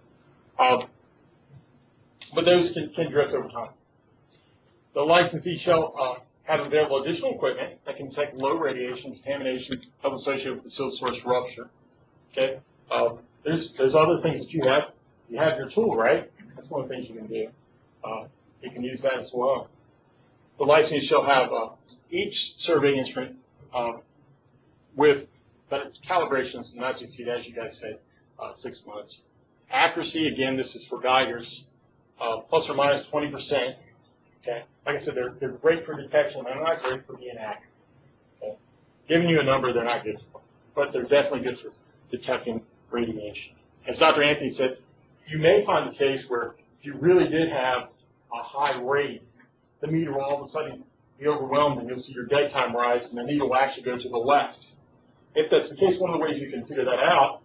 but those can drift over time. The licensee shall have available additional equipment that can detect low radiation contamination associated with the sealed source rupture. Okay, there's other things that you have. You have your tool, right? That's one of the things you can do. You can use that as well. The licensee shall have each survey instrument with calibrations not to exceed, as you guys said, 6 months. Accuracy, again, this is for guiders, plus or minus 20%. Okay, like I said, they're great for detection. They're not great for being accurate. Okay? Giving you a number, they're not good for, but they're definitely good for detecting radiation. As Dr. Anthony says, you may find a case where if you really did have a high rate, the meter will all of a sudden be overwhelmed and you'll see your dead time rise and the needle will actually go to the left. If that's the case, one of the ways you can figure that out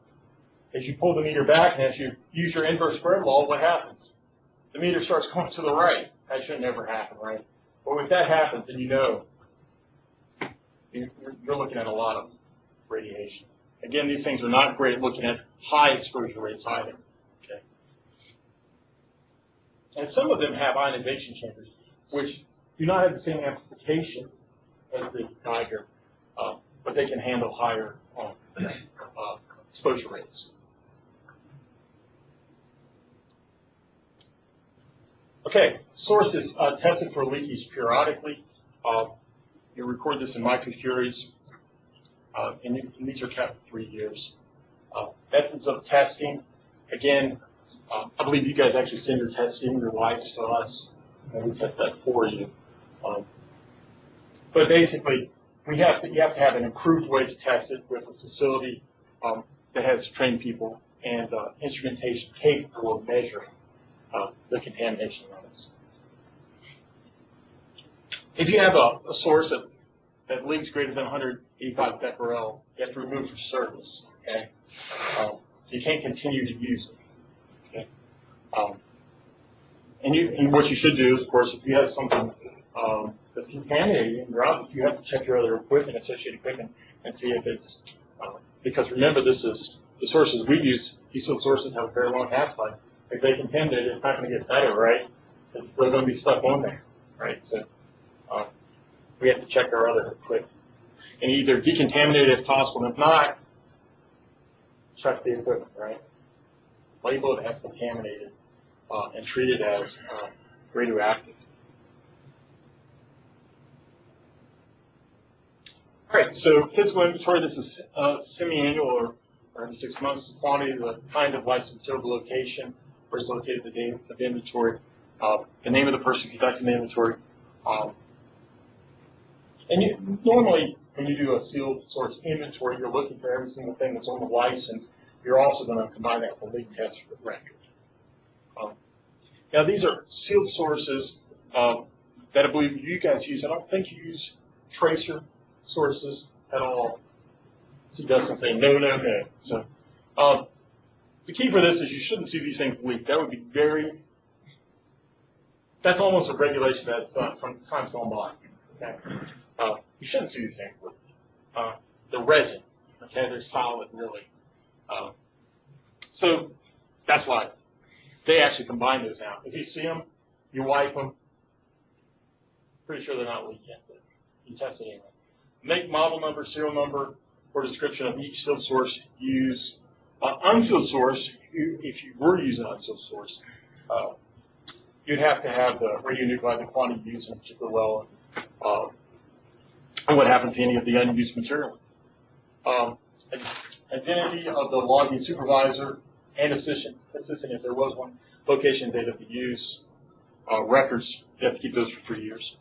is you pull the meter back, and as you use your inverse square law, what happens? The meter starts going to the right. That should never happen, right? But if that happens, then you know you're looking at a lot of radiation. Again, these things are not great at looking at high exposure rates either. Okay? And some of them have ionization chambers, which do not have the same amplification as the Geiger, but they can handle higher exposure rates. Okay, sources tested for leakage periodically. You record this in microcuries, and these are kept for 3 years. Methods of testing, again, I believe you guys actually send your testing, your wives to us, and we test that for you. But basically, you have to have an improved way to test it with a facility that has trained people and instrumentation capable of measuring the contamination levels. If you have a source that leaks greater than 185 becquerel, you have to remove for service. Okay, you can't continue to use it. Okay, and what you should do is, of course, if you have something that's contaminated in your object, you have to check your other equipment, associated equipment, and see if it's because remember, this is the sources we use. These sources have a very long half-life. If they contaminate it, it's not going to get better, right? It's still going to be stuck on there, right? So we have to check our other equipment and either decontaminate it if possible, and if not, check the equipment, right? Label it as contaminated and treat it as radioactive. All right, so physical inventory, this is semi-annual or every 6 months. The quantity, the kind of licensed material, location, where it's located, the date of inventory, the name of the person conducting the inventory. And normally, when you do a sealed source inventory, you're looking for every single thing that's on the license. You're also going to combine that with a leak test record. Now, these are sealed sources that I believe you guys use. I don't think you use tracer sources at all. So Dustin saying no, no, no. So the key for this is you shouldn't see these things leak. That would be that's almost a regulation that's from times gone by. Okay? You shouldn't see these things leak. They're resin. Okay, they're solid, really. So that's why they actually combine those out. If you see them, you wipe them. Pretty sure they're not leaking, but you test it anyway. Make, model number, serial number, or description of each sealed source used. Unsealed source, if you were using an unsealed source, you'd have to have the radionuclide, the quantity used in a particular well, and what happened to any of the unused material. Identity of the logging supervisor and assistant if there was one, location, date of the use, records, you have to keep those for 3 years.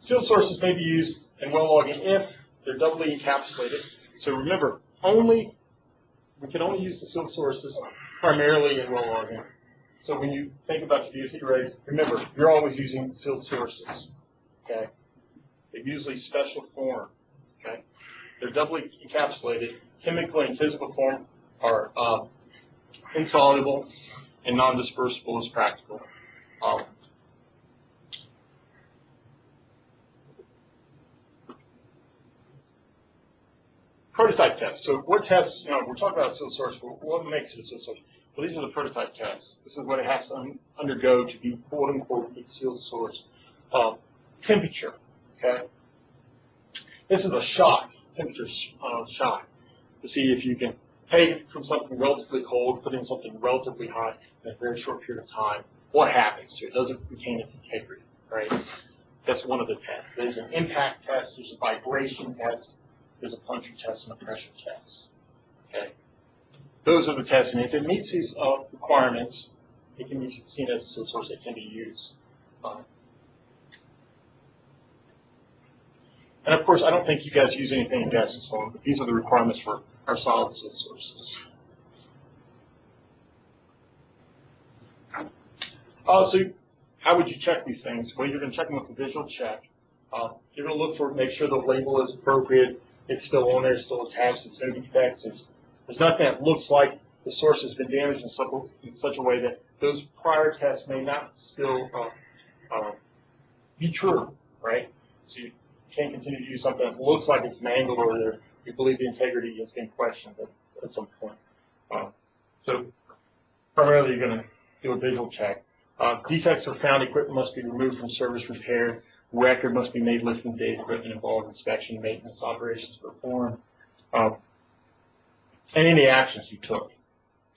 Sealed sources may be used in well logging if they're doubly encapsulated. So remember, we can only use the sealed sources primarily in well logging. So when you think about your DOT rates, remember, you're always using sealed sources. Okay? They're usually special form. Okay? They're doubly encapsulated. Chemical and physical form are insoluble and non-dispersible as practical. Prototype tests. So what tests, we're talking about a sealed source, but what makes it a sealed source? Well, these are the prototype tests. This is what it has to undergo to be, quote unquote, a sealed source. Temperature, okay? This is a shock, temperature shock, to see if you can take from something relatively cold, put in something relatively hot in a very short period of time. What happens to it? Does it retain its integrity, right? That's one of the tests. There's an impact test, there's a vibration test, there's a puncture test, and a pressure test, okay? Those are the tests, and if it meets these requirements, it can be seen as a sealed source that can be used. And of course, I don't think you guys use anything in gaseous form, but these are the requirements for our solid sealed sources. So how would you check these things? Well, you're going to check them with a visual check. You're going to look for, make sure the label is appropriate. It's still on there, still attached. There's no defects. There's nothing that looks like the source has been damaged in such a way that those prior tests may not still be true, right? So you can't continue to use something that looks like it's mangled or you believe the integrity has been questioned at some point. So primarily you're going to do a visual check. Defects are found, equipment must be removed from service repair, record must be made listing the date equipment involved, inspection, maintenance, operations performed, and any actions you took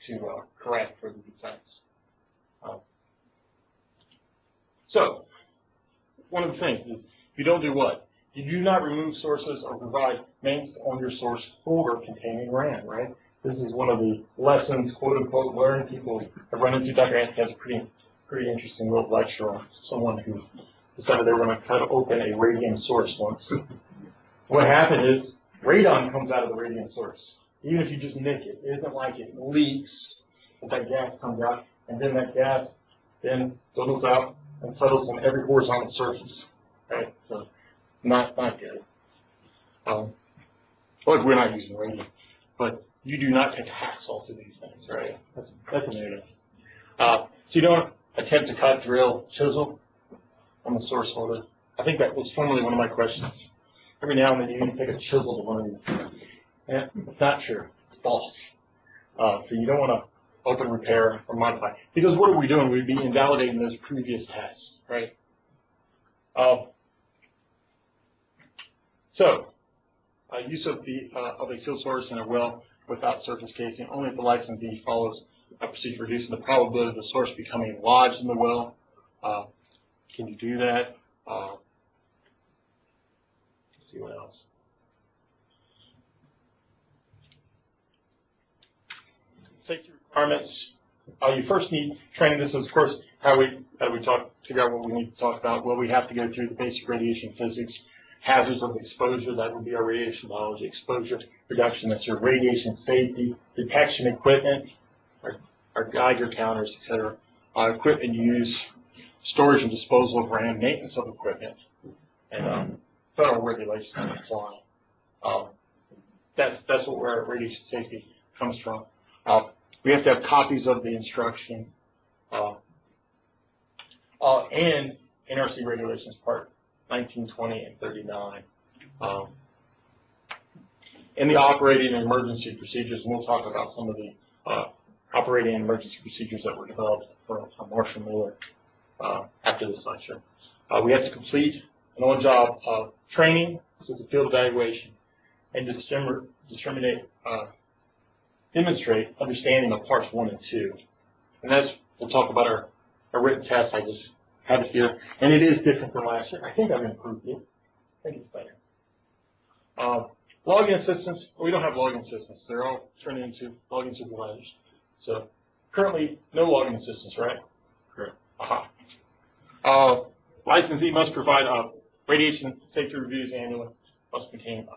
to correct for the defects. So, one of the things is you don't do what? You do not remove sources or provide maintenance on your source folder containing RAM, right? This is one of the lessons, quote unquote, learned. People have run into. Dr. Anthony has a pretty interesting little lecture on someone who decided they were going to kind of open a radium source once. What happened is radon comes out of the radium source. Even if you just nick it, it isn't like it leaks, but that gas comes out, and then that gas then bubbles out and settles on every horizontal surface, right? So not good. Look, we're not using radium, but you do not take hacksaw to these things, right? That's a negative. So you don't attempt to cut, drill, chisel on the source holder. I think that was formerly one of my questions. Every now and then you need to take a chisel to one of these. Yeah, it's not true. It's false. So you don't want to open, repair, or modify. Because what are we doing? We'd be invalidating those previous tests, right? Use of a sealed source in a well without surface casing, only if the licensee follows a procedure reducing the probability of the source becoming lodged in the well. Can you do that? Let's see what else. Safety requirements. You first need training. This is, of course, how we figure out what we need to talk about. Well, we have to go through the basic radiation physics, hazards of exposure. That would be our radiation biology. Exposure reduction. That's your radiation safety, detection equipment, our Geiger counters, etc. Equipment use, storage and disposal of RAM, maintenance of equipment, and federal regulations that apply. That's where radiation safety comes from. We have to have copies of the instruction and NRC regulations part 19, 20, and 39. In the operating and emergency procedures, and we'll talk about some of the operating and emergency procedures that were developed for Marshall Miller after this lecture. We have to complete an on-job training, so it's a field evaluation, and demonstrate understanding of parts 1 and 2. And we'll talk about our written test. I just had it here. And it is different from last year. I think I've improved it. I think it's better. Logging assistants, we don't have logging assistants. They're all turned into logging supervisors. So currently, no logging assistants, right? Correct. Licensee must provide radiation safety reviews annually, must contain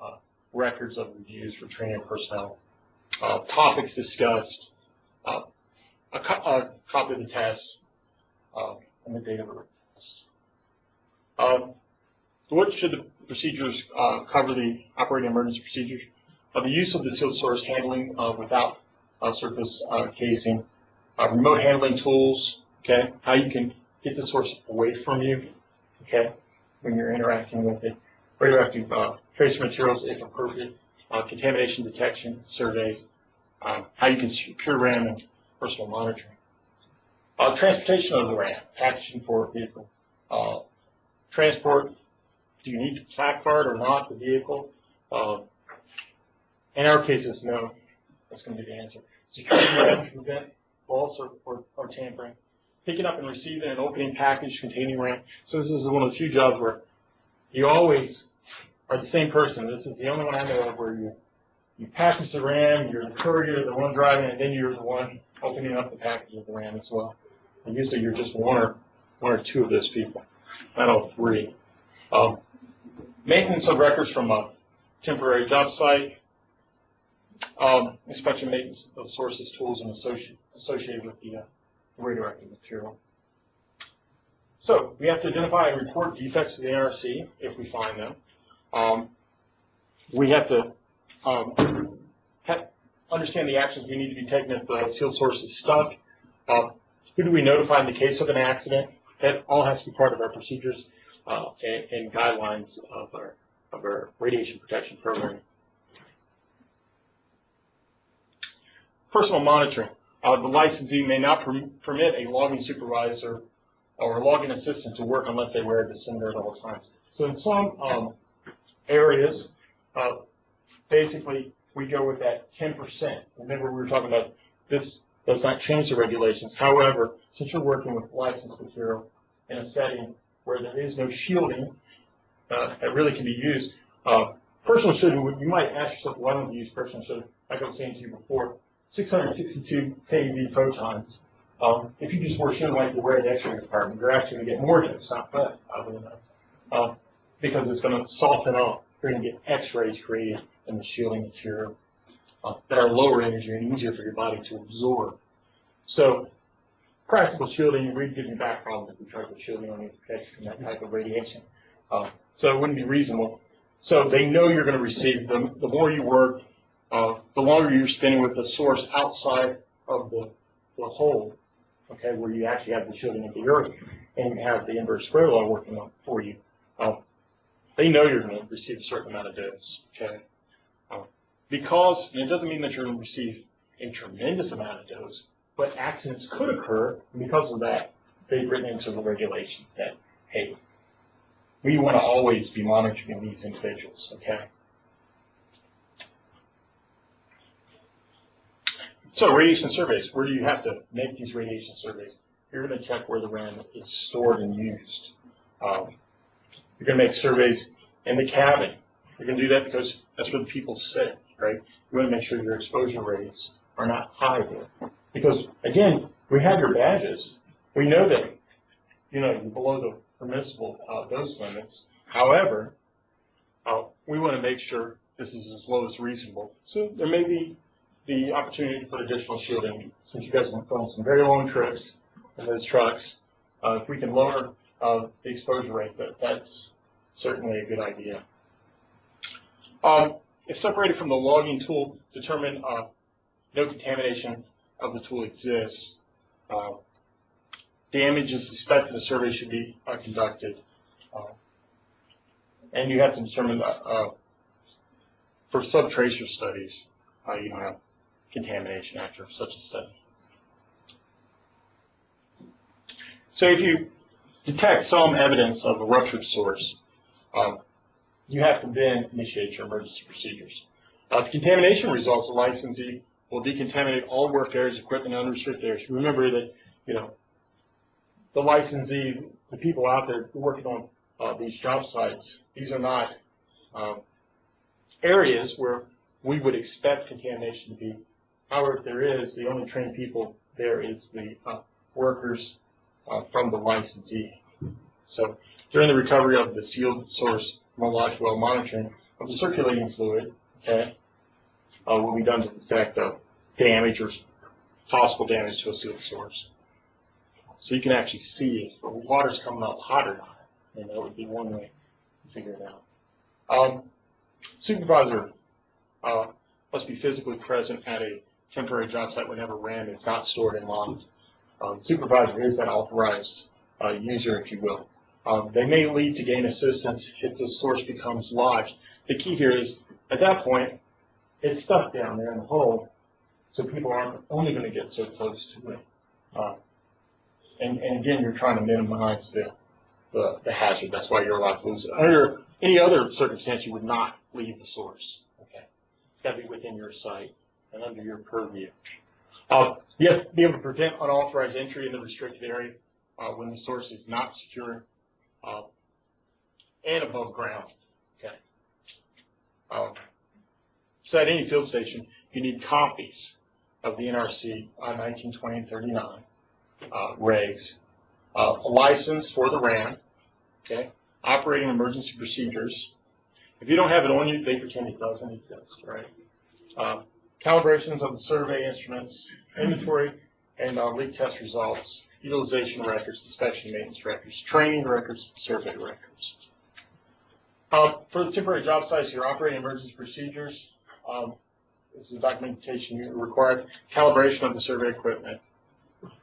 records of reviews for training personnel. Topics discussed, a copy of the test, and the date of the test. What should the procedures cover? The operating emergency procedures? The use of the sealed source, handling without surface casing, remote handling tools, okay, how you can get the source away from you, okay, when you're interacting with it, radioactive tracer materials if appropriate, contamination detection surveys, how you can secure RAM and personal monitoring. Transportation of the RAM, packaging for a vehicle. Transport, do you need to placard or not the vehicle? In our cases, no. That's going to be the answer. Securing RAM to prevent loss or tampering. Picking up and receiving an opening package containing RAM. So this is one of the few jobs where you always are the same person. This is the only one I know of where you package the RAM, you're the courier, the one driving, and then you're the one opening up the package of the RAM as well. And usually you're just one or two of those people, not all three. Maintenance of records from a temporary job site. Inspection maintenance of sources, tools, and associated with the radioactive material. So we have to identify and report defects to the NRC if we find them. We have to understand the actions we need to be taking if the sealed source is stuck. Who do we notify in the case of an accident? That all has to be part of our procedures and guidelines of our radiation protection program. Personal monitoring. The licensee may not permit a logging supervisor or a logging assistant to work unless they wear a dosimeter at all times. So in some areas, basically, we go with that 10%. Remember, we were talking about this does not change the regulations. However, since you're working with licensed material in a setting where there is no shielding that really can be used, personal shielding, you might ask yourself, why don't you use personal shielding? Like I was saying to you before, 662 keV photons. If you just wear shielding like you wear in the X-ray department, you're actually going to get more dose, not less, oddly enough, because it's going to soften up. You're going to get X-rays created in the shielding material that are lower energy and easier for your body to absorb. So practical shielding, we'd give you back problems if we tried to put shielding on you to protect you from that type of radiation. So it wouldn't be reasonable. So they know you're going to receive them. The more you work, the longer you're spending with the source outside of the hole, okay, where you actually have the shielding of the earth and you have the inverse square law working on for you. They know you're going to receive a certain amount of dose, okay? Because, and it doesn't mean that you're going to receive a tremendous amount of dose, but accidents could occur, and because of that, they've written into the regulations that, hey, we want to always be monitoring these individuals, okay? So radiation surveys, where do you have to make these radiation surveys? You're going to check where the RAM is stored and used. You're going to make surveys in the cabin. You're going to do that because that's where the people sit, right? You want to make sure your exposure rates are not high there. Because, again, we have your badges. We know that, you're below the permissible dose limits. However, we want to make sure this is as low as reasonable. So there may be the opportunity to put additional shielding, since you guys have gone some very long trips in those trucks. If we can lower the exposure rates, that's certainly a good idea. If separated from the logging tool, determine no contamination of the tool exists. Damage is suspected, a survey should be conducted. And you have to determine for subtracer studies, you don't have contamination after such a study. So if you detect some evidence of a ruptured source, you have to then initiate your emergency procedures. If contamination results, the licensee will decontaminate all work areas, equipment, and unrestricted areas. Remember that, the licensee, the people out there working on these job sites, these are not areas where we would expect contamination to be. However, if there is, the only trained people there is the workers from the licensee. So during the recovery of the sealed source, morphological well monitoring of the circulating fluid, okay, will be done to detect damage or possible damage to a sealed source. So you can actually see if the water's coming up hot or not, and that would be one way to figure it out. Supervisor must be physically present at a temporary job site whenever RAM is not stored and logged. The supervisor is that authorized user, if you will. They may lead to gain assistance if the source becomes lodged. The key here is, at that point, it's stuck down there in the hole, so people aren't only going to get so close to it. And again, you're trying to minimize the hazard. That's why you're allowed to lose it. Under any other circumstance, you would not leave the source. Okay, it's got to be within your site and under your purview. You have to be able to prevent unauthorized entry in the restricted area when the source is not secure and above ground. Okay. So at any field station, you need copies of the NRC 1920 and 39 regs, a license for the RAM, okay, operating emergency procedures. If you don't have it on you, they pretend it doesn't exist, right? Calibrations of the survey instruments, inventory, and leak test results. utilization records, inspection maintenance records, training records, survey records. For the temporary job sites, your operating emergency procedures, this is documentation you require, calibration of the survey equipment,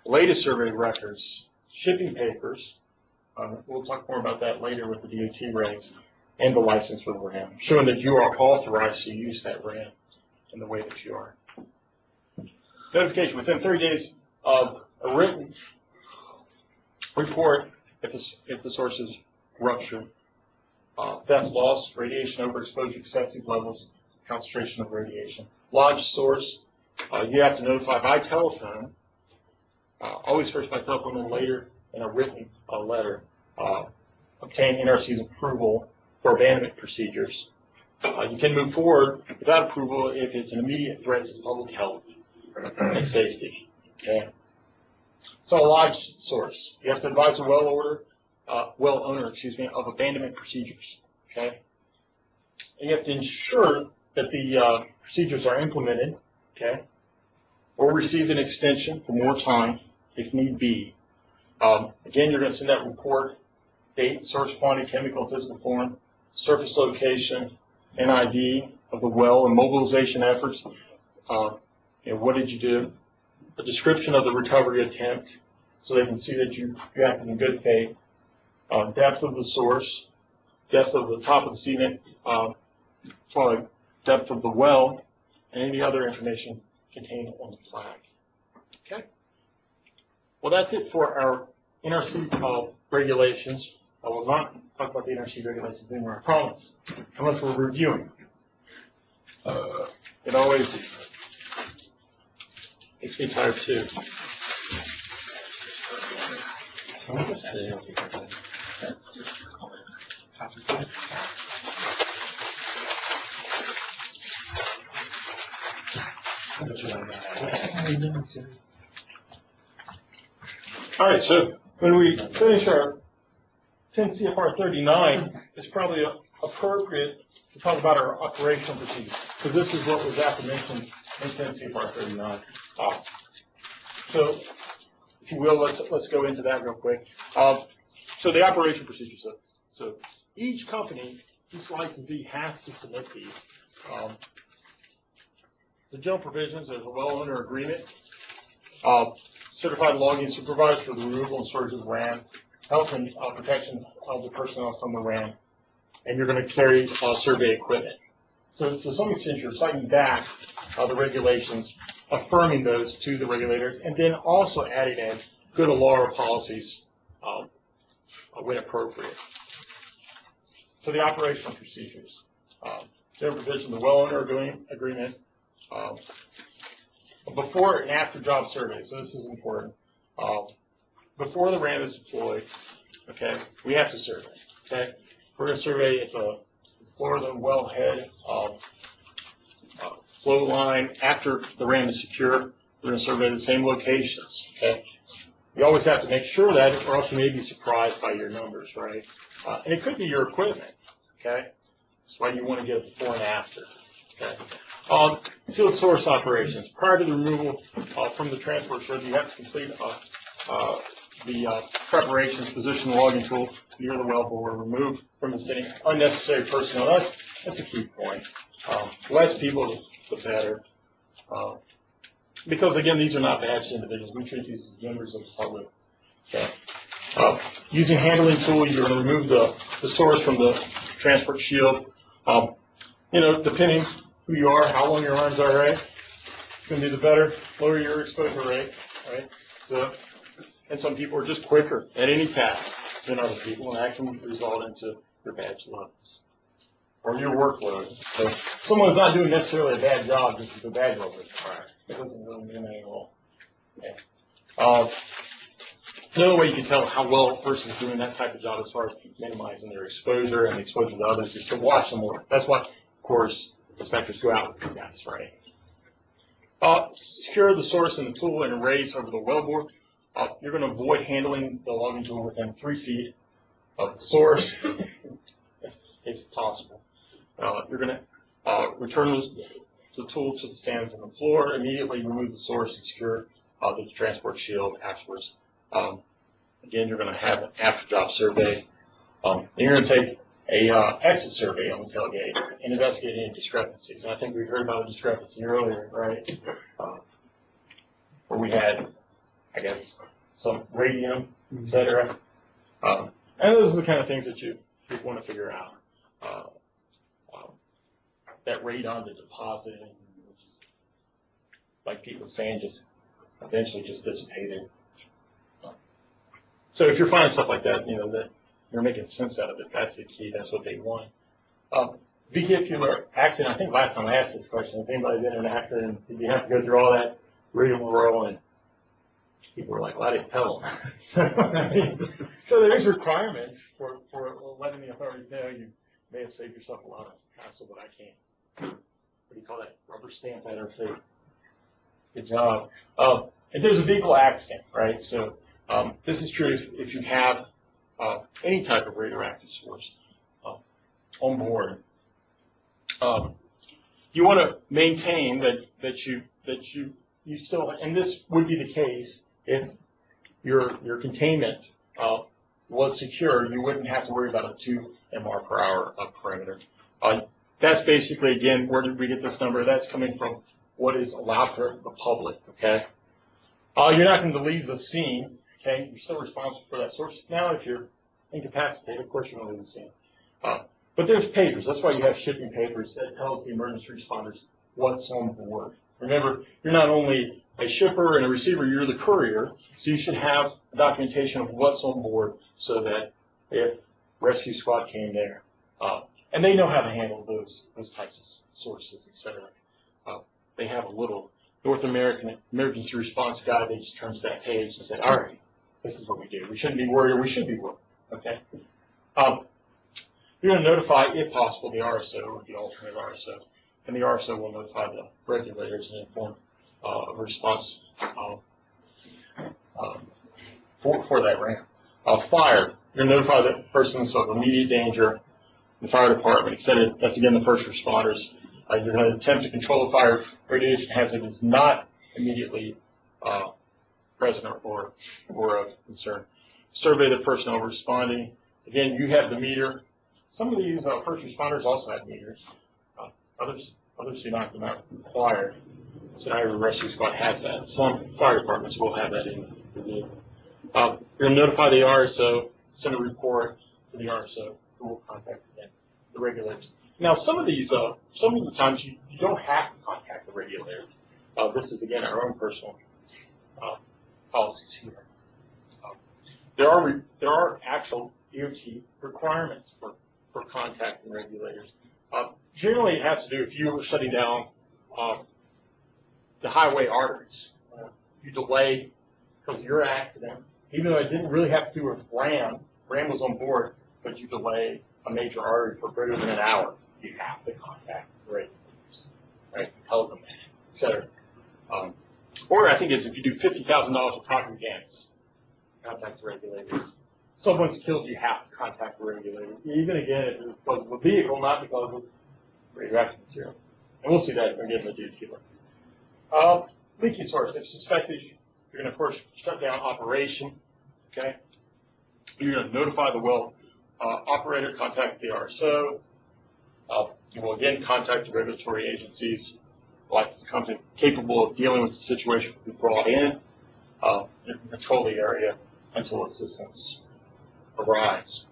latest survey records, shipping papers, we'll talk more about that later with the DOT regs, and the license for the RAM, showing that you are authorized to use that RAM in the way that you are. Notification within 30 days of a written report if the source is ruptured, theft, loss, radiation overexposure, excessive levels, concentration of radiation. Lodge source, you have to notify by telephone, always first by telephone and later in a written letter. Obtain NRC's approval for abandonment procedures. You can move forward without approval if it's an immediate threat to public health and safety. Okay. So a lodge source, you have to advise the well owner, of abandonment procedures. Okay. And you have to ensure that the procedures are implemented. Okay. Or receive an extension for more time if need be. Again, you're going to send that report, date, source, quantity, chemical, physical form, surface location, NID of the well, and mobilization efforts. What did you do? A description of the recovery attempt, so they can see that you acted in good faith. Depth of the source, depth of the top of the cement, depth of the well, and any other information contained on the flag. Okay. Well, that's it for our NRC regulations. I will not talk about the NRC regulations anymore, I promise, unless we're reviewing. It always makes me tired too. All right, so when we finish our 10 CFR 39, it's probably appropriate to talk about our operational procedures, because this is what was aforementioned in 10 CFR 39. So, if you will, let's go into that real quick. So the operation procedures. So each company, each licensee has to submit these. The general provisions, there's a well owner agreement, certified logging supervisor for the removal and storage of the RAM, health and protection of the personnel from the RAM, and you're going to carry survey equipment. So to some extent, you're citing back the regulations, affirming those to the regulators, and then also adding in good ALARA policies when appropriate. So the operational procedures. General provision, the well owner agreement, before and after job survey, so this is important. Before the RAM is deployed, okay, we have to survey, okay? We're going to survey if the floor of the wellhead, flow line, after the RAM is secure, we're going to survey the same locations, okay? You always have to make sure that, or else you may be surprised by your numbers, right? And it could be your equipment, okay? That's why you want to get it before and after, okay? Sealed source operations. Prior to the removal from the transport shed, you have to complete the preparations, position the logging tool near the wellbore, remove from the city unnecessary personnel. That's a key point. Less people, the better. Because again, these are not badged individuals. We treat these as members of the public. Okay. Using handling tool, you're going to remove the source from the transport shield. Depending who you are, how long your arms are, right? It's going to be the better, lower your exposure rate, right? So, and some people are just quicker at any task than other people, and that can result into your badge levels or your workload. So someone's not doing necessarily a bad job just because the badge level is higher. It doesn't really mean anything at all. Okay. Another way you can tell how well a person is doing that type of job as far as minimizing their exposure and exposure to others is to watch them work. That's why, of course, inspectors go out with you guys, right? Secure the source and the tool and raise over the wellbore. You're going to avoid handling the logging tool within 3 feet of the source, if possible. You're going to return the tool to the stands on the floor, immediately remove the source and secure the transport shield afterwards. Again, you're going to have an after-job survey. Then you're going to take a exit survey on the tailgate and investigate any discrepancies. And I think we heard about a discrepancy earlier, right? Where we had, I guess, some radium, et cetera. And those are the kind of things that you want to figure out. That radon, the deposit, like Pete was saying, just eventually just dissipated. So if you're finding stuff like that, that you're making sense out of it. That's the key. That's what they want. Vehicular accident. I think last time I asked this question, has anybody been in an accident? Did you have to go through all that rigmarole? And people were like, well, I didn't tell them. So there's requirements for letting the authorities know. You may have saved yourself a lot of hassle, but I can't. What do you call that? Rubber stamp that or say, good job. If there's a vehicle accident, right? So this is true if you have any type of radioactive source on board. You want to maintain that you still, and this would be the case if your containment was secure. You wouldn't have to worry about a 2 MR per hour perimeter. That's basically, again, where did we get this number? That's coming from what is allowed for the public, okay? You're not going to leave the scene, okay? You're still responsible for that source. Now, if you're incapacitated, of course you're going to leave the scene. But there's papers. That's why you have shipping papers that tells the emergency responders what's on board. Remember, you're not only a shipper and a receiver, you're the courier, so you should have documentation of what's on board so that if rescue squad came there, and they know how to handle those types of sources, et cetera. They have a little North American emergency response guide. They just turn to that page and say, all right, this is what we do. We shouldn't be worried, or we should be worried, okay? You're going to notify, if possible, the RSO or the alternate RSO, and the RSO will notify the regulators and inform of a response for that ramp. Fire, you're going to notify the persons of immediate danger, the fire department, et cetera. That's, again, the first responders. You're going to attempt to control the fire radiation hazard is not immediately present or of concern. Survey the personnel responding. Again, you have the meter. Some of these first responders also have meters. Others do not. They're not required. So not every rescue squad has that. Some fire departments will have that in the meter. You're going to notify the RSO, send a report to the RSO, who will contact again the regulators. Now, some of the times you don't have to contact the regulator. This is, again, our own personal policies here. There are actual DOT requirements for contacting regulators. Generally, it has to do if you were shutting down the highway arteries. You delay because of your accident, even though it didn't really have to do with RAM. RAM was on board, but you delay a major artery for greater than an hour. You have to contact the regulators, right? Tell them that, et cetera. Or I think it's if you do $50,000 of property damage, contact the regulators. Someone's killed, you have to contact the regulator. Even again, if it's because of a vehicle, not because of radioactive material. And we'll see that again in the DOT list. Leaking source. If suspected, you're going to, of course, shut down operation. Okay. You're going to notify the well operator, contact the RSO. You will again contact the regulatory agencies, licensed company capable of dealing with the situation will be brought in, control the area until assistance arrives.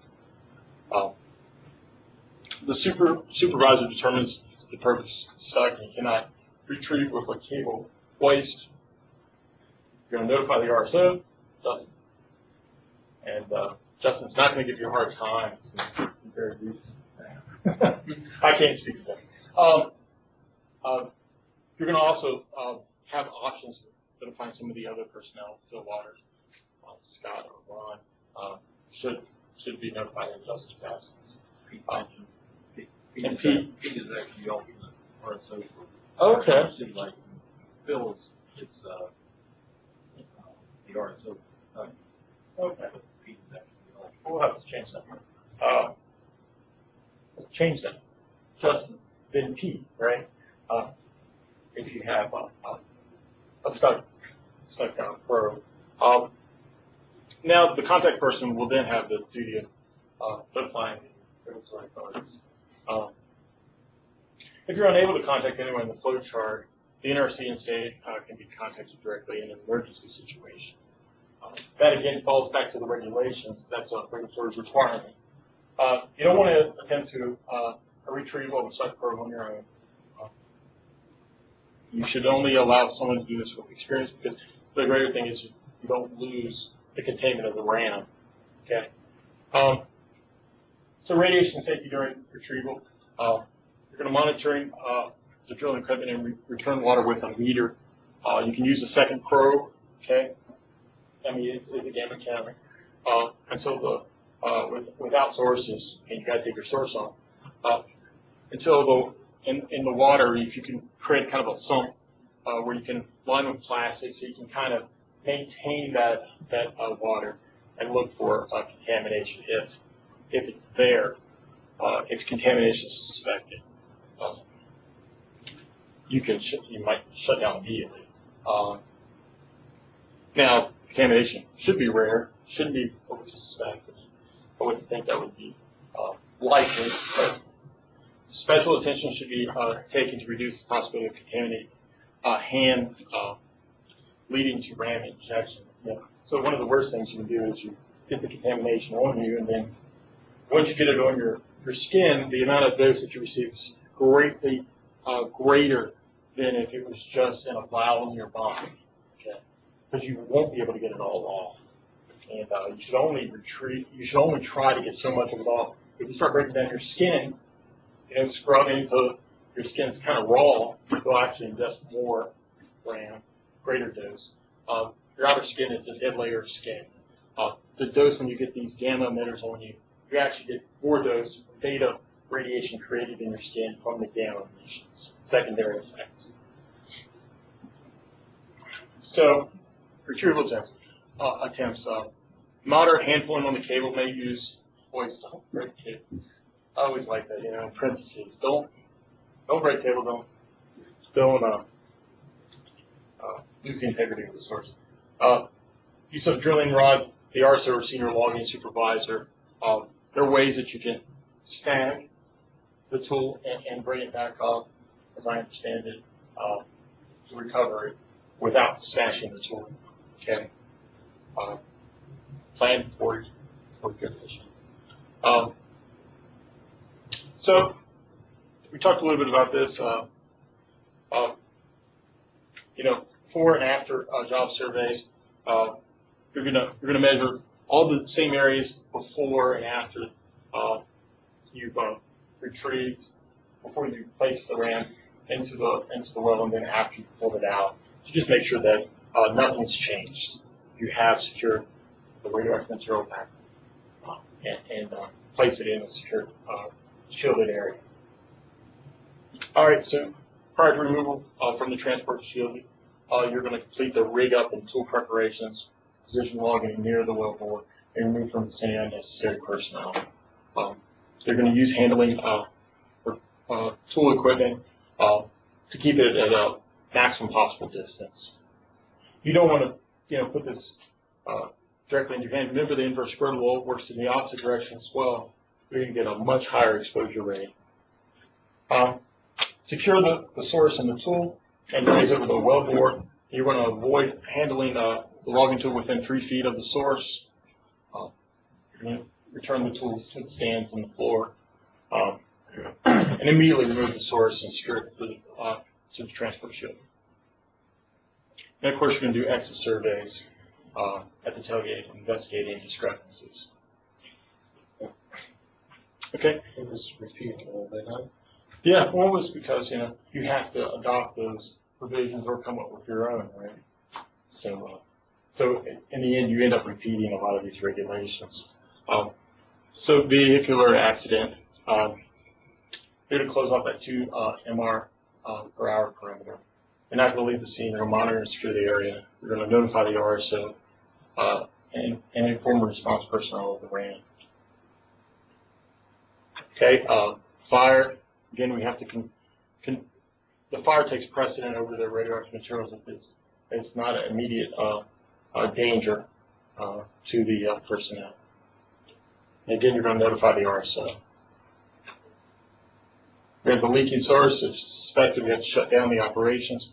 The supervisor determines the purpose stuck and cannot retrieve with a cable hoist. You're going to notify the RSO, Justin. And Justin's not going to give you a hard time. Very brief. I can't speak to this. You're going to also have options to find some of the other personnel, Phil Waters, Scott, or Ron, should be notified in Justin's absence. And Pete is actually the alternate RSO. Okay. City license. Phil is the RSO. Okay. Pete is actually the alternate. We'll have to change that. Change that. Justin, then Pete, right? If you have a stuck down probe. Now, the contact person will then have the duty of notifying the regulatory authorities. If you're unable to contact anyone in the flow chart, the NRC and state can be contacted directly in an emergency situation. That again falls back to the regulations. That's a regulatory requirement. You don't want to attempt to a retrieval of a such probe on your own. You should only allow someone to do this with experience, because the greater thing is you don't lose the containment of the ram. Okay. So radiation safety during retrieval. You're going to monitor the drilling equipment and return water with a meter. You can use a second probe. Okay. I mean, it's a gamma counter. Until without sources, and you got to take your source on. Until in the water, if you can create kind of a sump where you can line with plastic, so you can kind of maintain that water and look for contamination if it's there. If contamination is suspected, you might shut down immediately. Now, contamination should be rare, shouldn't be what we suspected. I wouldn't think that would be likely. But special attention should be taken to reduce the possibility of contaminated hand leading to ram injection. Yeah. So one of the worst things you can do is you get the contamination on you, and then once you get it on your skin, the amount of dose that you receive is greatly greater than if it was just in a vial in your body. Okay, because you won't be able to get it all off. And you should only try to get so much of it off. If you start breaking down your skin, scrubbing so your skin's kind of raw, you'll actually ingest more ram, greater dose. Your outer skin is a dead layer of skin. The dose when you get these gamma emitters on you, you actually get more dose beta radiation created in your skin from the gamma emissions, secondary effects. So, retrieval attempts. Moderate hand pulling on the cable may use, always don't break cable. I always like that, in parentheses. Don't break cable, don't lose the integrity of the source. Use of drilling rods, the RSO or senior logging supervisor. There are ways that you can snag the tool and bring it back up, as I understand it, to recover it without smashing the tool. Okay. Plan for good fishing. So we talked a little bit about this. Before and after job surveys, you're gonna measure all the same areas before and after you've retrieved, before you place the ram into the well, and then after you've pulled it out, to just make sure that nothing's changed. You have secured the radioactive material back and place it in a secure, shielded area. All right, so prior to removal from the transport shielding, you're going to complete the rig up and tool preparations, position logging near the wellbore, and remove from the scene unnecessary personnel. You're going to use handling tool equipment to keep it at a maximum possible distance. You don't want to, put this directly in your hand. Remember, the inverse square law works in the opposite direction as well. You're going to get a much higher exposure rate. Secure the source and the tool and raise it with a wellbore. You're going to avoid handling the logging tool within 3 feet of the source. You're going to return the tool to the stands on the floor, and immediately remove the source and secure it to the transport shield. And of course, you're going to do exit surveys at the tailgate, investigating discrepancies. Okay. Can this repeat a little bit, huh? Yeah, one was because you have to adopt those provisions or come up with your own, right? So in the end, you end up repeating a lot of these regulations. So vehicular accident, you're going to close off that 2 MR per hour perimeter. You're not going to leave the scene. You're going to monitor and secure the area. You're going to notify the RSO and inform the response personnel of the ram. Okay, fire. Again, we have to the fire takes precedent over the radioactive materials if it's not an immediate danger. to the personnel. And again, you're going to notify the RSO. We have the leaking source. If suspected, we have to shut down the operations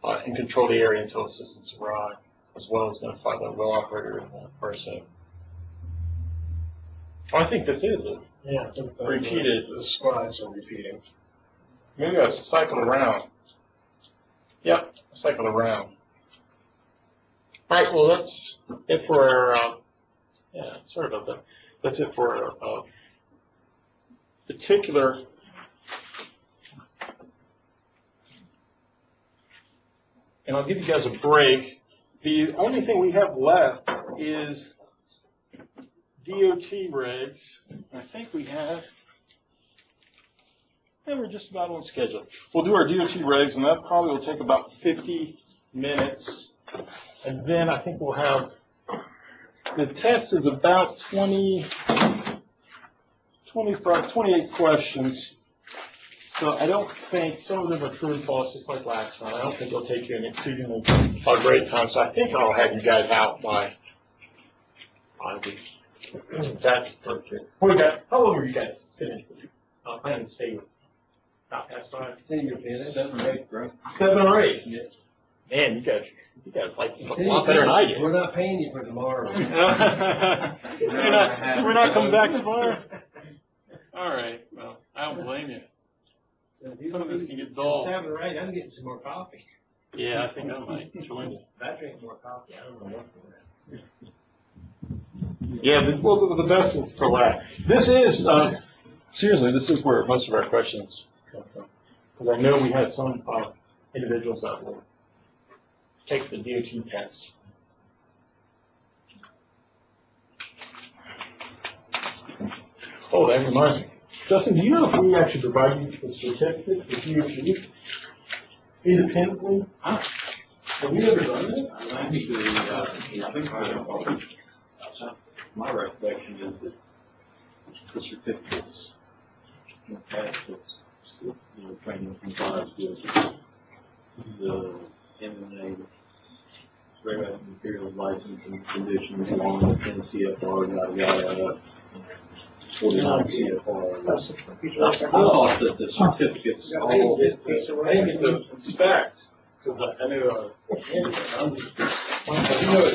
and control the area until assistance arrive, as well as notify the well operator and the RSO. I think this is it. Yeah. Repeated. The slides are repeating. Maybe I've cycled around. Yep, cycled around. All right, well, that's it for our, sorry about that. That's it for our particular and I'll give you guys a break. The only thing we have left is DOT regs. I think we have, and we're just about on schedule. We'll do our DOT regs, and that probably will take about 50 minutes. And then I think we'll have, the test is about 28 questions. So I don't think, some of them are true and false, just like last time. I don't think it'll take you an exceedingly great time. So I think I'll have you guys out by 5 weeks. That's perfect. What do you got? How long are you guys finished? I'm planning to stay with about past 5. You're finished. 7 or 8, bro. 7 or 8. Yeah. Man, you guys like this a lot better than I do. We're not paying you for tomorrow. We're not coming back tomorrow? All right. Well, I don't blame you. Some of this can get dull. 7 or 8, I'm getting some more coffee. Yeah, I think I might join you. I drink more coffee. I don't know what's going on. Yeah, the best is for last. This is, seriously, this is where most of our questions come from. Because I know we had some individuals that will take the DOT test. Oh, that reminds me. Justin, do you know if we actually provide you with certificates if you independently? Have we ever done that? My recollection is that the certificates in the past have, training complies with the MMA regulatory materials licenses, conditions, along with NCFR, yada, yada, 49 CFR. I thought that the certificates all They get to inspect, because I know, it's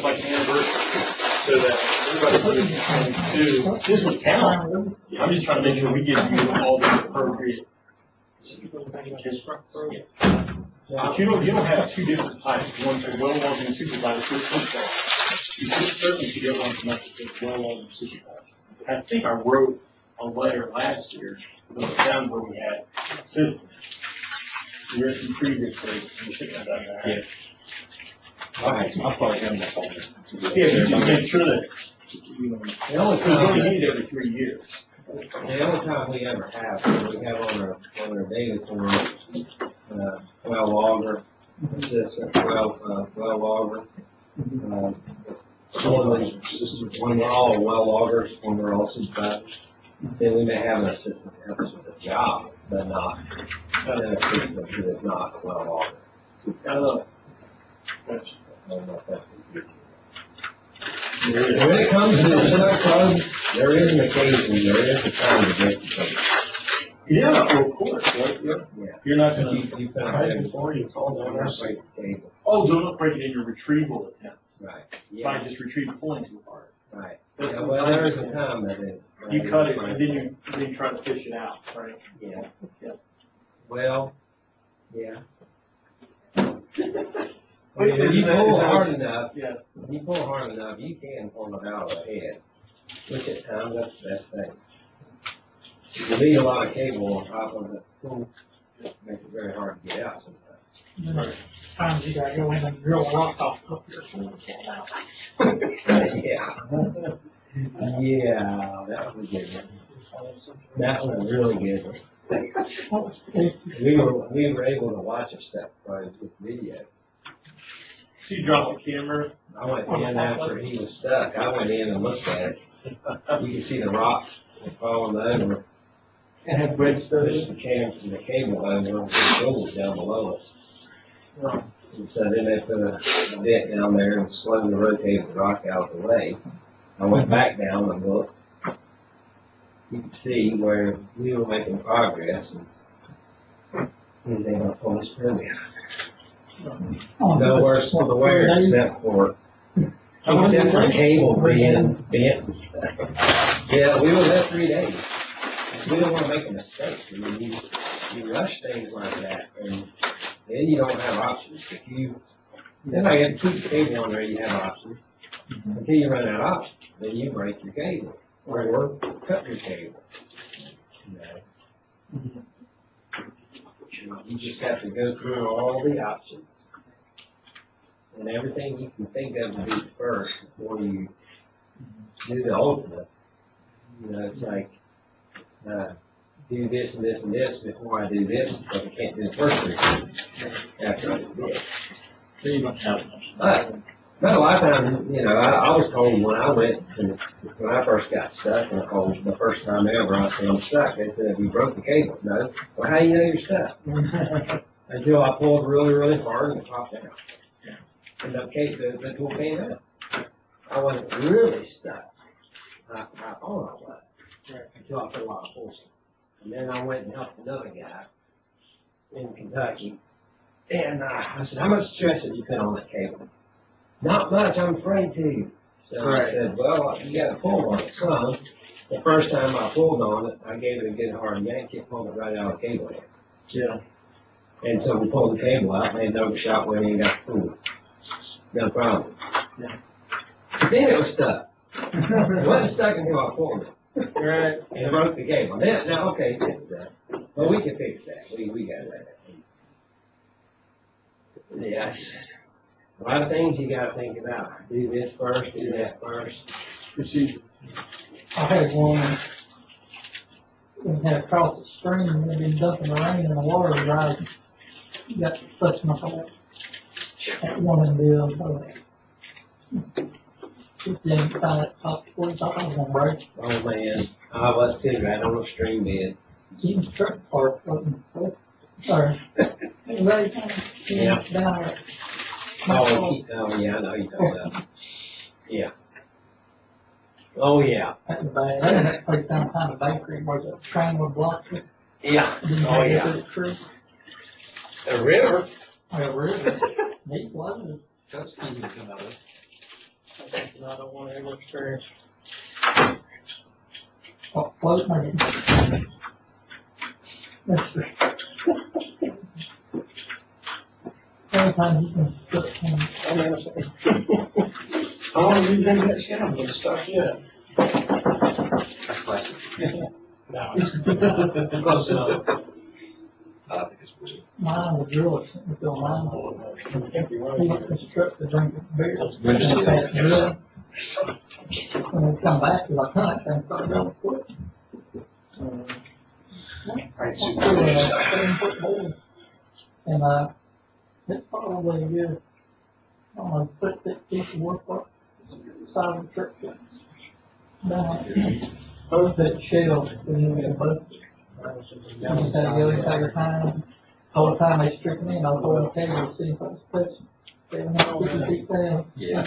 like an anniversary, so that everybody can do, this was count. I'm just trying to make sure we give you all the appropriate. But you don't have 2 different types, one for well-logged and supervisor. You certainly should get one for well-logged and supervisor. I think I wrote a letter last year, down where we had assistants. We were previously, we should have done that. Yeah. I'll probably have that folder. Yeah, just to make sure that, The only we time only need it every 3 years. The only time we ever have on our daily form, well logger, assistant, well logger. When we're all well loggers, when we're all supervisors, then we may have an assistant that helps with the job, but not an assistant who is not a well logger. When it comes to the clubs, there is an occasion, there is a time to break the code. Yeah, well, of course, right? Yeah. You're not going to, You put it before you call them, don't break it in your retrieval attempt. right. By just retrieving pulling too hard. Right. That's Yeah, what well, I'm there is a saying. time that is. You cut it, and then you try to fish it out, right? Yeah. Yeah. Well, yeah. But If you pull hard enough, Yeah. you pull hard enough, you can pull it out of the head. Which at times, that's the best thing. If you leave a lot of cable on top of it, it makes it very hard to get out sometimes. Times you gotta go in and drill a rock off up your Yeah. Yeah, that was a good one. That was a really good one. We were able to watch a step right with video. So you drop the camera. I went in after he was stuck. I went in and looked at it. You could see the rocks falling over. And have great There's the cable over, the cables down below us. And so then they put a bit down there and slowly rotated the rock out of the way. I went back down and looked. You could see where we were making progress, and he was able to pull his permit. No worse for the wear except for the cable being bent and stuff. Yeah, we were there 3 days. We didn't want to make a mistake. I mean, you rush things like that, and then you don't have options. If you have to keep the cable on there, you have options. Until you run out of options, then you break your cable or cut your cable. You just have to go through all the options and everything you can think of to do first before you do the ultimate. It's like, do this and this and this before I do this, because I can't do the first thing after I do this. Pretty much how But a lot of times, I was told when I went, when I first got stuck, and the first time ever I said I'm stuck, they said, you broke the cable. No. Well, how do you know you're stuck? Until I pulled really, really hard and it popped out. And the tool came out. I wasn't really stuck. I thought I was. Until I put a lot of force in. And then I went and helped another guy in Kentucky. And I said, how much stress did you put on that cable? Not much, I'm afraid to. So I said, well, you got to pull on it some. The first time I pulled on it, I gave it a good hard yank, it pulled it right out of the cable head. Yeah. And so we pulled the cable out, made another shot, went in and got the tool. No problem. Yeah. Then it was stuck. It wasn't stuck until I pulled it. Right. And it broke the cable. Now, okay, it's stuck. Well, we can fix that. We got that. Yes. A lot of things you got to think about. Do this first, do that first. Procedure. I had one, we had across the stream, they'd been dumping the rain and the water was rising. Got touched my face. That one in the, then kind of top 40 something, I was gonna break. Oh, man. I was too, right on the stream bed. Keep the truck or sorry. Right, Yeah. down. Oh, yeah, I know you're talking about. Yeah. Oh, yeah. That was bad. That place down behind the bakery where the train would block it. Yeah. Didn't Oh, have to yeah. go through the creek. The river. Well, really, neat, wasn't it? That's easy to come out of. I don't want to ever experience. Oh, close my name. That's right. Anytime you can sit and, I'm innocent. How long have you been in that scam and stuff yet? That's classic. No. Close enough. I think it's weird. mine was really, if you'll mind. He went to his truck to drink beer. When did And passed you- the bill. When we come back, he's like, huh, that thing started going quick. Right, so- 7-foot board. And, it's probably a good, I don't know, 50 work up, side of the truck. Down, both that shell, so you get both. You just had to go entire time, whole time they stripped me, and I was holding the camera, see if I was touching. 750 feet down. Yeah.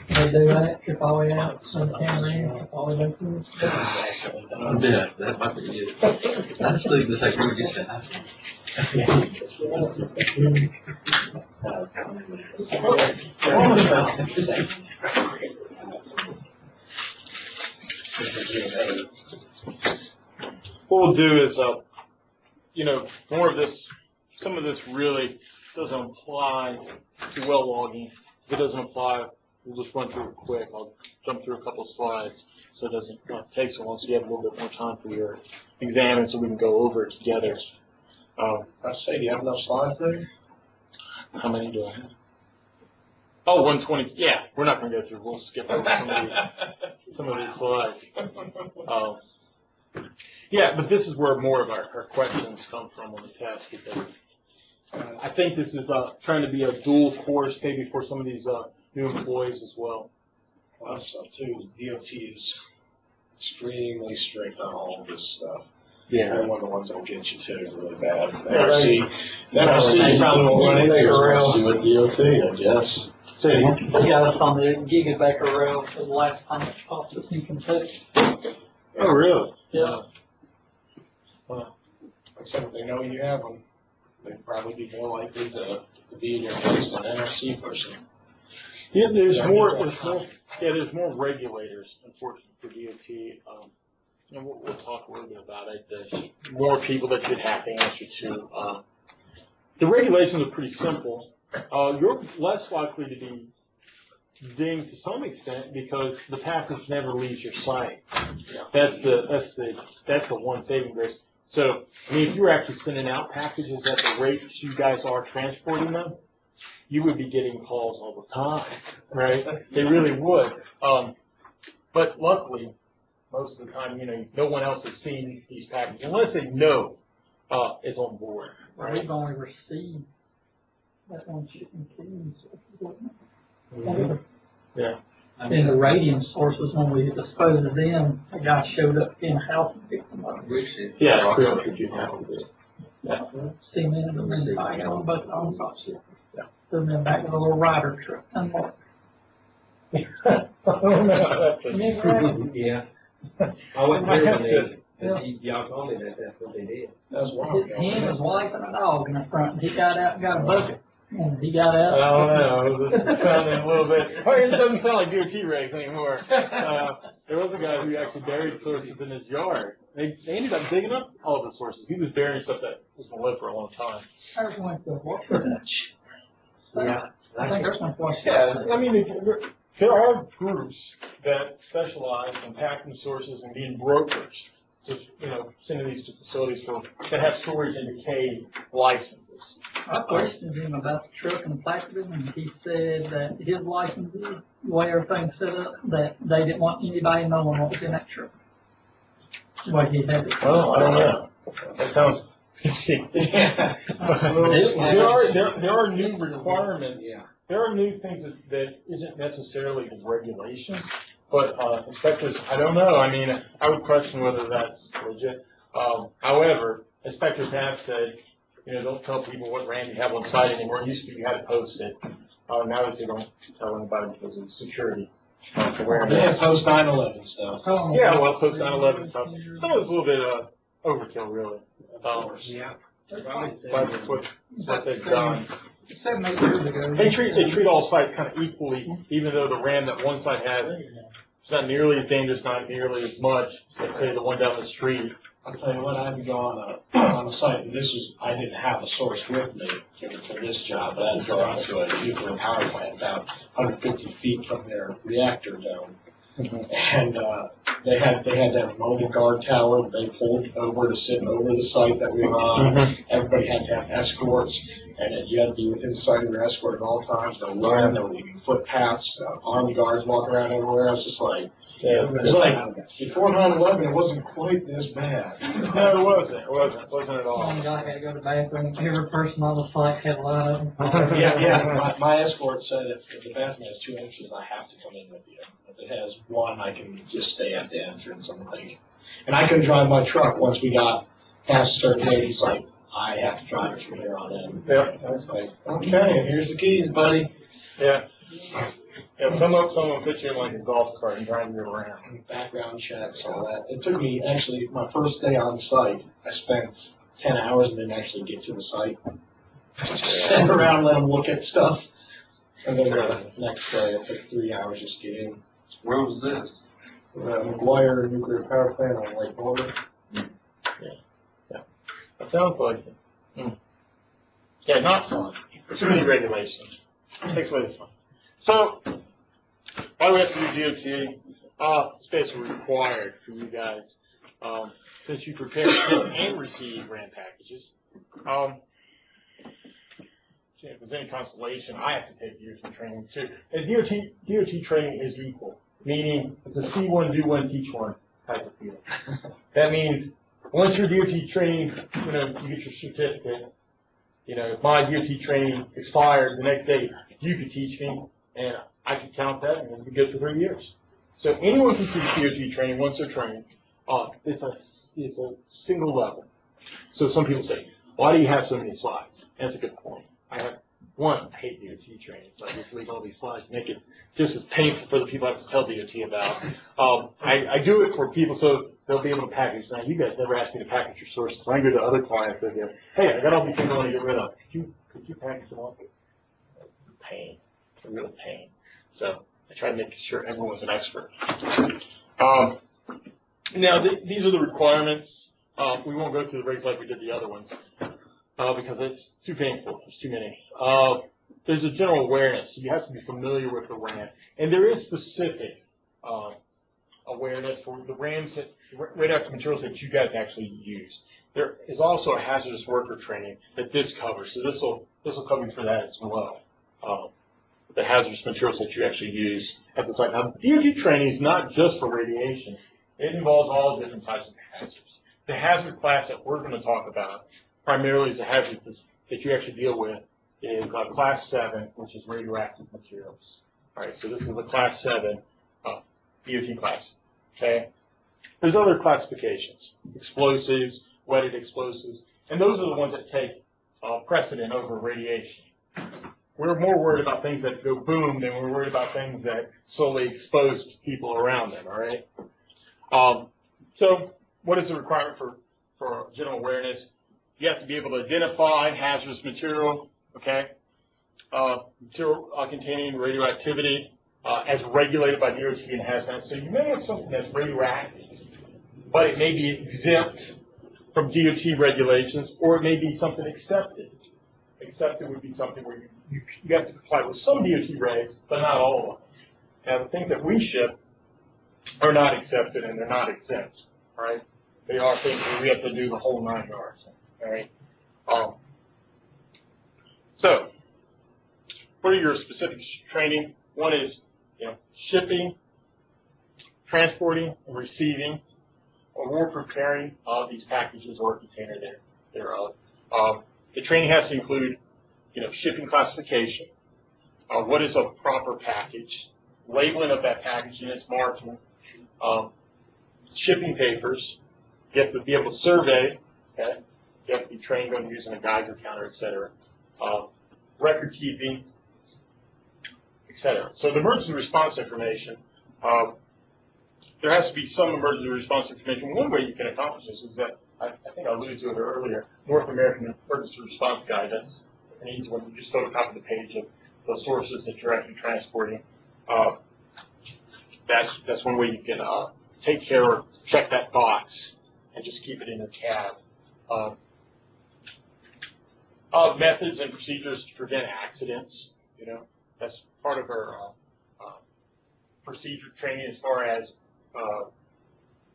They do that, trip all the way out, send the camera in, trip all the way back in. Yeah, that might be it. That's the just like really just fast. What we'll do is, more of this, some of this really doesn't apply to well logging. If it doesn't apply, we'll just run through it quick. I'll jump through a couple of slides so it doesn't take so long, so you have a little bit more time for your exam and so we can go over it together. I'd say, do you have enough slides there? How many do I have? Oh, 120. Yeah, we're not going to go through. We'll skip over some of these slides. Yeah, but this is where more of our questions come from on the test because I think this is trying to be a dual course maybe for some of these new employees as well. Well, so too, the DOT is extremely strict on all of this stuff. They're one of the ones that'll get you too, really bad. Yeah, NRC, you probably won't run into as much with DOT, I guess. So, He got us on the Gigabaker rail for the last time it cost us in Kentucky. oh, really? Yeah. Except if they know you have them, they'd probably be more likely to be in your place than an NRC person. Yeah, there's more regulators, unfortunately, for DOT. And we'll talk a little bit about it. There's more people that you'd have to answer to. The regulations are pretty simple. You're less likely to be dinged to some extent because the package never leaves your site. That's the one saving grace. So, I mean, if you were actually sending out packages at the rate you guys are transporting them, you would be getting calls all the time, right? They really would. But luckily, most of the time, no one else has seen these packages unless they know is on board, right? We've only received that one shipping season. Yeah. And the radium sources, when we disposed of them, a guy showed up in a house and picked them up. Yeah, pretty much what you have to do. Yeah. Cemented them in the bag on both on-site shippers. Yeah. Put them in back with a little rider truck unmarked. Yeah. I went through and y'all told me that's what they did. That's wild. It's him, his wife, and a dog in the front. He got out and got a bucket. And he got out. I don't know. This is sounding a little bit. It doesn't sound like DOT regs anymore. There was a guy who actually buried sources in his yard. They ended up digging up all of the sources. He was burying stuff that was going to live for a long time. Ours went to Washington. Yeah. I think ours went to Washington. Yeah, I mean, there are groups that specialize in packing sources and being brokers to, sending these to facilities that have storage and decay licenses. I questioned him about the truck and the plastic, and he said that his licenses, the way everything's set up, that they didn't want anybody knowing what was in that truck. The way he had it. Well, I don't know. That sounds fishy. Yeah. There are new requirements. Yeah. There are new things that isn't necessarily the regulations, but inspectors, I don't know. I mean, I would question whether that's legit. However, inspectors have said, don't tell people what RAM you have on site anymore. It used to be you had to post it. Now they say don't tell anybody because of security. Yeah, post 9/11 stuff. Yeah, well, post 9/11 stuff. Some of it's a little bit overkill, really. Yeah. But it's what they've done. 7, 8 years ago. They treat all sites kind of equally, even though the RAM that one site has is not nearly as dangerous, not nearly as much as, say, the one down the street. I'll tell you what, I had to go on a site, and I didn't have a source with me for this job, but I had to go out to a nuclear power plant about 150 feet from their reactor dome. And they had to have a molded guard tower that they pulled over to sit over the site that we were on. Everybody had to have escorts, and you had to be within the sight of your escort at all times. No running, no leaving footpaths, army guards walking around everywhere. I was just like, it's like before 9/11, it wasn't quite this bad. No, it wasn't. It wasn't at all. One guy had to go to the bathroom. Every person on the site had a line of them. Yeah. My escort said if the bathroom has 2 inches, I have to come in with you. If it has 1, I can just stay at the entrance. And I couldn't drive my truck once we got past a certain date. He's like, I have to drive it from here on in. Yep. I was like, okay, here's the keys, buddy. Yeah. Yeah, someone put you in like a golf cart and drive you around. Background checks, all that. It took me, actually, my first day on site, I spent 10 hours and didn't actually get to the site. Just sit around, let them look at stuff. And then the next day, it took 3 hours just to get in. Where was this? McGuire Nuclear Power Plant on Lake Border. Yeah. That sounds like it. Yeah, not fun. Too many regulations. Takes away the fun. So, why do we have to do DOT? It's basically required for you guys, since you prepare and receive RAM packages. If there's any consolation, I have to take DOT training too. And DOT training is equal, meaning it's a see one, do one, teach one type of deal. That means once your DOT training, you get your certificate. If my DOT training expired the next day, you could teach me, and I could count that, and it'd be good for 3 years. So anyone can teach DOT training once they're trained. it's a single level. So some people say, why do you have so many slides? And that's a good point. I hate DOT training, so I just leave all these slides, make it just as painful for the people I have to tell DOT about. I do it for people so they'll be able to package. Now, you guys never ask me to package your sources. When I go to other clients, they go, hey, I got all these things I want to get rid of. Could you package them all? It's a pain. It's a real pain. So I try to make sure everyone's an expert. Now, these are the requirements. We won't go through the regs like we did the other ones because it's too painful. There's too many. There's a general awareness. You have to be familiar with the RAM. And there is specific awareness for the RAMs, radioactive materials that you guys actually use. There is also a hazardous worker training that this covers. So this will cover you for that as well. The hazardous materials that you actually use at the site. Now, DOT training is not just for radiation. It involves all different types of hazards. The hazard class that we're going to talk about primarily is a hazard that you actually deal with is class 7, which is radioactive materials. All right, so this is the class 7 DOT class. Okay, there's other classifications: explosives, wetted explosives, and those are the ones that take precedent over radiation. We're more worried about things that go boom than we're worried about things that solely expose people around them. All right. So what is the requirement for general awareness? You have to be able to identify hazardous material, okay? Material containing radioactivity as regulated by DOT and hazmat. So you may have something that's radioactive, but it may be exempt from DOT regulations, or it may be something accepted. Accepted would be something where you have to comply with some DOT regs, but not all of them. Now, the things that we ship are not accepted and they're not exempt, all right? They are things where we have to do the whole 9 yards, all right? So, what are your specific training? One is, shipping, transporting, and receiving, or preparing these packages or container thereof. The training has to include, shipping classification, what is a proper package, labeling of that package and its marking, shipping papers. You have to be able to survey, okay? You have to be trained on using a Geiger counter, et cetera. Record keeping, et cetera. So the emergency response information, there has to be some emergency response information. One way you can accomplish this is that, I think I alluded to it earlier, North American Emergency Response Guide. That's an easy one. You just photocopy the page of the sources that you're actually transporting. That's one way you can take care or check that box and just keep it in your cab. Methods and procedures to prevent accidents. That's part of our procedure training as far as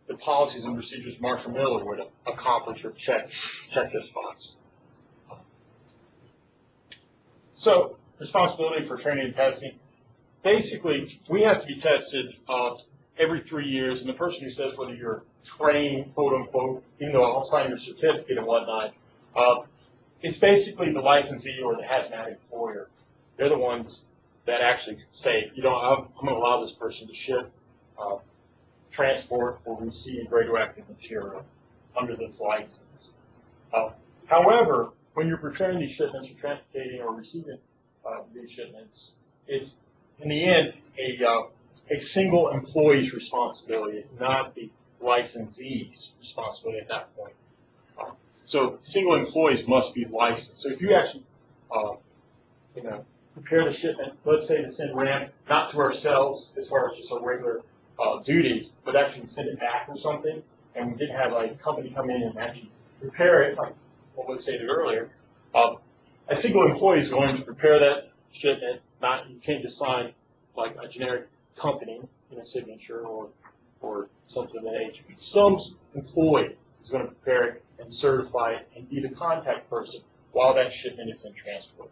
the policies and procedures Marshall Miller would accomplish or check this box. So, responsibility for training and testing. Basically, we have to be tested every 3 years, and the person who says whether you're trained, quote unquote, even though I'll sign your certificate and whatnot, it's basically the licensee or the hazmat employer. They're the ones that actually say, I'm going to allow this person to ship, transport, or receive radioactive material under this license. However, when you're preparing these shipments, or transporting or receiving these shipments, it's in the end a single employee's responsibility. It's not the licensee's responsibility at that point. So single employees must be licensed. So if you actually, prepare the shipment, let's say to send RAM, not to ourselves as far as just our regular duties, but actually send it back or something, and we did have a company come in and actually prepare it, like what was stated earlier, a single employee is going to prepare that shipment. You can't just sign like a generic company, signature or something of that nature. Some employee is going to prepare it and certify it and be the contact person while that shipment is in transport,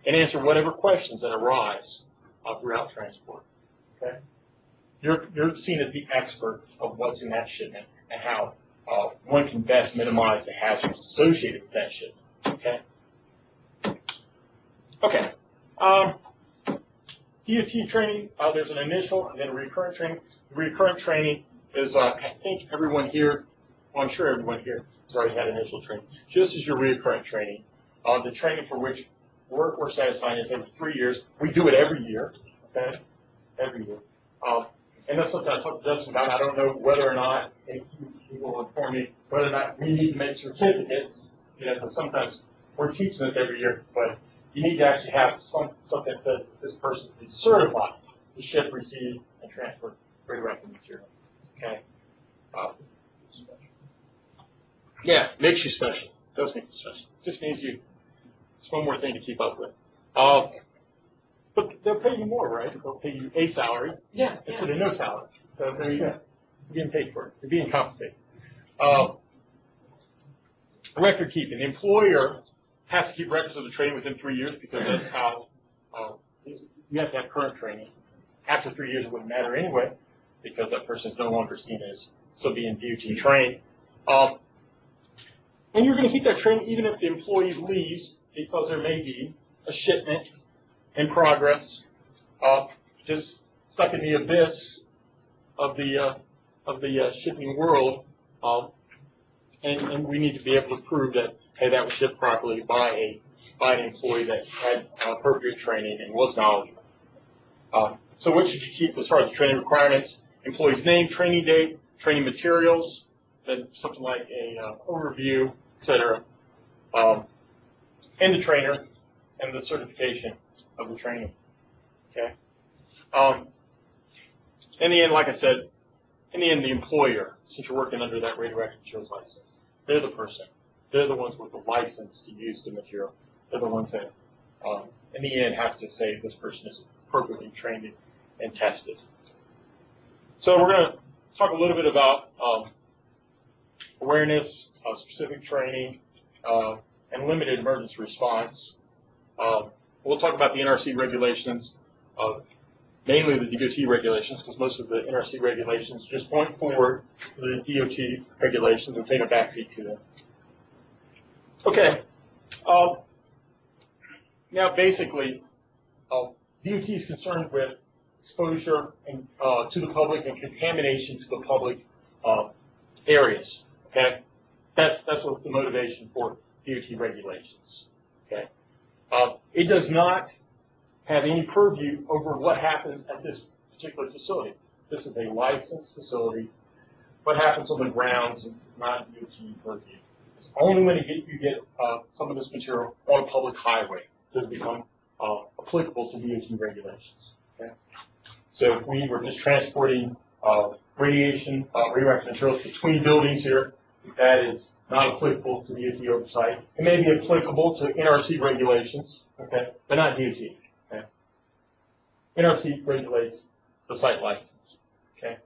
and answer whatever questions that arise throughout transport. Okay, you're seen as the expert of what's in that shipment and how one can best minimize the hazards associated with that shipment. Okay. Okay. DOT training. There's an initial and then a recurrent training. The recurrent training is I think everyone here, well, I'm sure everyone here has already had initial training. This is your recurrent training. The training for which we're satisfying is every 3 years. We do it every year, okay? Every year. And that's something I talked to Justin about. I don't know whether or not, and he will inform me, whether or not we need to make certificates, because sometimes we're teaching this every year, but you need to actually have something that says this person is certified to ship, receive, and transfer radioactive material. Okay? Yeah, makes you special. It does make you special. Just means it's one more thing to keep up with. But they'll pay you more, right? They'll pay you a salary instead of no salary. So there you go. You're getting paid for it. You're being compensated. Record keeping. The employer has to keep records of the training within 3 years because that's how you have to have current training. After 3 years, it wouldn't matter anyway because that person is no longer seen as still being DOT trained. And you're going to keep that training even if the employee leaves because there may be a shipment in progress, just stuck in the abyss of the shipping world, and we need to be able to prove that hey, that was shipped properly by an employee that had appropriate training and was knowledgeable. So what should you keep as far as the training requirements? Employee's name, training date, training materials, then something like a overview, etc. And the trainer and the certification of the training. Okay. In the end, like I said, the employer, since you're working under that radioactive materials license, they're the person. They're the ones with the license to use the material. They're the ones that, in the end, have to say this person is appropriately trained and tested. So we're going to talk a little bit about awareness, specific training, and limited emergency response. We'll talk about the NRC regulations, mainly the DOT regulations, because most of the NRC regulations just point forward to the DOT regulations and take a backseat to them. Okay. Now, basically, DOT is concerned with exposure to the public and contamination to the public areas. Okay, that's what's the motivation for DOT regulations. Okay. It does not have any purview over what happens at this particular facility. This is a licensed facility. What happens on the grounds is not DOT purview. It's only when you get some of this material on a public highway does it become applicable to DOT regulations. Okay? So if we were just transporting radioactive materials between buildings here, that is not applicable to DOT oversight. It may be applicable to NRC regulations, okay, but not DOT. Okay? NRC regulates the site license. Okay.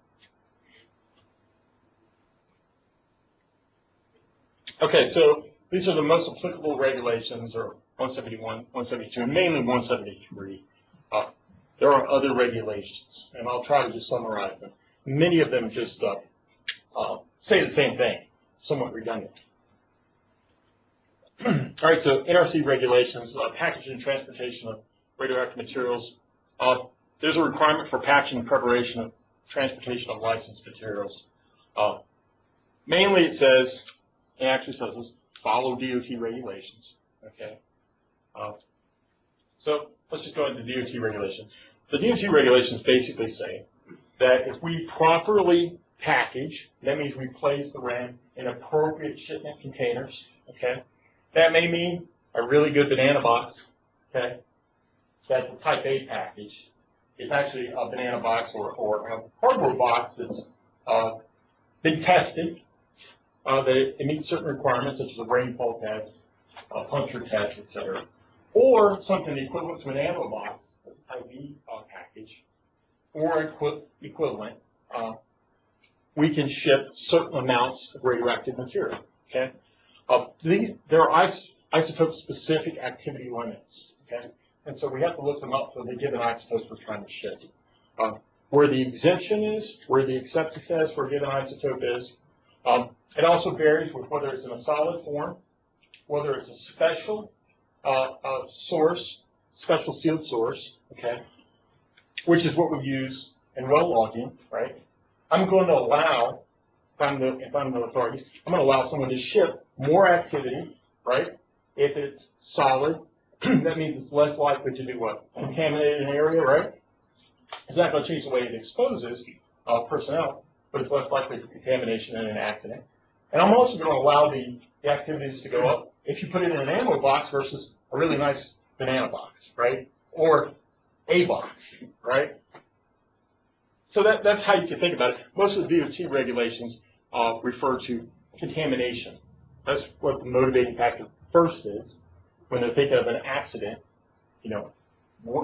Okay, so these are the most applicable regulations, or 171, 172, and mainly 173. There are other regulations, and I'll try to just summarize them. Many of them just say the same thing, somewhat redundant. All right, so NRC regulations, packaging and transportation of radioactive materials. There's a requirement for packaging and preparation of transportation of licensed materials. Mainly it says, it actually says this, follow DOT regulations. Okay. So let's just go into DOT regulations. The DOT regulations basically say that if we properly package, that means we place the RAM in appropriate shipment containers. Okay. That may mean a really good banana box. Okay. That's the type A package. It's actually a banana box or a cardboard box that's been tested. That it meets certain requirements such as a rainfall test, a puncture test, etc. Or something equivalent to an ammo box, that's a type B package, or equivalent. We can ship certain amounts of radioactive material. Okay. There are isotope-specific activity limits. Okay. And so we have to look them up for the given isotopes we're trying to ship. Where the exemption is, where the acceptance is for a given isotope is. It also varies with whether it's in a solid form, whether it's a special source, special sealed source, okay, which is what we use in well logging, right? I'm going to allow, if I'm the authorities, I'm going to allow someone to ship more activity, right? If it's solid, that means it's less likely to do what? Contaminate an area, right? It's not going to change the way it exposes personnel, but it's less likely for contamination in an accident. And I'm also going to allow the activities to go up if you put it in an ammo box versus a really nice banana box, right? Or a box, right? So that's how you can think about it. Most of the DOT regulations refer to contamination. That's what the motivating factor first is when they're thinking of an accident. You know,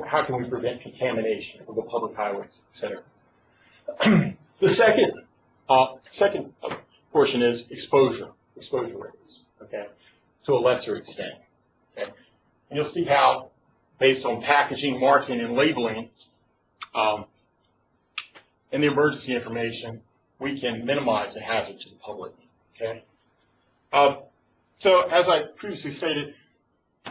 how can we prevent contamination of the public highways, et cetera? The second portion is exposure rates, okay, to a lesser extent. Okay, and you'll see how, based on packaging, marking, and labeling, and the emergency information, we can minimize the hazard to the public. Okay. So as I previously stated,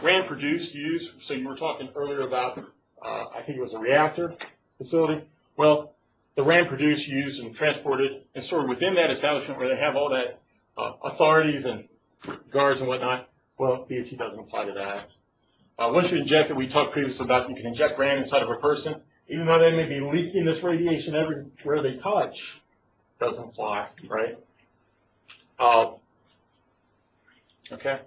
ran, produced, used. So you were talking earlier about, I think it was a reactor facility. Well, the ran, produced, used, and transported and stored within that establishment where they have all that authorities and guards and whatnot. Well, DOT doesn't apply to that. Once you inject it, we talked previously about you can inject ran inside of a person, even though they may be leaking this radiation everywhere they touch. Doesn't apply, right? Okay.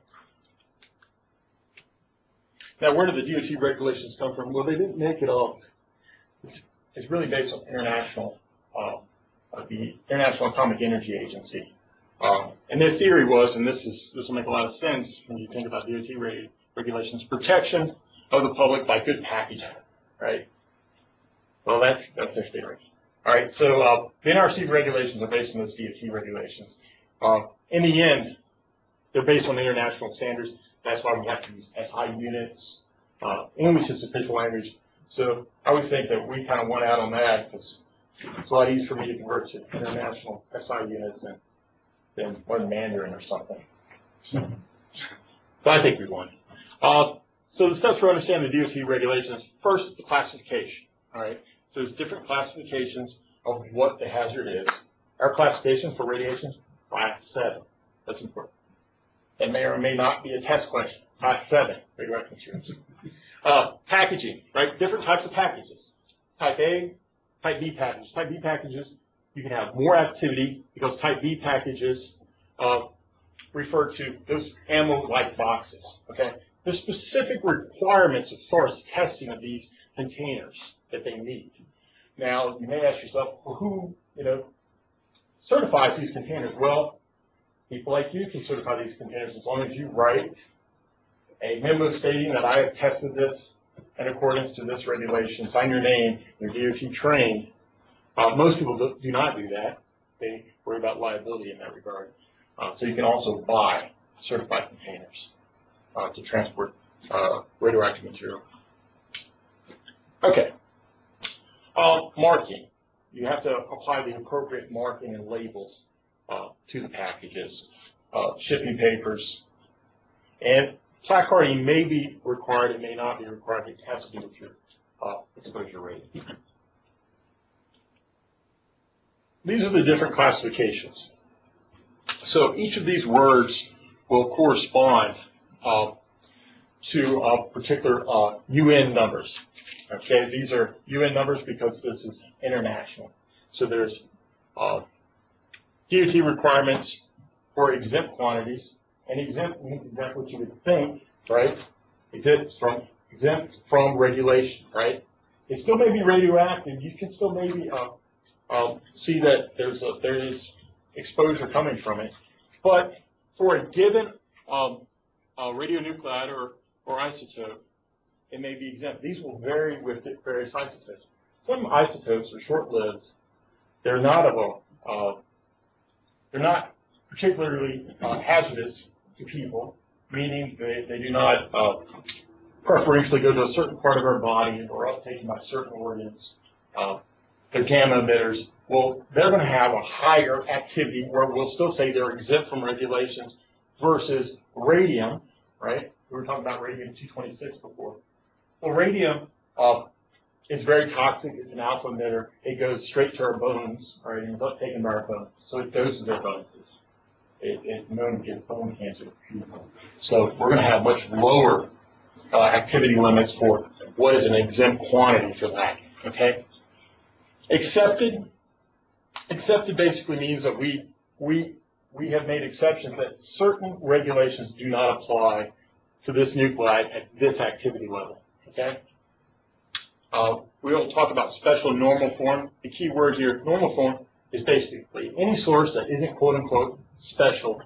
Now, where did the DOT regulations come from? Well, they didn't make it up. It's really based on international, the International Atomic Energy Agency. And their theory was, and this will make a lot of sense when you think about DOT regulations, protection of the public by good packaging, right? Well, that's their theory. All right, so the NRC regulations are based on those DOT regulations. In the end, they're based on international standards. That's why we have to use SI units. English is official language. So I always think that we kind of won out on that because it's a lot easier for me to convert to international SI units than one Mandarin or something. So I think we won. So the steps for understanding the DOT regulations, first, the classification. All right. So there's different classifications of what the hazard is. Our classifications for radiation, class 7. That's important. That may or may not be a test question. Class 7, radioactive materials. Packaging, right? Different types of packages. Type A, Type B packages. Type B packages, you can have more activity because Type B packages refer to those ammo-like boxes, okay? There's specific requirements as far as testing of these containers that they need. Now, you may ask yourself, well, who, certifies these containers? Well, people like you can certify these containers as long as you write a memo stating that I have tested this in accordance to this regulation, sign your name, you're DOT trained. Most people do not do that. They worry about liability in that regard. So you can also buy certified containers to transport radioactive material. Okay. Marking. You have to apply the appropriate marking and labels to the packages, shipping papers, and placarding may be required, it may not be required. It has to do with your exposure rate. These are the different classifications. So each of these words will correspond to particular UN numbers. Okay, these are UN numbers because this is international. So there's DOT requirements for exempt quantities, and exempt means exactly what you would think, right? Exempt from regulation, right? It still may be radioactive. You can still maybe see that there is exposure coming from it, but for a given radionuclide or isotope, it may be exempt. These will vary with various isotopes. Some isotopes are short-lived. They're not they're not particularly hazardous to people, meaning they do not preferentially go to a certain part of our body or uptaken by certain organs. They're gamma emitters. Well, they're going to have a higher activity where we'll still say they're exempt from regulations versus radium, right? We were talking about radium-226 before. Well, radium It's very toxic. It's an alpha emitter. It goes straight to our bones, all right, and it's uptaken by our bones. So it goes to their bones. It's known to give bone cancer. So we're going to have much lower activity limits for what is an exempt quantity for that, okay? Accepted basically means that we have made exceptions that certain regulations do not apply to this nuclide at this activity level, okay? We don't talk about special normal form. The key word here, normal form, is basically any source that isn't quote unquote special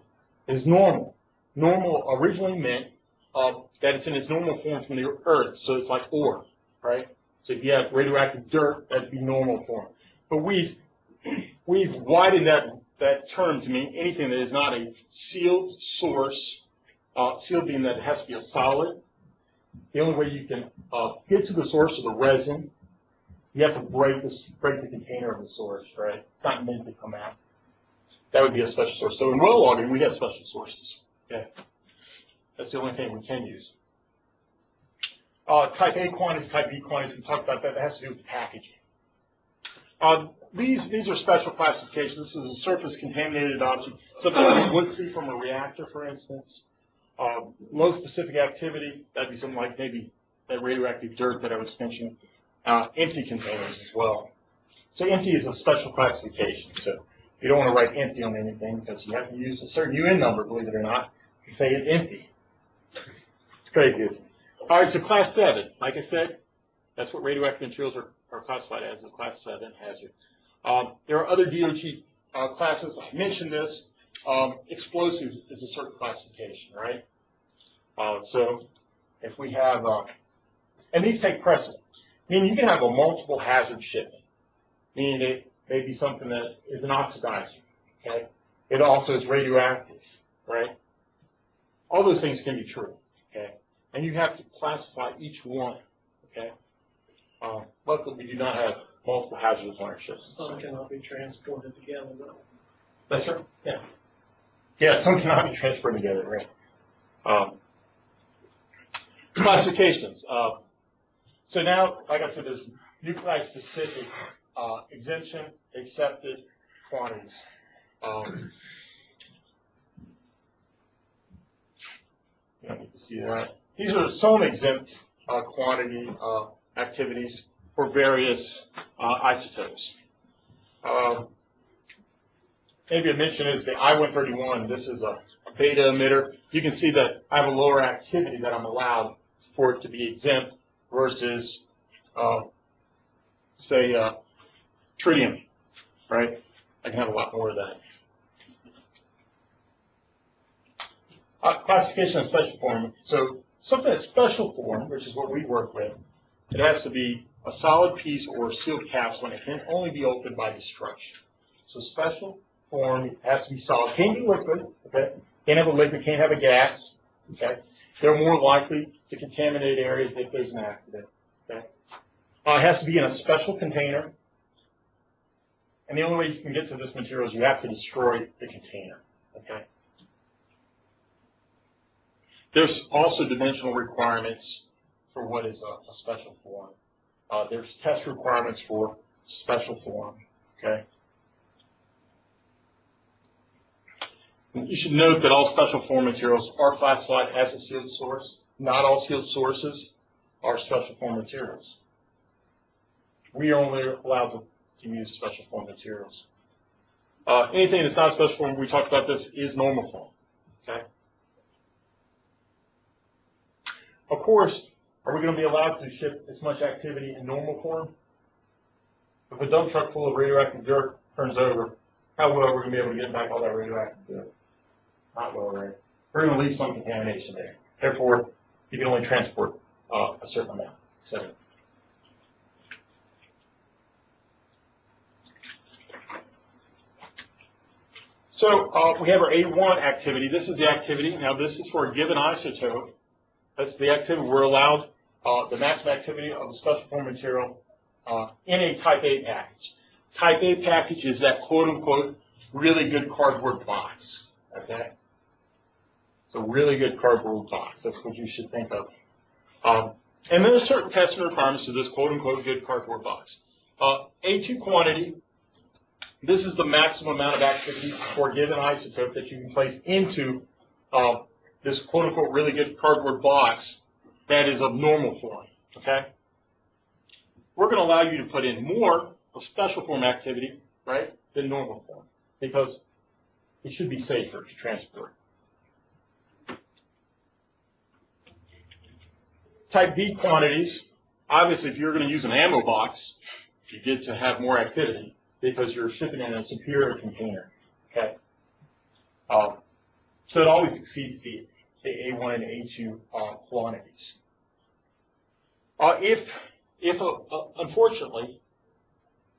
is normal. Normal originally meant that it's in its normal form from the earth, so it's like ore, right? So if you have radioactive dirt, that'd be normal form. But we've widened that term to mean anything that is not a sealed source, sealed being that it has to be a solid. The only way you can get to the source of the resin, you have to break the container of the source, right? It's not meant to come out. That would be a special source. So in well logging, we have special sources. Okay, that's the only thing we can use. Type A quantities, type B quantities. We talked about that. That has to do with the packaging. These are special classifications. This is a surface contaminated object, something we would see from a reactor, for instance. Low specific activity, that'd be something like maybe that radioactive dirt that I was mentioning. Empty containers as well. So empty is a special classification. So you don't want to write empty on anything because you have to use a certain UN number, believe it or not, to say it's empty. It's crazy, isn't it? All right, so class 7. Like I said, that's what radioactive materials are classified as, a class 7 hazard. There are other DOT classes. I mentioned this. Explosives is a certain classification, right? So if we have, and these take precedence. Meaning you can have a multiple hazard shipment, meaning it may be something that is an oxidizer, okay? It also is radioactive, right? All those things can be true, okay? And you have to classify each one, okay? Luckily, we do not have multiple hazards on our ships. Some cannot be transported together, though. That's right, yeah. Yeah, some cannot be transported together, right? Classifications. So now, like I said, there's nuclide-specific exemption, accepted quantities. You don't need to see that. These are some exempt quantity activities for various isotopes. Maybe a mention is the I-131. This is a beta emitter. You can see that I have a lower activity that I'm allowed for it to be exempt versus, say, tritium, right? I can have a lot more of that. Classification of special form. So something that's special form, which is what we work with, it has to be a solid piece or sealed capsule, and it can only be opened by destruction. So special form has to be solid. Can't be liquid, okay? Can't have a liquid, can't have a gas, okay? They're more likely to contaminate areas if there's an accident, okay? It has to be in a special container, and the only way you can get to this material is you have to destroy the container, okay? There's also dimensional requirements for what is a special form. There's test requirements for special form, okay? And you should note that all special form materials are classified as a sealed source. Not all sealed sources are special form materials. We are only allowed to use special form materials. Anything that's not special form, we talked about this, is normal form, okay? Of course, are we going to be allowed to ship as much activity in normal form? If a dump truck full of radioactive dirt turns over, how well are we going to be able to get back all that radioactive dirt? Not well, right? We're going to leave some contamination there. Therefore, you can only transport a certain amount. So we have our A1 activity. This is the activity. Now, this is for a given isotope. That's the activity. We're allowed the maximum activity of the special form material in a type A package. Type A package is that quote-unquote really good cardboard box, okay? So really good cardboard box. That's what you should think of. And there are certain tests and requirements to this quote-unquote good cardboard box. A2 quantity, this is the maximum amount of activity for a given isotope that you can place into this quote-unquote really good cardboard box that is of normal form, okay? We're going to allow you to put in more of special form activity, right, than normal form, because it should be safer to transport. Type B quantities, obviously if you're going to use an ammo box, you get to have more activity because you're shipping in a superior container, okay? So it always exceeds the A1 and A2 quantities. If unfortunately,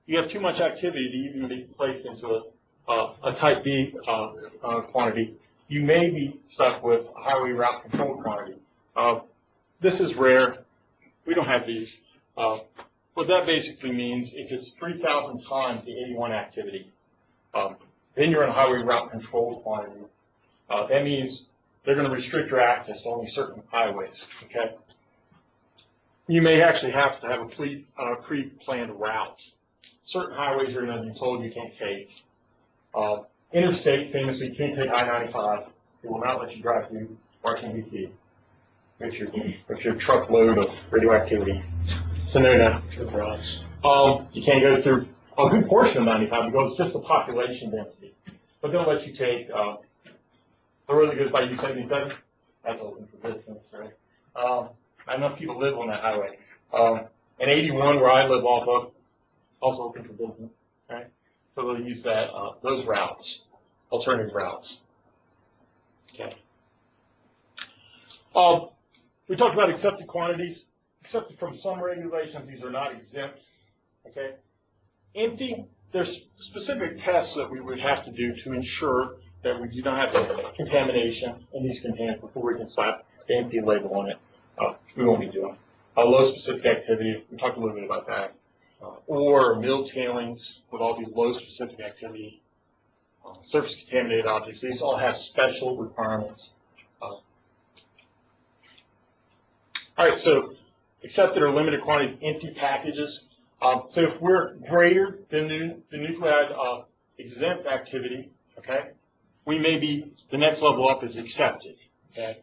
you have too much activity to even be placed into a type B quantity, you may be stuck with a highway route control quantity. This is rare. We don't have these. What that basically means, if it's 3,000 times the 81 activity, then you're in a highway route control quantity. That means they're going to restrict your access to only certain highways, okay? You may actually have to have a pre-planned route. Certain highways you're going to be told you can't take. Interstate, famously, you can't take I-95. They will not let you drive through Washington, D.C. with your truckload of radioactivity. So no. You can't go through a good portion of 95 because it's just the population density. But they'll let you take the road that goes by U-77. That's open for business, right? Not enough people live on that highway. And 81, where I live off of, also open for business, right? So they'll use that those routes, alternative routes. Okay. We talked about accepted quantities. Accepted from some regulations, these are not exempt. Okay. Empty, there's specific tests that we would have to do to ensure that we do not have contamination in these containers before we can slap the empty label on it. We won't be doing. Low specific activity, we talked a little bit about that. Or mill tailings would all be low specific activity. Surface contaminated objects, these all have special requirements. All right, so accepted or limited quantities, empty packages. So if we're greater than the nuclide exempt activity, okay, we may be, the next level up is accepted, okay.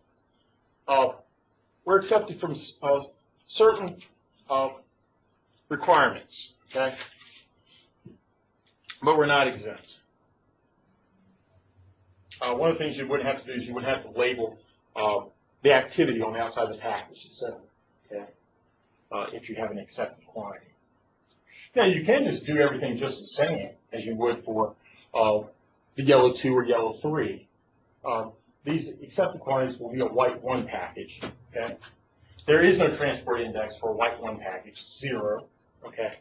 We're accepted from certain requirements, okay, but we're not exempt. One of the things you would have to do is you would have to label the activity on the outside of the package itself, okay, if you have an accepted quantity. Now, you can just do everything just the same as you would for the yellow 2 or yellow 3. These accepted quantities will be a white 1 package, okay? There is no transport index for a white 1 package, 0, okay?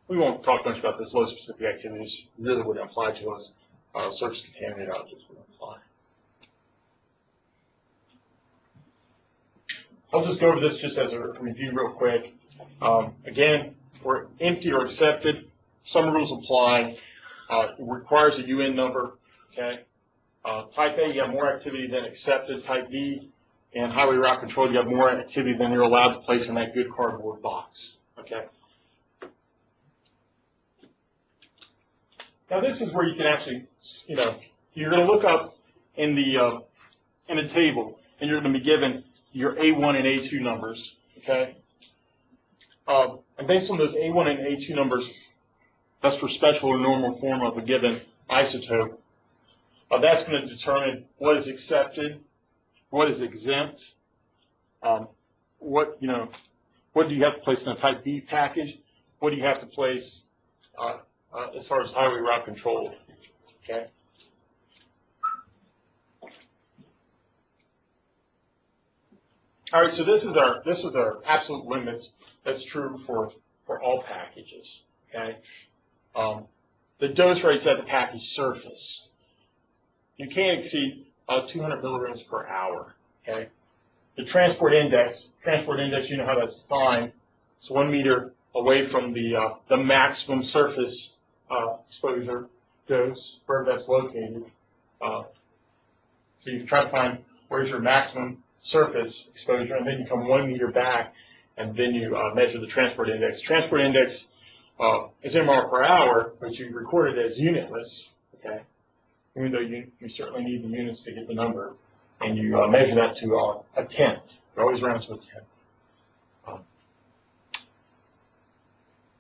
We won't talk much about this. Low specific activities really would apply to us. Surface contaminated objects would apply. I'll just go over this just as a review real quick. Again, we're empty or accepted. Some rules apply. It requires a UN number. Okay. Type A, you have more activity than accepted. Type B, and highway route control, you have more activity than you're allowed to place in that good cardboard box. Okay. Now this is where you can actually, you're going to look up in the table, and you're going to be given your A1 and A2 numbers. Okay. And based on those A1 and A2 numbers, that's for special or normal form of a given isotope. That's going to determine what is accepted, what is exempt, what do you have to place in a type B package, what do you have to place as far as highway route control. Okay. All right, so this is our absolute limits. That's true for all packages. Okay. The dose rates at the package surface. You can't exceed 200 milligrams per hour. Okay. The transport index, you know how that's defined. It's 1 meter away from the maximum surface exposure dose, wherever that's located. So you try to find where's your maximum surface exposure, and then you come 1 meter back, and then you measure the transport index. Transport index is MR per hour, but you record it as unitless, okay? Even though you certainly need the units to get the number, and you measure that to a tenth. You always round to a tenth.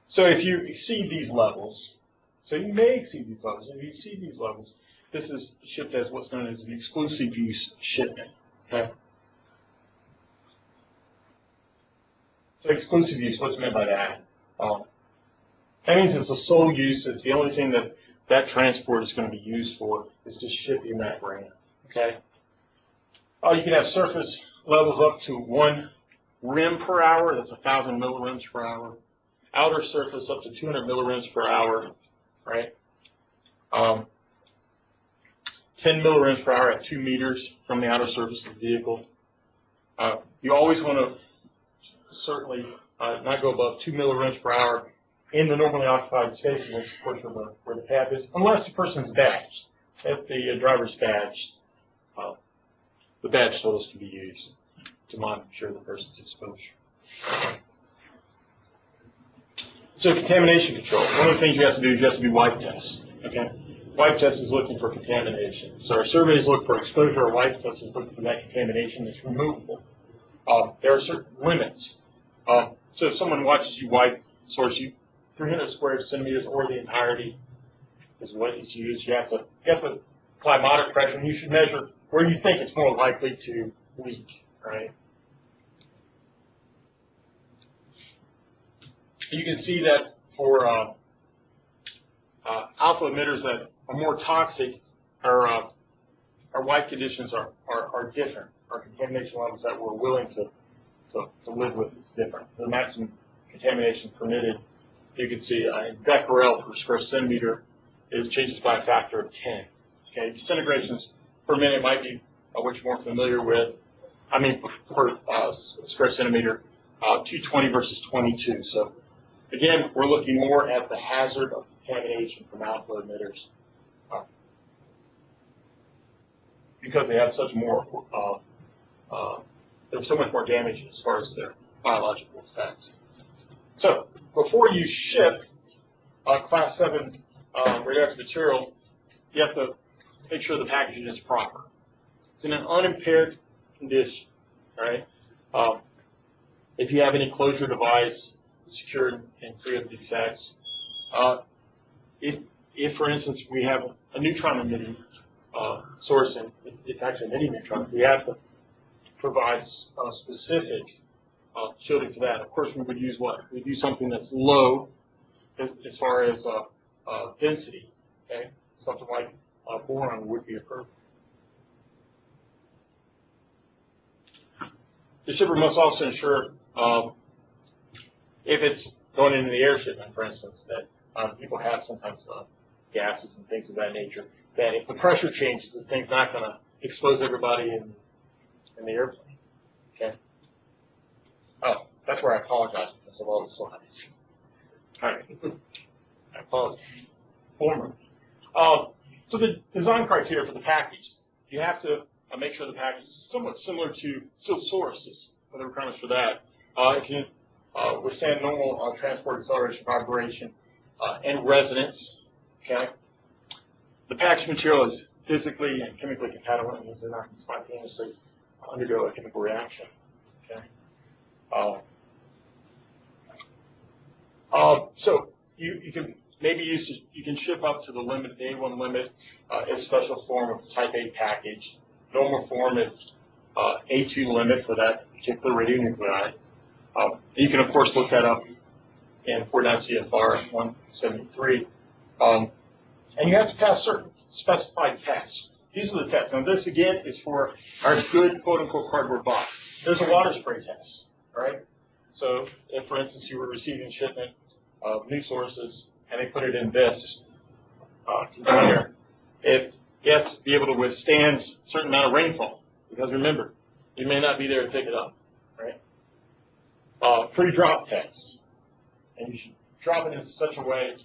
So if you exceed these levels, so you may exceed these levels. If you exceed these levels, this is shipped as what's known as an exclusive use shipment. Okay. So exclusive use, what's meant by that? That means it's a sole use. It's the only thing that transport is going to be used for is to ship in that brand. Okay. You can have surface levels up to 1 rem per hour. That's 1,000 millirems per hour. Outer surface up to 200 millirems per hour. Right. 10 millirems per hour at 2 meters from the outer surface of the vehicle. You always want to certainly not go above 2 millirems per hour in the normally occupied spaces, of course, where the path is, unless the person's badged. If the driver's badged, the badge totals can be used to monitor the person's exposure. So contamination control. One of the things you have to do is you have to do wipe tests. Okay. Wipe test is looking for contamination. So our surveys look for exposure, or wipe test is looking for that contamination that's removable. There are certain limits. So if someone watches you wipe, source you 300 square centimeters or the entirety is what is used. You have to apply moderate pressure, and you should measure where you think it's more likely to leak. Right? You can see that for alpha emitters that are more toxic, our wipe conditions are different. Our contamination levels that we're willing to live with is different. The maximum contamination permitted, you can see in becquerel per square centimeter, changes by a factor of 10. Okay, disintegrations per minute might be what you're more familiar with. I mean, per square centimeter, 220 versus 22. So again, we're looking more at the hazard of contamination from alpha emitters because they have such more, there's so much more damage as far as their biological effects. So before you ship class 7 radioactive material, you have to make sure the packaging is proper. It's in an unimpaired condition, right? If you have any closure device secured and free of defects, if for instance we have a neutron emitting source and it's actually emitting neutron, we have to provide specific shielding for that. Of course, we would use what? We'd use something that's low as far as density. Okay, something like boron would be appropriate. The shipper must also ensure, if it's going into the air shipment, for instance, that people have sometimes gases and things of that nature, that if the pressure changes, this thing's not going to expose everybody in the airplane. Okay? Oh, that's where I apologize because of all the slides. All right. I apologize. Former. So the design criteria for the package, you have to make sure the package is somewhat similar to sealed sources. The requirements for that. It can withstand normal transport, acceleration, vibration, and resonance. Okay. The package material is physically and chemically compatible. That means they're not going to spontaneously undergo a chemical reaction. Okay. So you can maybe you can ship up to the limit, the A1 limit, a special form of type A package. Normal form is A2 limit for that particular radionuclide. You can, of course, look that up in 49 CFR 173. And you have to pass certain specified tests. These are the tests. Now, this, again, is for our good, quote-unquote, cardboard box. There's a water spray test, right? So if, for instance, you were receiving shipment of new sources and they put it in this container, if it has to be able to withstand a certain amount of rainfall, because remember, you may not be there to pick it up, right? Free drop test, and you should drop it in such a way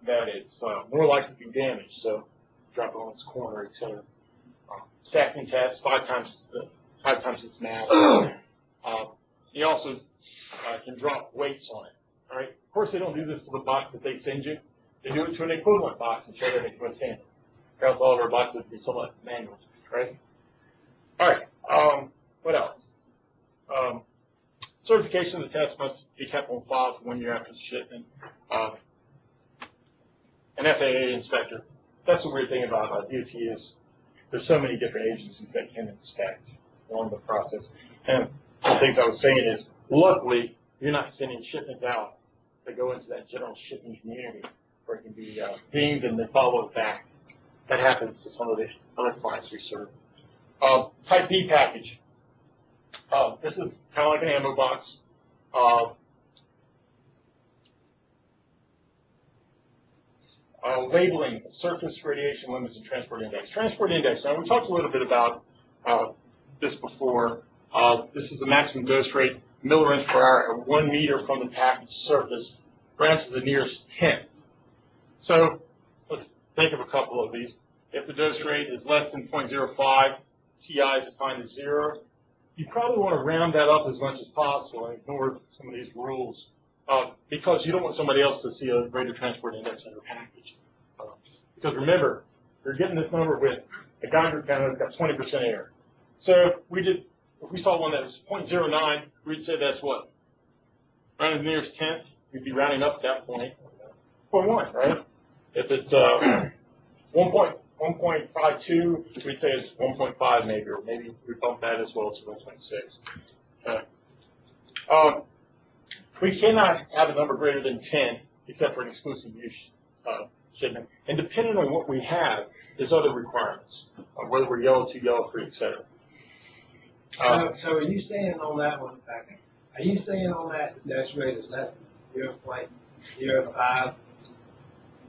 that it's more likely to be damaged. So drop it on its corner, etc. stacking test, five times its mass. You also can drop weights on it. All right. Of course, they don't do this to the box that they send you. They do it to an equivalent box and show that it can withstand it. Or else all of our boxes would be somewhat manual, right? All right. What else? Certification of the test must be kept on file for 1 year after the shipment. An FAA inspector. That's the weird thing about DOT is there's so many different agencies that can inspect along the process. And the things I was saying is, luckily, you're not sending shipments out that go into that general shipping community where it can be deemed and then followed back. That happens to some of the other clients we serve. Type B package. This is kind of like an ammo box. Labeling, surface radiation limits, and transport index. Transport index. Now, we talked a little bit about this before. This is the maximum dose rate, millirents per hour at 1 meter from the package surface, grams to the nearest tenth. So let's think of a couple of these. If the dose rate is less than 0.05, TI is defined as 0. You probably want to round that up as much as possible and ignore some of these rules because you don't want somebody else to see a greater transport index on your package. Because remember, you're getting this number with a Geiger counter that's got 20% air. So if we saw one that was 0.09, we'd say that's what? Rounding the nearest tenth, we'd be rounding up at that point. 0.1, right? If it's 1.52, we'd say it's 1.5 maybe, or maybe we bump that as well to 1.6. We cannot have a number greater than 10 except for an exclusive use shipment. And depending on what we have, there's other requirements, whether we're yellow 2, yellow 3, etc. So are you saying on that one, are you saying on that dose rate is less than 0.05?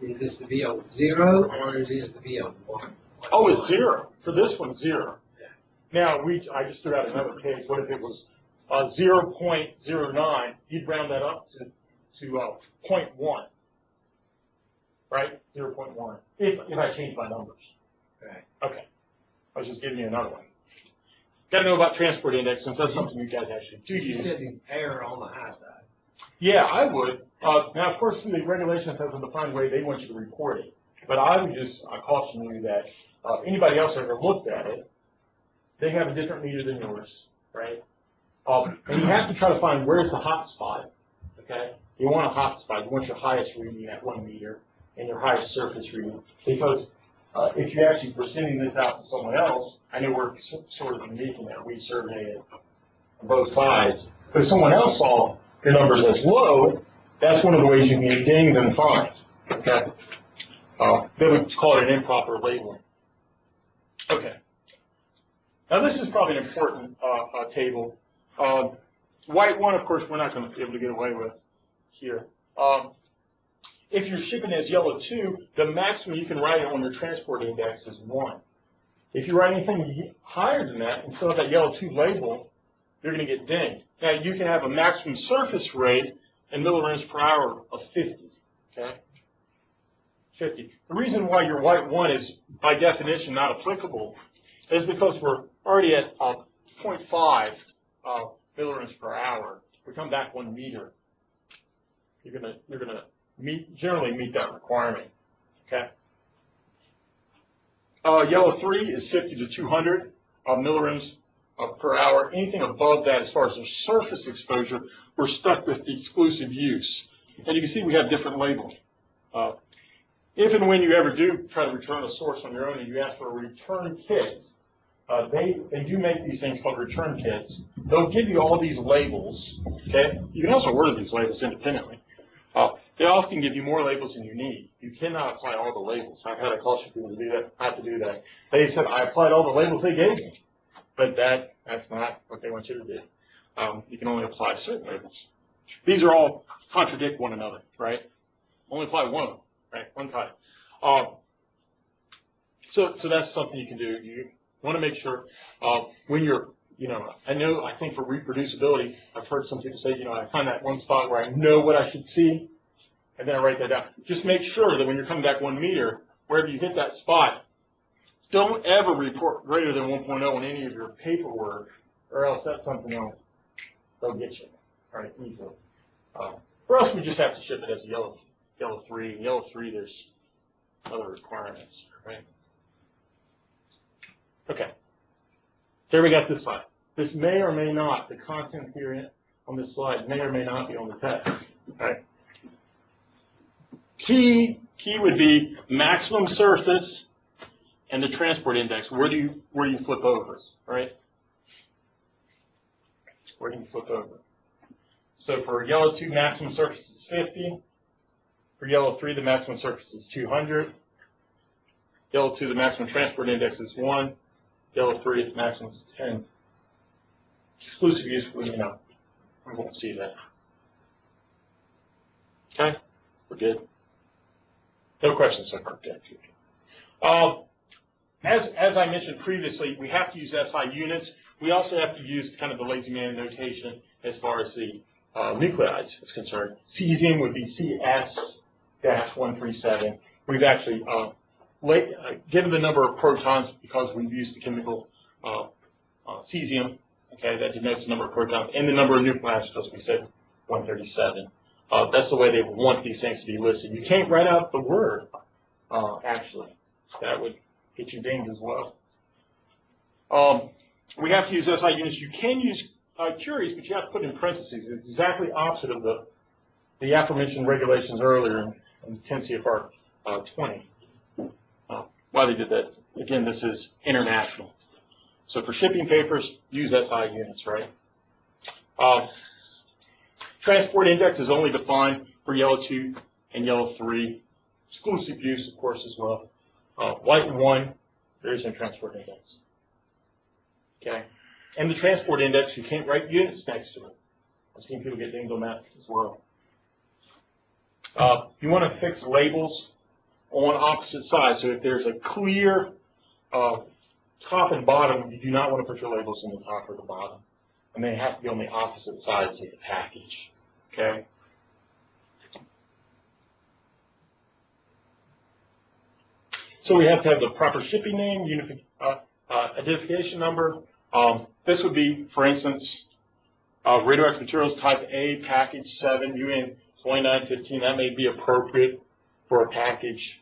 Is this the VO0 or is this the VO1? Oh, it's 0. For this one, 0. Yeah. Now, I just threw out another case. What if it was 0.09? You'd round that up to 0.1, right? 0.1. If I change my numbers. Okay. I was just giving you another one. Got to know about transport index since that's something you guys actually do use. You said the error on the high side. Yeah, I would. Now, of course, the regulations has a defined way they want you to report it. But I would just caution you that anybody else ever looked at it, they have a different meter than yours, right? And you have to try to find where's the hot spot, okay? You want a hot spot. You want your highest reading at 1 meter and your highest surface reading. Because if you actually were sending this out to someone else, I know we're sort of unique in that we survey it on both sides. But if someone else saw your numbers as low, that's one of the ways you can get dinged and fined, okay? They would call it an improper labeling. Okay. Now, this is probably an important table. White one, of course, we're not going to be able to get away with here. If you're shipping as yellow 2, the maximum you can write on your transport index is 1. If you write anything higher than that, instead of that yellow 2 label, you're going to get dinged. Now, you can have a maximum surface rate in millirents per hour of 50, okay? 50. The reason why your white 1 is, by definition, not applicable is because we're already at 0.5 millirents per hour. We come back 1 meter. You're gonna generally meet that requirement, okay? Yellow 3 is 50 to 200 millirents per hour. Anything above that, as far as the surface exposure, we're stuck with the exclusive use. And you can see we have different labeling. If and when you ever do try to return a source on your own and you ask for a return kit, they do make these things called return kits. They'll give you all these labels, okay? You can also order these labels independently. They often give you more labels than you need. You cannot apply all the labels. I've had a caution people to do that, not to do that. They said, I applied all the labels they gave me. But that's not what they want you to do. You can only apply certain labels. These are all contradict one another, right? Only apply one of them, right? One type. So that's something you can do. You want to make sure when you're, I think for reproducibility, I've heard some people say, I find that one spot where I know what I should see, and then I write that down. Just make sure that when you're coming back 1 meter, wherever you hit that spot, don't ever report greater than 1.0 in any of your paperwork, or else that's something they'll get you, right, easily. Or else we just have to ship it as a yellow 3. Yellow 3, there's other requirements, right? Okay. There we got this slide. This may or may not, the content here on this slide may or may not be on the test, right? Key would be maximum surface and the transport index. Where do you flip over, right? Where do you flip over? So for yellow 2, maximum surface is 50. For yellow 3, the maximum surface is 200. Yellow 2, the maximum transport index is 1. Yellow 3, its maximum is 10. Exclusive use, we won't see that. Okay, we're good. No questions so far. Good. As I mentioned previously, we have to use SI units. We also have to use kind of the lazy man notation as far as the nucleides is concerned. Cesium would be CS-137. We've actually given the number of protons because we've used the chemical cesium. Okay, that denotes the number of protons, and the number of nucleides because we said 137. That's the way they want these things to be listed. You can't write out the word, actually. That would get you dinged as well. We have to use SI units. You can use curies, but you have to put in parentheses. It's exactly opposite of the aforementioned regulations earlier in 10 CFR 20. Why they did that? Again, this is international. So for shipping papers, use SI units, right? Transport index is only defined for yellow 2 and yellow 3. Exclusive use, of course, as well. White 1, there is no transport index. Okay? And the transport index, you can't write units next to it. I've seen people get dinged on that as well. You want to fix labels on opposite sides. So if there's a clear top and bottom, you do not want to put your labels in the top or the bottom. And they have to be on the opposite sides of the package. Okay? So we have to have the proper shipping name, identification number. This would be, for instance, radioactive materials type A, package 7, UN 2915. That may be appropriate for a package.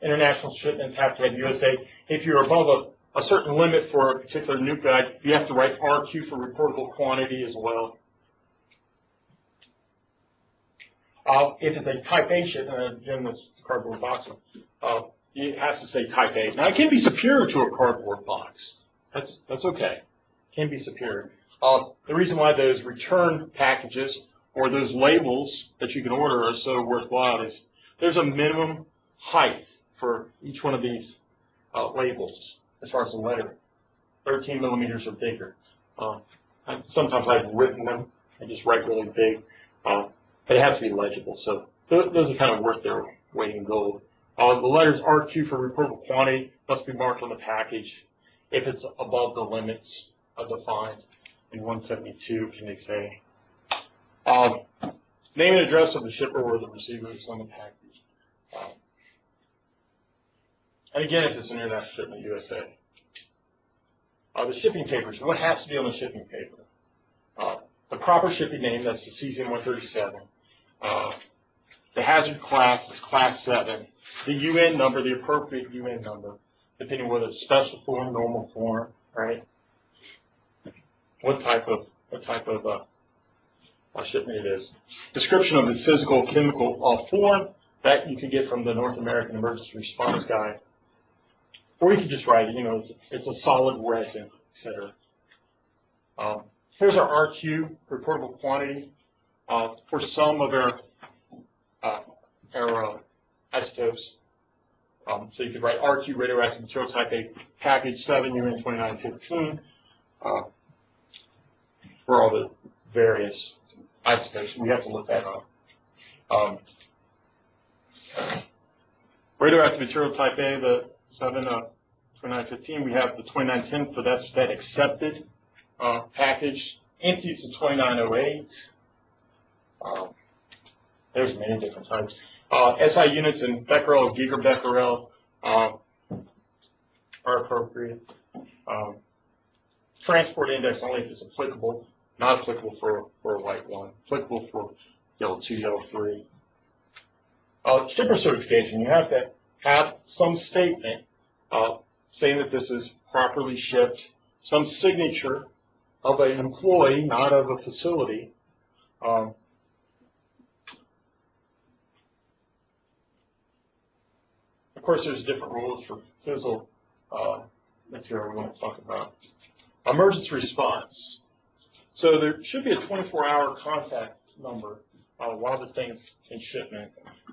International shipments have to have USA. If you're above a certain limit for a particular nuclide, you have to write RQ for reportable quantity as well. If it's a type A shipment, again, this cardboard box, it has to say type A. Now, it can be superior to a cardboard box. That's okay. It can be superior. The reason why those return packages or those labels that you can order are so worthwhile is there's a minimum height for each one of these labels as far as the letter. 13 millimeters or bigger. Sometimes I've written them and just write really big. But it has to be legible. So those are kind of worth their weight in gold. The letters RQ for reportable quantity must be marked on the package if it's above the limits defined in 172, can they say. Name and address of the shipper or the receiver is on the package. And again, if it's an international shipment, USA. The shipping papers, what has to be on the shipping paper? The proper shipping name, that's the cesium-137. The hazard class is class 7. The UN number, the appropriate UN number, depending on whether it's special form, normal form, right? What type of shipment it is. Description of its physical chemical form, that you can get from the North American Emergency Response Guide. Or you can just write it, it's a solid resin, etc. Here's our RQ, reportable quantity, for some of our isotopes. So you could write RQ, radioactive material type A, package 7, UN 2915, for all the various isotopes. We have to look that up. Radioactive material type A, the 7, 2915, we have the 2910 for that accepted package. Empty is the 2908. There's many different types. SI units in becquerel or gigabecquerel are are appropriate. Transport index only if it's applicable, not applicable for a white one, applicable for yellow 2, yellow 3. Shipper certification, you have to have some statement saying that this is properly shipped, some signature of an employee, not of a facility. Of course, there's different rules for fizzle material we want to talk about. Emergency response. So there should be a 24-hour contact number while this thing's in shipment.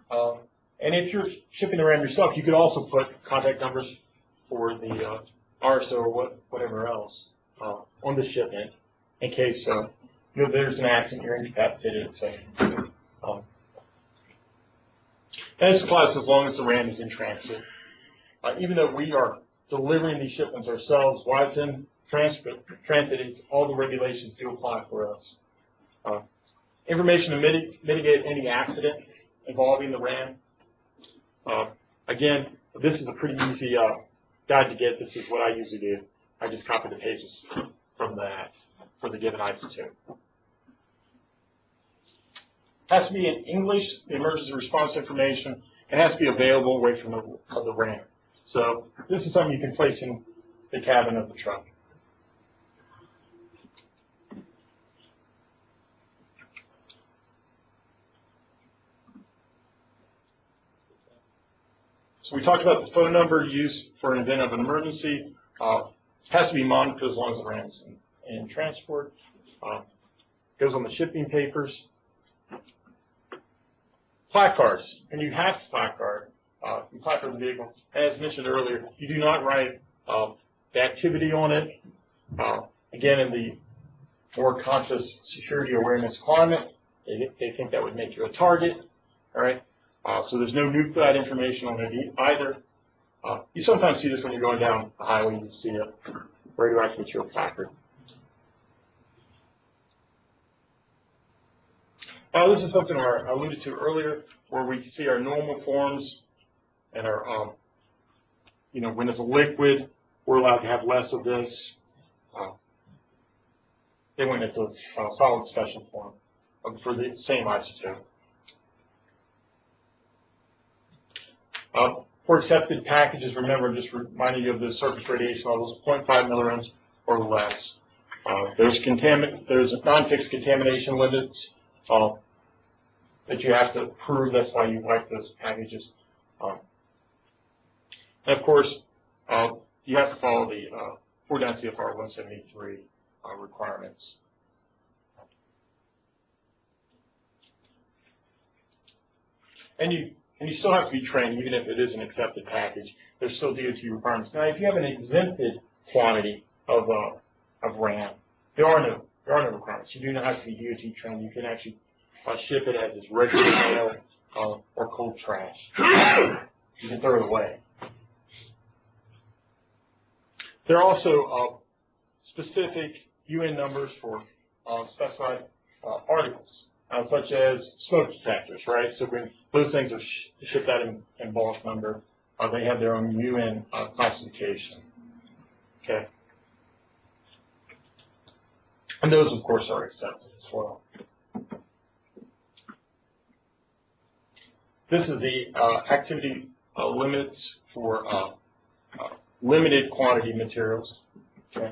And if you're shipping around yourself, you could also put contact numbers for the RSO or whatever else on the shipment in case there's an accident, you're incapacitated, etc. And this applies as long as the RAM is in transit. Even though we are delivering these shipments ourselves, while it's in transit, all the regulations do apply for us. Information to mitigate any accident involving the RAM. Again, this is a pretty easy guide to get. This is what I usually do. I just copy the pages from that for the given isotope. Has to be in English, the emergency response information. It has to be available away from the RAM. So this is something you can place in the cabin of the truck. So we talked about the phone number used for an event of an emergency. Has to be monitored as long as the RAM's in transport. Goes on the shipping papers. Placards. And you have to placard. You placard the vehicle. As mentioned earlier, you do not write the activity on it. Again, in the more conscious security awareness climate, they think that would make you a target. All right. So there's no nuclide information on it either. You sometimes see this when you're going down the highway. You see a radioactive material placard. Now, this is something I alluded to earlier, where we see our normal forms and our, when it's a liquid, we're allowed to have less of this than when it's a solid special form for the same isotope. For accepted packages, remember, just reminding you of the surface radiation levels of 0.5 milligrams or less. There's non-fixed contamination limits that you have to prove. That's why you like those packages. And of course, you have to follow the 49 CFR 173 requirements. And you still have to be trained, even if it is an accepted package. There's still DOT requirements. Now, if you have an exempted quantity of RAM, there are no requirements. You do not have to be DOT trained. You can actually ship it as its regular mail or cold trash. You can throw it away. There are also specific UN numbers for specified articles, such as smoke detectors, right? So when those things are shipped out in bulk number, they have their own UN classification. Okay. And those, of course, are accepted as well. This is the activity limits for limited quantity materials. Okay.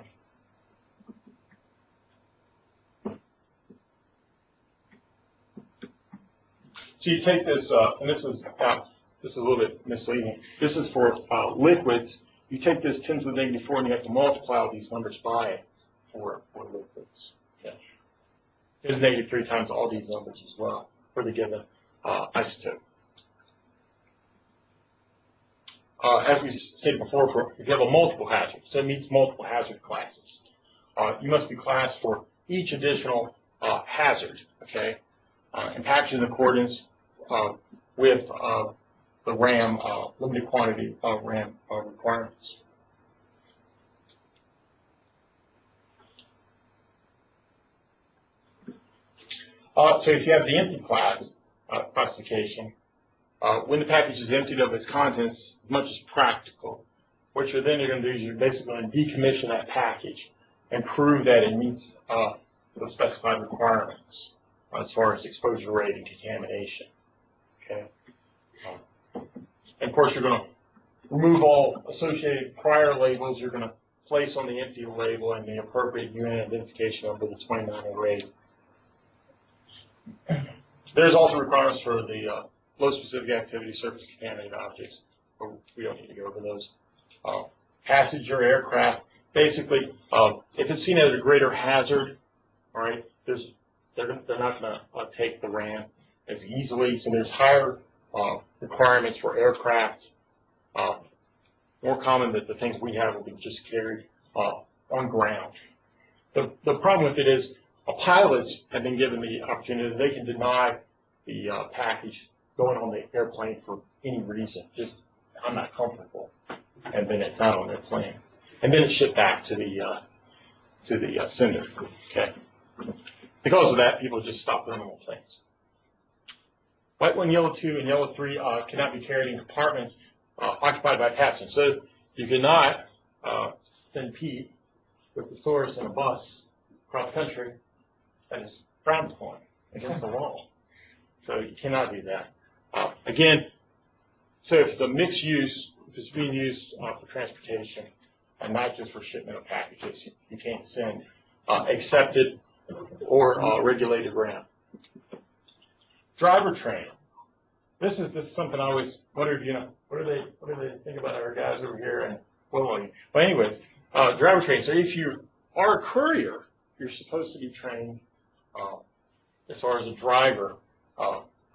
So you take this, and this is a little bit misleading. This is for liquids. You take this 10 to the negative 4, and you have to multiply all these numbers by it for liquids. Okay. There's negative 3 times all these numbers as well for the given isotope. As we stated before, if you have a multiple hazard, so it meets multiple hazard classes, you must be classed for each additional hazard, okay, and packaged in accordance with the RAM, limited quantity RAM requirements. So if you have the empty class classification, when the package is emptied of its contents, as much as practical, what you're then going to do is you're basically going to decommission that package and prove that it meets the specified requirements as far as exposure rate and contamination. Okay. And of course, you're going to remove all associated prior labels. You're going to place on the empty label and the appropriate unit identification number, the 2908. There's also requirements for the low specific activity surface contaminated objects, but we don't need to go over those. Passenger aircraft, basically, if it's seen as a greater hazard, all right, they're not going to take the RAM as easily. So there's higher requirements for aircraft. More common that the things we have will be just carried on ground. The problem with it is pilots have been given the opportunity that they can deny the package going on the airplane for any reason. Just, I'm not comfortable. And then it's not on their plane. And then it's shipped back to the sender. Okay. Because of that, people just stop running on planes. White 1, yellow 2, and yellow 3 cannot be carried in compartments occupied by passengers. So you cannot send Pete with the source in a bus across country. That is frowned upon against the law. So you cannot do that. Again, so if it's a mixed use, if it's being used for transportation and not just for shipment of packages, you can't send accepted or regulated RAM. Driver training. This is something I always wondered, what do they think about our guys over here? And well, anyways, driver training. So if you are a courier, you're supposed to be trained as far as a driver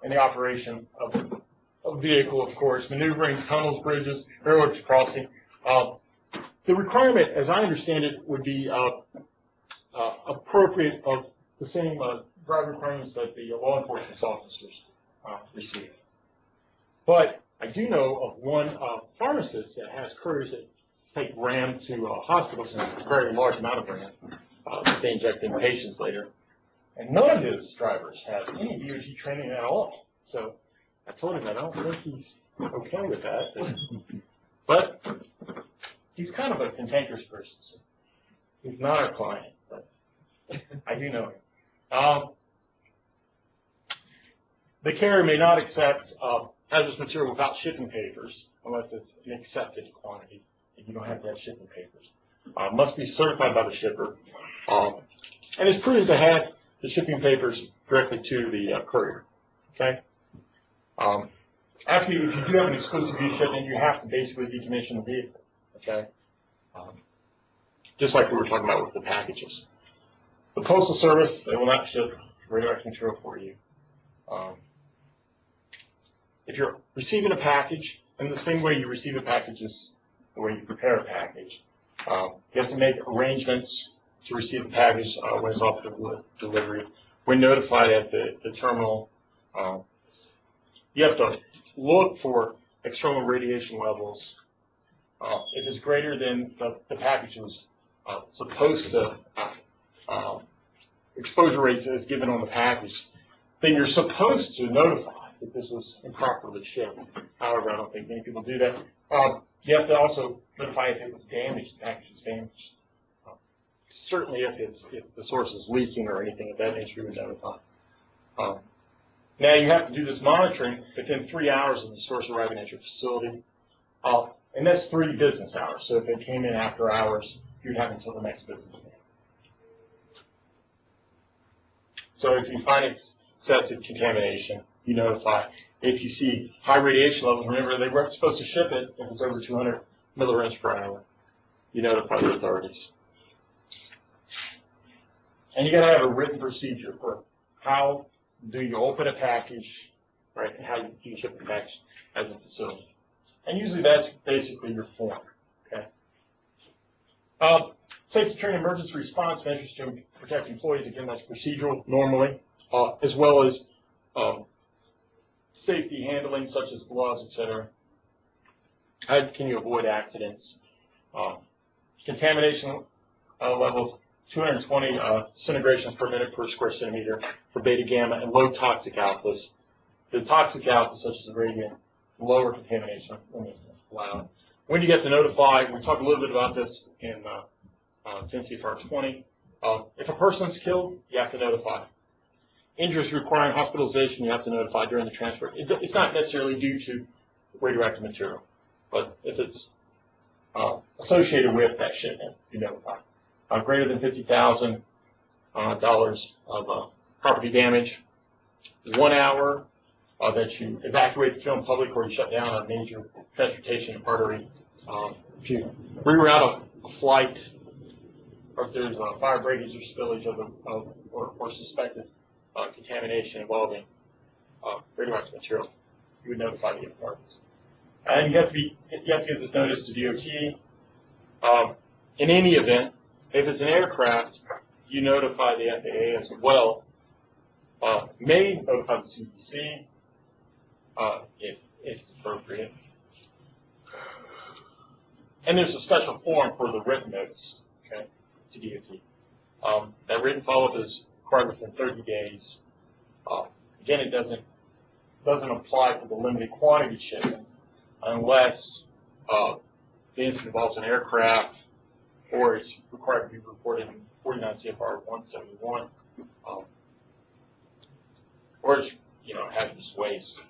in the operation of a vehicle, of course, maneuvering tunnels, bridges, railroad crossing. The requirement, as I understand it, would be appropriate of the same driver requirements that the law enforcement officers receive. But I do know of one pharmacist that has couriers that take RAM to hospitals, and it's a very large amount of RAM that they inject in patients later. And none of his drivers have any DOT training at all. So I told him that I don't think he's okay with that. But he's kind of a cantankerous person. So he's not our client, but I do know him. The carrier may not accept hazardous material without shipping papers unless it's an accepted quantity. And you don't have to have shipping papers. Must be certified by the shipper. And is proved to have the shipping papers directly to the courier. Okay? If you do have an exclusive use shipment, you have to basically decommission the vehicle. Okay? Just like we were talking about with the packages. The Postal Service, they will not ship radioactive material for you. If you're receiving a package, and the same way you receive a package is the way you prepare a package, you have to make arrangements to receive the package when it's off for delivery. When notified at the terminal, you have to look for external radiation levels. If it's greater than the package was supposed to, exposure rates as given on the package, then you're supposed to notify that this was improperly shipped. However, I don't think many people do that. You have to also notify if it was damaged, the package is damaged. Certainly if the source is leaking or anything of that nature, you would notify. Now you have to do this monitoring within 3 hours of the source arriving at your facility. And that's 3 business hours. So if it came in after hours, you'd have until the next business day. So if you find excessive contamination, you notify. If you see high radiation levels, remember they weren't supposed to ship it if it's over 200 millirents per hour. You notify the authorities. And you got to have a written procedure for how do you open a package, right, and how do you ship the package as a facility. And usually that's basically your form, okay? Safety training, emergency response measures to protect employees. Again, that's procedural normally, as well as safety handling, such as gloves, etc. How can you avoid accidents? Contamination levels, 220 centigrations per minute per square centimeter for beta gamma and low toxic alphas. The toxic alphas, such as the radiant, lower contamination limits allowed. when you get to notify, we talked a little bit about this in 10 CFR 20. If a person's killed, you have to notify. Injuries requiring hospitalization, you have to notify during the transport. It's not necessarily due to radioactive material, but if it's associated with that shipment, you notify. Greater than $50,000 of property damage, 1 hour that you evacuate the general public or you shut down a major transportation artery. If you reroute a flight, or if there's fire breakage or spillage or suspected contamination involving radioactive material, you would notify the authorities. And you have to get this notice to DOT. In any event, if it's an aircraft, you notify the FAA as well. May notify the CDC if it's appropriate. And there's a special form for the written notice, okay, to DOT. That written follow-up is required within 30 days. Again, it doesn't apply for the limited quantity shipments unless the incident involves an aircraft or it's required to be reported in 49 CFR 171, or it's, hazardous waste.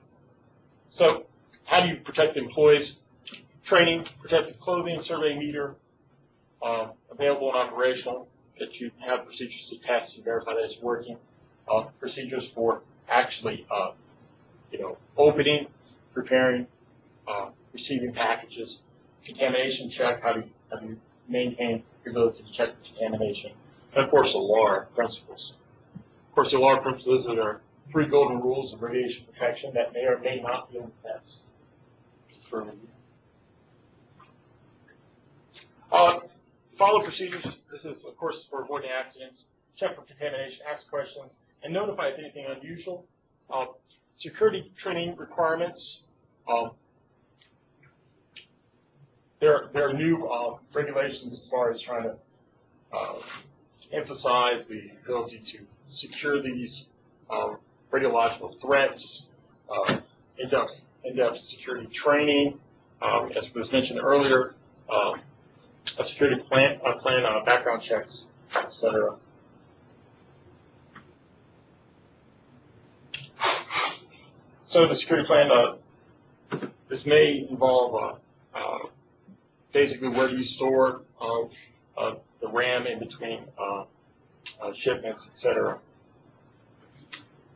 So how do you protect the employees? Training, protective clothing, survey meter, available and operational, that you have procedures to test and verify that it's working. Procedures for actually, opening, preparing, receiving packages, contamination check, how do you maintain your ability to detect contamination, and of course, ALAR principles. Of course, the ALAR principles are 3 golden rules of radiation protection that may or may not be in the test. For follow procedures. This is, of course, for avoiding accidents. Check for contamination, ask questions, and notify if anything unusual. Security training requirements. There are new regulations as far as trying to emphasize the ability to secure these radiological threats, in-depth security training, as was mentioned earlier, a security plan, background checks, etc. So the security plan, this may involve basically where do you store the RAM in between shipments, etc.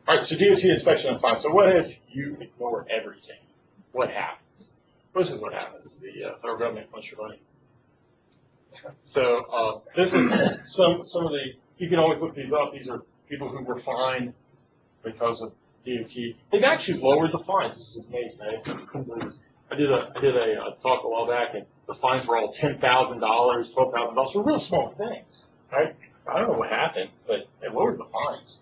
All right, so DOT inspection and fine. So what if you ignore everything? What happens? This is what happens. The federal government wants your money. So this is some of the, you can always look these up. These are people who were fined because of DOT. They've actually lowered the fines. This is amazing. I did a talk a while back, and the fines were all $10,000, $12,000 for real small things, right? I don't know what happened, but they lowered the fines.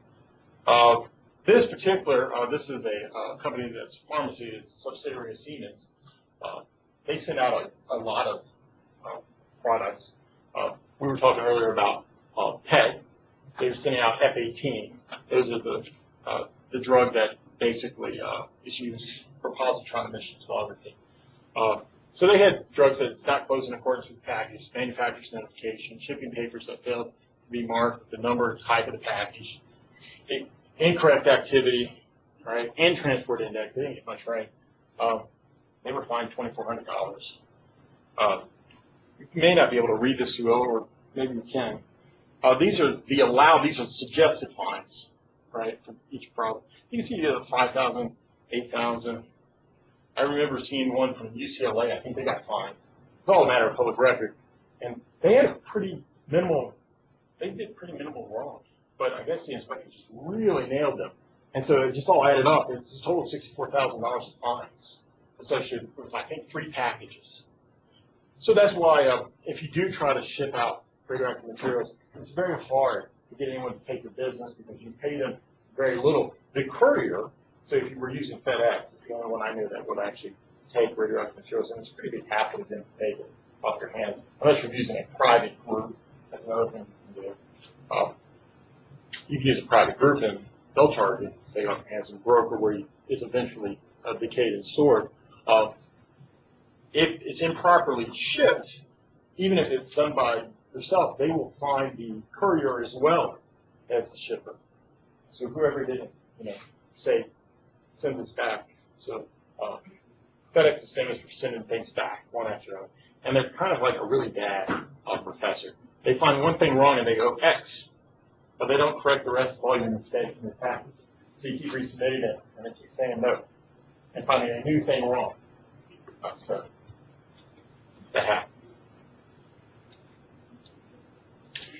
This particular, this is a company that's pharmacy, it's a subsidiary of Siemens. They send out a lot of products. We were talking earlier about PET. They were sending out F-18. Those are the drug that basically is used for positron emission tomography. So they had drugs that's not closed in accordance with the package, manufacturer's notification, shipping papers that failed to be marked, the number, type of the package, incorrect activity, right, and transport index. They didn't get much right. They were fined $2,400. You may not be able to read this too well, or maybe you can. These are suggested fines, right, for each problem. You can see you get 5,000, 8,000. I remember seeing one from UCLA. I think they got fined. It's all a matter of public record. And they had they did pretty minimal wrong. But I guess the inspector just really nailed them. And so it just all added up. It's a total of $64,000 of fines associated with, I think, 3 packages. So that's why if you do try to ship out radioactive materials, it's very hard to get anyone to take your business because you pay them very little. The courier, so if you were using FedEx, it's the only one I knew that would actually take radioactive materials, and it's a pretty big hassle to them to take it off your hands, unless you're using a private group. That's another thing you can do. You can use a private group, and they'll charge you. They don't have some broker where it's eventually decayed and stored. if it's improperly shipped, even if it's done by yourself, they will find the courier as well as the shipper. So whoever didn't, say, send this back. So FedEx is famous for sending things back one after another. And they're kind of like a really bad professor. They find one thing wrong and they go X, but they don't correct the rest of all your mistakes in the package. So you keep resubmitting it and it keeps saying no and finding a new thing wrong. So that happens.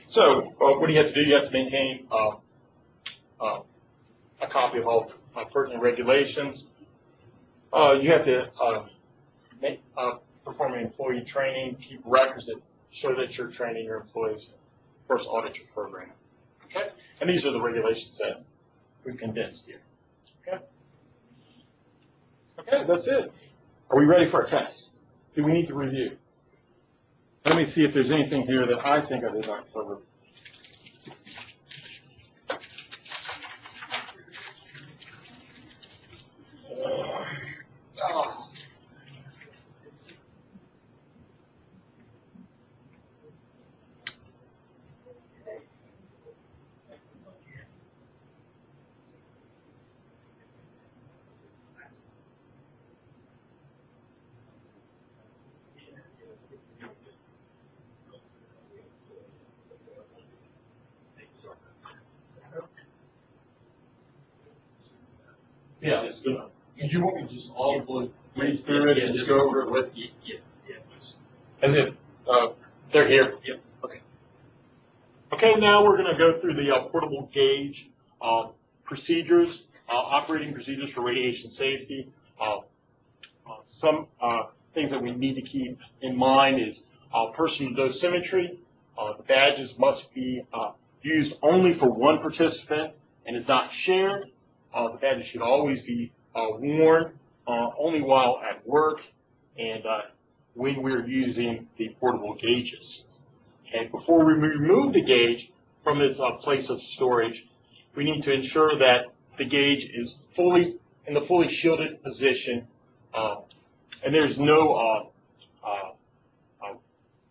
So what do you have to do? You have to maintain a copy of all pertinent regulations. You have to perform employee training, keep records that show that you're training your employees. Of course, audit your program. Okay? And these are the regulations that we've condensed here. Okay? Okay, that's it. Are we ready for a test? Do we need to review? Let me see if there's anything here that I think I did not cover. Yeah, did you want me to just audibly read through it and just go over it with you? Yeah. As if they're here? Yeah. Okay. Okay, now we're going to go through the portable gauge procedures, operating procedures for radiation safety. Some things that we need to keep in mind is personal dosimetry. The badges must be used only for one participant and is not shared. The badges should always be worn only while at work and when we're using the portable gauges. Okay, before we remove the gauge from its place of storage, we need to ensure that the gauge is fully in the fully shielded position and there's no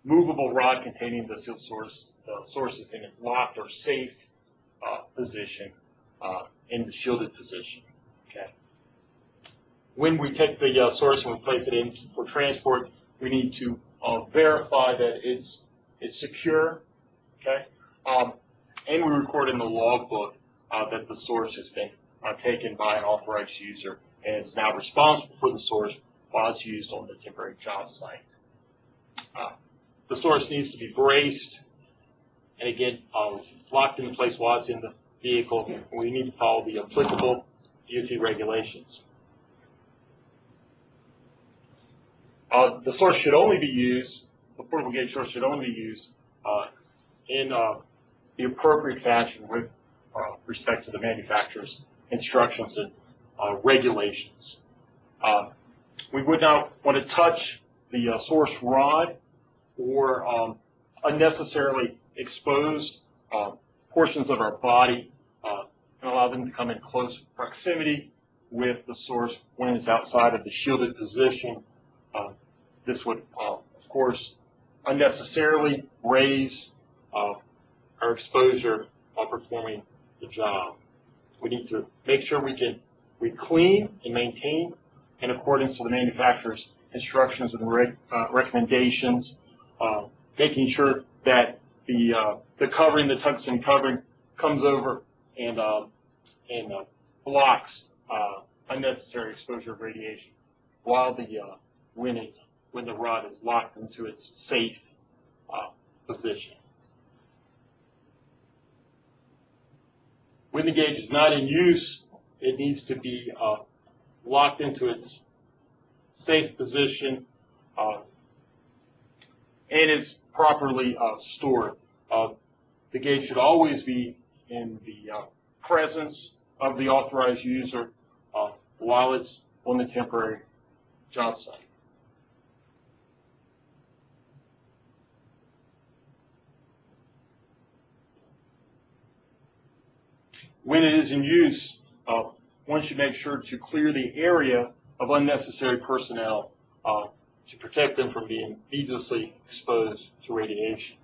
movable rod containing the sealed sources in its locked or safe position in the shielded position. Okay. When we take the source and we place it in for transport, we need to verify that it's secure. Okay. And we record in the logbook that the source has been taken by an authorized user and is now responsible for the source while it's used on the temporary job site. The source needs to be braced and again locked into place while it's in the vehicle. We need to follow the applicable DOT regulations. The source should only be used, the portable gauge source should only be used in the appropriate fashion with respect to the manufacturer's instructions and regulations. We would not want to touch the source rod or unnecessarily expose portions of our body and allow them to come in close proximity with the source when it's outside of the shielded position. This would, of course, unnecessarily raise our exposure while performing the job. We need to make sure we clean and maintain in accordance to the manufacturer's instructions and recommendations, making sure that the covering, the tungsten covering, comes over and blocks unnecessary exposure of radiation while when the rod is locked into its safe position. When the gauge is not in use, it needs to be locked into its safe position and is properly stored. The gauge should always be in the presence of the authorized user while it's on the temporary job site. When it is in use, one should make sure to clear the area of unnecessary personnel to protect them from being needlessly exposed to radiation.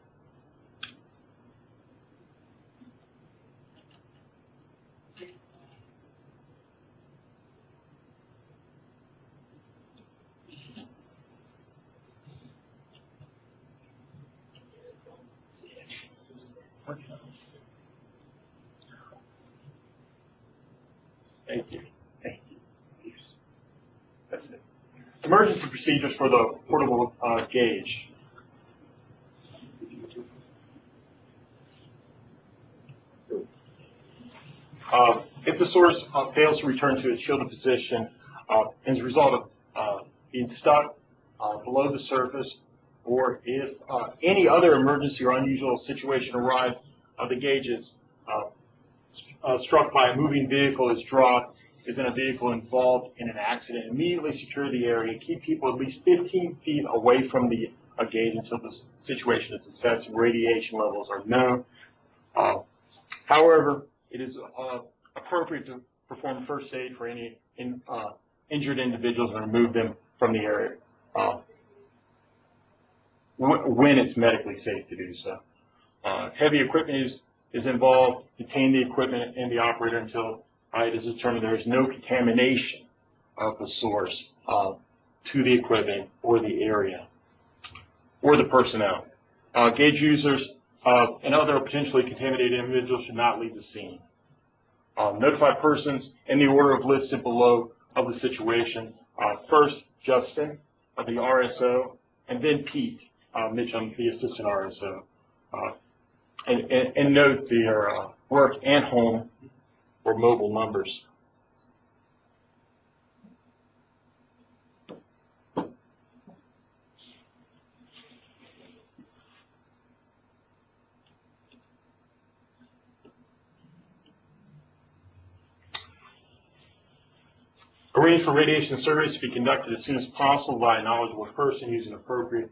Thank you. Thank you. That's it. Emergency procedures for the portable gauge. If the source fails to return to its shielded position as a result of being stuck below the surface, or if any other emergency or unusual situation arises, the gauge is struck by a moving vehicle, is dropped, is in a vehicle involved in an accident, immediately secure the area, keep people at least 15 feet away from the gauge until the situation is assessed and radiation levels are known. However, it is appropriate to perform first aid for any injured individuals and remove them from the area when it's medically safe to do so. If heavy equipment is involved, detain the equipment and the operator until it is determined there is no contamination of the source to the equipment or the area or the personnel. Gauge users and other potentially contaminated individuals should not leave the scene. Notify persons in the order of listed below of the situation. First, Justin, the RSO, and then Pete, Mitchum, the assistant RSO. And note their work and home or mobile numbers. Arrange for radiation surveys to be conducted as soon as possible by a knowledgeable person using appropriate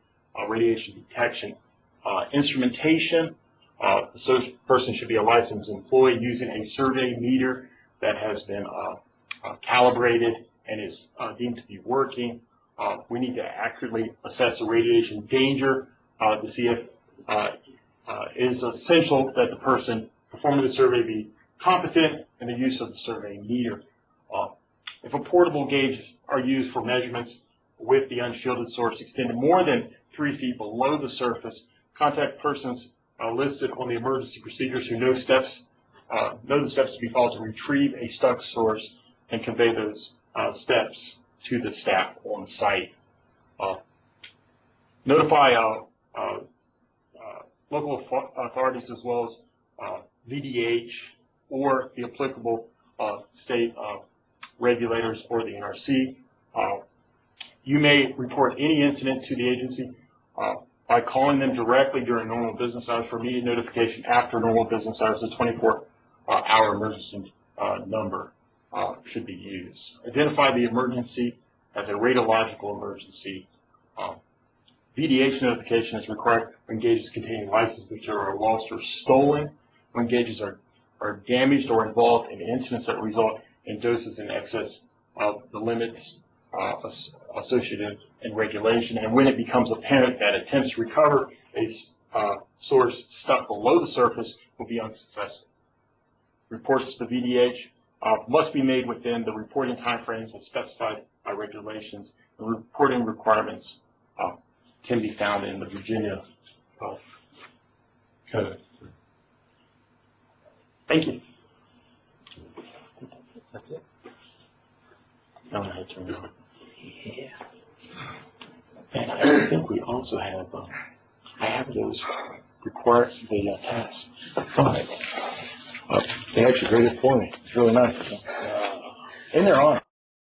radiation detection instrumentation. The person should be a licensed employee using a survey meter that has been calibrated and is deemed to be working. We need to accurately assess the radiation danger to see if it is essential that the person performing the survey be competent in the use of the survey meter. If a portable gauge are used for measurements with the unshielded source extended more than 3 feet below the surface, contact persons listed on the emergency procedures who know the steps to be followed to retrieve a stuck source and convey those steps to the staff on site. Notify local authorities as well as VDH or the applicable state regulators or the NRC. You may report any incident to the agency by calling them directly during normal business hours. For immediate notification after normal business hours, the 24-hour emergency number should be used. Identify the emergency as a radiological emergency. VDH notification is required when gauges containing licensed material are lost or stolen, when gauges are damaged or involved in incidents that result in doses in excess of the limits associated in regulation, and when it becomes apparent that attempts to recover a source stuck below the surface will be unsuccessful. Reports to the VDH must be made within the reporting timeframes as specified by regulations. The reporting requirements can be found in the Virginia Code. Thank you. That's it. I don't know how to turn it on. Yeah. And I think we also have, I have those required, the tests. They actually graded for me. It's really nice. And they're on.